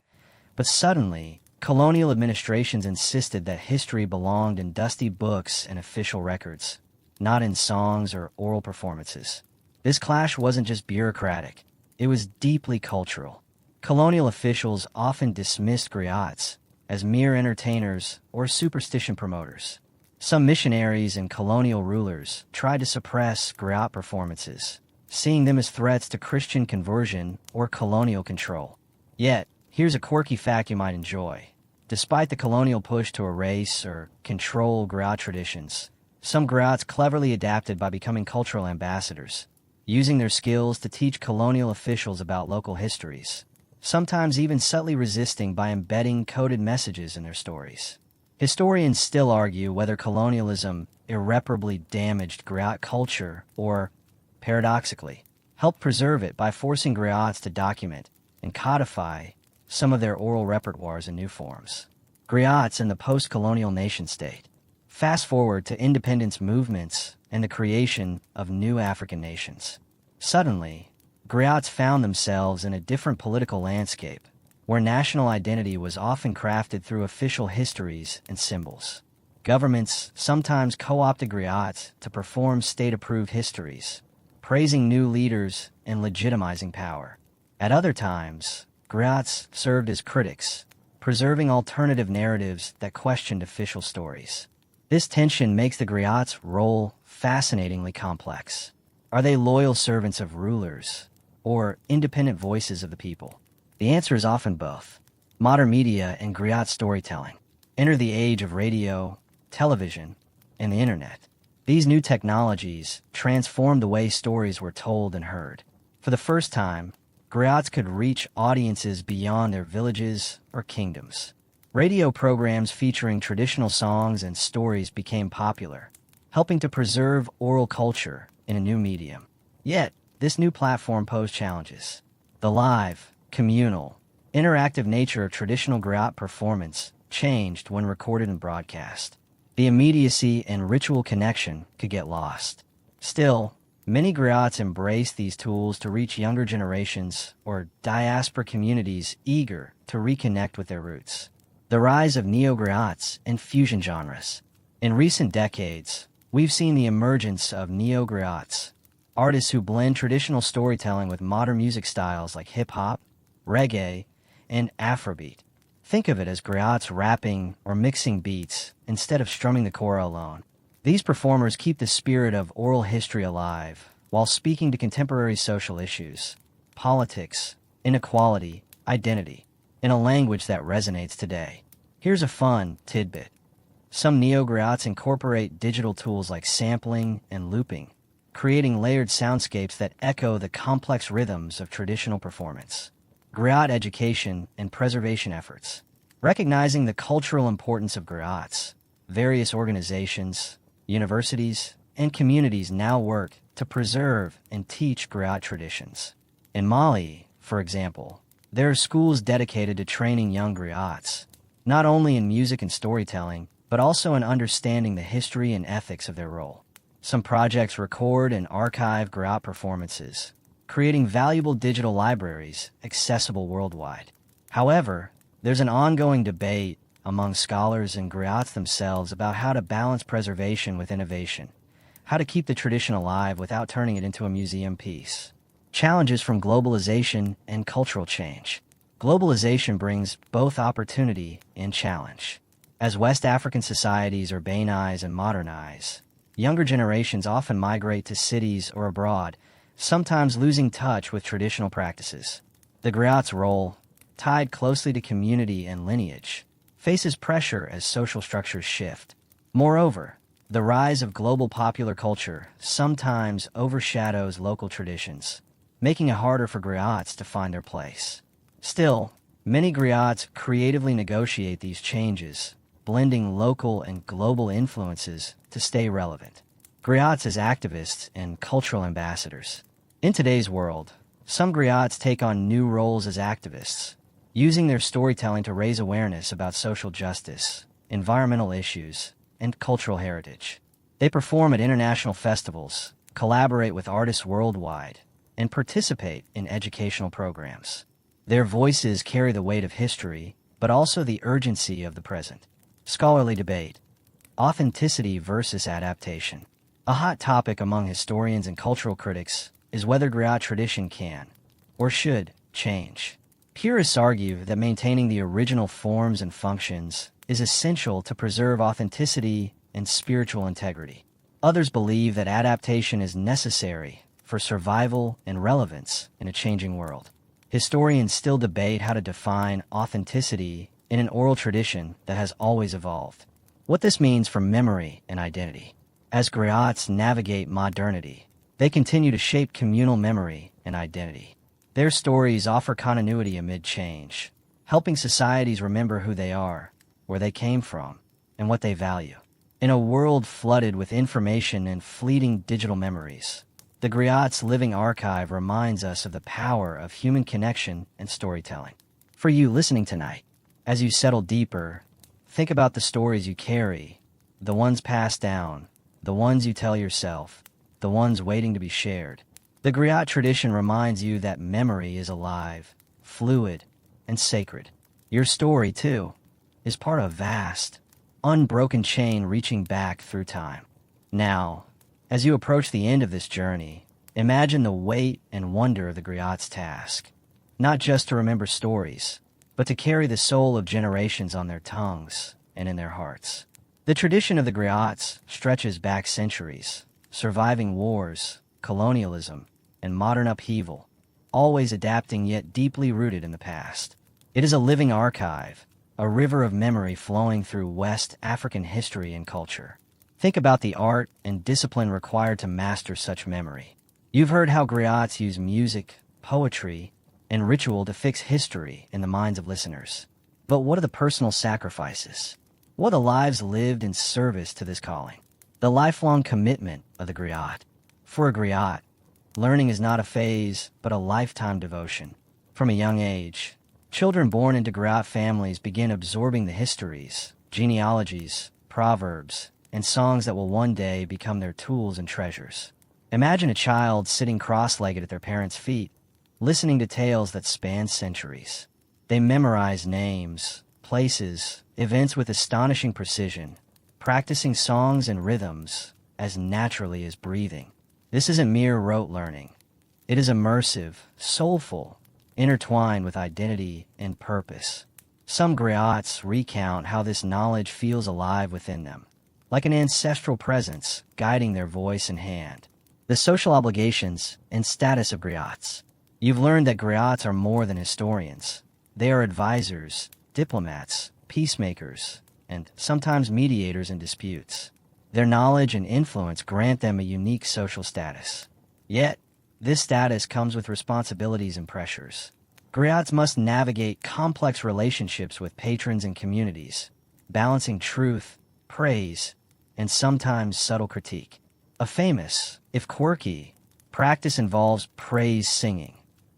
but suddenly, colonial administrations insisted that history belonged in dusty books and official records, not in songs or oral performances. This clash wasn't just bureaucratic, it was deeply cultural. Colonial officials often dismissed griots as mere entertainers or superstition promoters. Some missionaries and colonial rulers tried to suppress griot performances, seeing them as threats to Christian conversion or colonial control. Yet, here's a quirky fact you might enjoy. Despite the colonial push to erase or control griot traditions, some griots cleverly adapted by becoming cultural ambassadors, using their skills to teach colonial officials about local histories, sometimes even subtly resisting by embedding coded messages in their stories. Historians still argue whether colonialism irreparably damaged griot culture or, paradoxically, helped preserve it by forcing griots to document and codify some of their oral repertoires in new forms. Griots in the post-colonial nation-state. Fast forward to independence movements and the creation of new African nations. Suddenly, griots found themselves in a different political landscape, where national identity was often crafted through official histories and symbols. Governments sometimes co-opted griots to perform state-approved histories, praising new leaders and legitimizing power. At other times, griots served as critics, preserving alternative narratives that questioned official stories. This tension makes the griot's role fascinatingly complex. Are they loyal servants of rulers, or independent voices of the people? The answer is often both. Modern media and griot storytelling enter the age of radio, television, and the internet. These new technologies transformed the way stories were told and heard. For the first time, griots could reach audiences beyond their villages or kingdoms. Radio programs featuring traditional songs and stories became popular, helping to preserve oral culture in a new medium. Yet, this new platform posed challenges. The live, communal, interactive nature of traditional griot performance changed when recorded and broadcast. The immediacy and ritual connection could get lost. Still, many griots embrace these tools to reach younger generations or diaspora communities eager to reconnect with their roots. The rise of neo-griots and fusion genres. In recent decades, we've seen the emergence of neo-griots, artists who blend traditional storytelling with modern music styles like hip-hop, reggae, and Afrobeat. Think of it as griots rapping or mixing beats instead of strumming the kora alone. These performers keep the spirit of oral history alive while speaking to contemporary social issues, politics, inequality, identity, in a language that resonates today. Here's a fun tidbit. Some neo-griots incorporate digital tools like sampling and looping, creating layered soundscapes that echo the complex rhythms of traditional performance. Griot education and preservation efforts. Recognizing the cultural importance of griots, various organizations, universities, and communities now work to preserve and teach griot traditions. In Mali, for example, there are schools dedicated to training young griots, not only in music and storytelling, but also in understanding the history and ethics of their role. Some projects record and archive griot performances, creating valuable digital libraries accessible worldwide. However, there's an ongoing debate among scholars and griots themselves about how to balance preservation with innovation, how to keep the tradition alive without turning it into a museum piece. Challenges from globalization and cultural change. Globalization brings both opportunity and challenge. As West African societies urbanize and modernize, younger generations often migrate to cities or abroad, sometimes losing touch with traditional practices. The griot's role, tied closely to community and lineage, faces pressure as social structures shift. Moreover, the rise of global popular culture sometimes overshadows local traditions, making it harder for griots to find their place. Still, many griots creatively negotiate these changes, blending local and global influences to stay relevant. Griots as activists and cultural ambassadors. In today's world, some griots take on new roles as activists, using their storytelling to raise awareness about social justice, environmental issues, and cultural heritage. They perform at international festivals, collaborate with artists worldwide, and participate in educational programs. Their voices carry the weight of history, but also the urgency of the present. Scholarly debate. Authenticity versus adaptation. A hot topic among historians and cultural critics is whether griot tradition can, or should, change. Purists argue that maintaining the original forms and functions is essential to preserve authenticity and spiritual integrity. Others believe that adaptation is necessary for survival and relevance in a changing world. Historians still debate how to define authenticity in an oral tradition that has always evolved. What this means for memory and identity. As griots navigate modernity, they continue to shape communal memory and identity. Their stories offer continuity amid change, helping societies remember who they are, where they came from, and what they value. In a world flooded with information and fleeting digital memories, the griot's living archive reminds us of the power of human connection and storytelling. For you listening tonight, as you settle deeper, think about the stories you carry, the ones passed down, the ones you tell yourself, the ones waiting to be shared. The griot tradition reminds you that memory is alive, fluid, and sacred. Your story, too, is part of a vast, unbroken chain reaching back through time. Now, as you approach the end of this journey, imagine the weight and wonder of the griot's task. Not just to remember stories, but to carry the soul of generations on their tongues and in their hearts. The tradition of the griots stretches back centuries, surviving wars, colonialism, and modern upheaval, always adapting yet deeply rooted in the past. It is a living archive, a river of memory flowing through West African history and culture. Think about the art and discipline required to master such memory. You've heard how griots use music, poetry, and ritual to fix history in the minds of listeners. But what are the personal sacrifices? What are the lives lived in service to this calling? The lifelong commitment of the griot. For a griot, learning is not a phase, but a lifetime devotion. From a young age, children born into griot families begin absorbing the histories, genealogies, proverbs, and songs that will one day become their tools and treasures. Imagine a child sitting cross-legged at their parents' feet, listening to tales that span centuries. They memorize names, places, events with astonishing precision, practicing songs and rhythms as naturally as breathing. This isn't mere rote learning. It is immersive, soulful, intertwined with identity and purpose. Some griots recount how this knowledge feels alive within them, like an ancestral presence guiding their voice and hand. The social obligations and status of griots. You've learned that griots are more than historians. They are advisors, diplomats, peacemakers, and sometimes mediators in disputes. Their knowledge and influence grant them a unique social status. Yet, this status comes with responsibilities and pressures. Griots must navigate complex relationships with patrons and communities, balancing truth, praise, and sometimes subtle critique. A famous, if quirky, practice involves praise singing,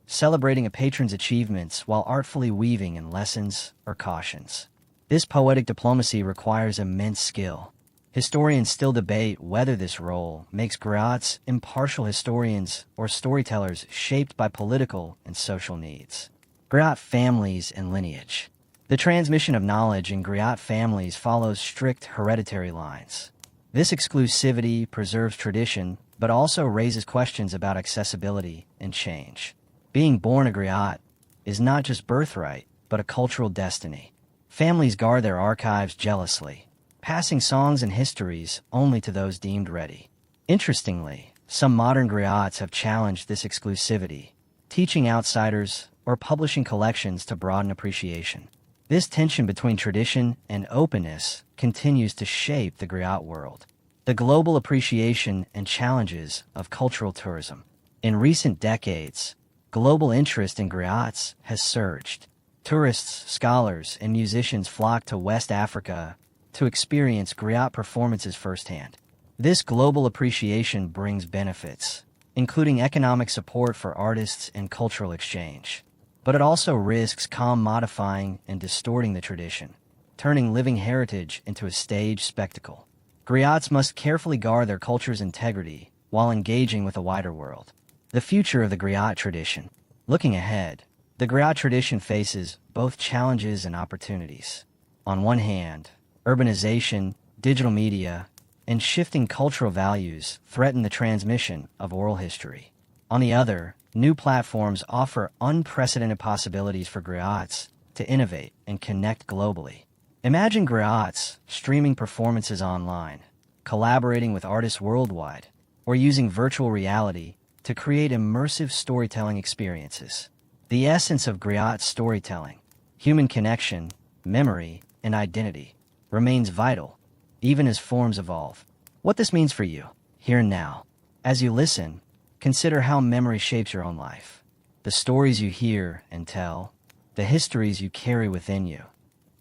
celebrating a patron's achievements while artfully weaving in lessons or cautions. This poetic diplomacy requires immense skill. Historians still debate whether this role makes griots impartial historians or storytellers shaped by political and social needs. Griot families and lineage. The transmission of knowledge in griot families follows strict hereditary lines. This exclusivity preserves tradition, but also raises questions about accessibility and change. Being born a griot is not just birthright, but a cultural destiny. Families guard their archives jealously, passing songs and histories only to those deemed ready. Interestingly, some modern griots have challenged this exclusivity, teaching outsiders or publishing collections to broaden appreciation. This tension between tradition and openness continues to shape the griot world. The global appreciation and challenges of cultural tourism. In recent decades, global interest in griots has surged. Tourists, scholars, and musicians flock to West Africa to experience griot performances firsthand. This global appreciation brings benefits, including economic support for artists and cultural exchange. But it also risks commodifying and distorting the tradition, turning living heritage into a staged spectacle. Griots must carefully guard their culture's integrity while engaging with the wider world. The future of the griot tradition. Looking ahead, the griot tradition faces both challenges and opportunities. On one hand, urbanization, digital media, and shifting cultural values threaten the transmission of oral history. On the other, new platforms offer unprecedented possibilities for griots to innovate and connect globally. Imagine griots streaming performances online, collaborating with artists worldwide, or using virtual reality to create immersive storytelling experiences. The essence of griot storytelling, human connection, memory, and identity, remains vital, even as forms evolve. What this means for you, here and now. As you listen, consider how memory shapes your own life. The stories you hear and tell, the histories you carry within you.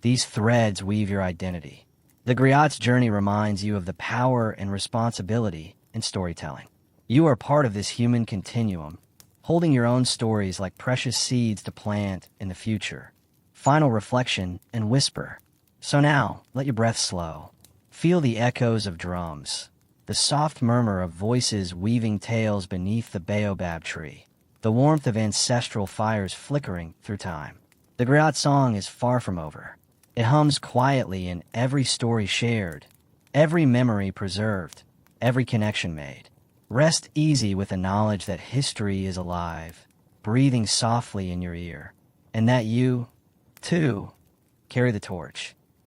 These threads weave your identity. The griot's journey reminds you of the power and responsibility in storytelling. You are part of this human continuum, holding your own stories like precious seeds to plant in the future. Final reflection and whisper. So now, let your breath slow. Feel the echoes of drums, the soft murmur of voices weaving tales beneath the baobab tree, the warmth of ancestral fires flickering through time. The Griot song is far from over. It hums quietly in every story shared, every memory preserved, every connection made. Rest easy with the knowledge that history is alive, breathing softly in your ear, and that you, too, carry the torch.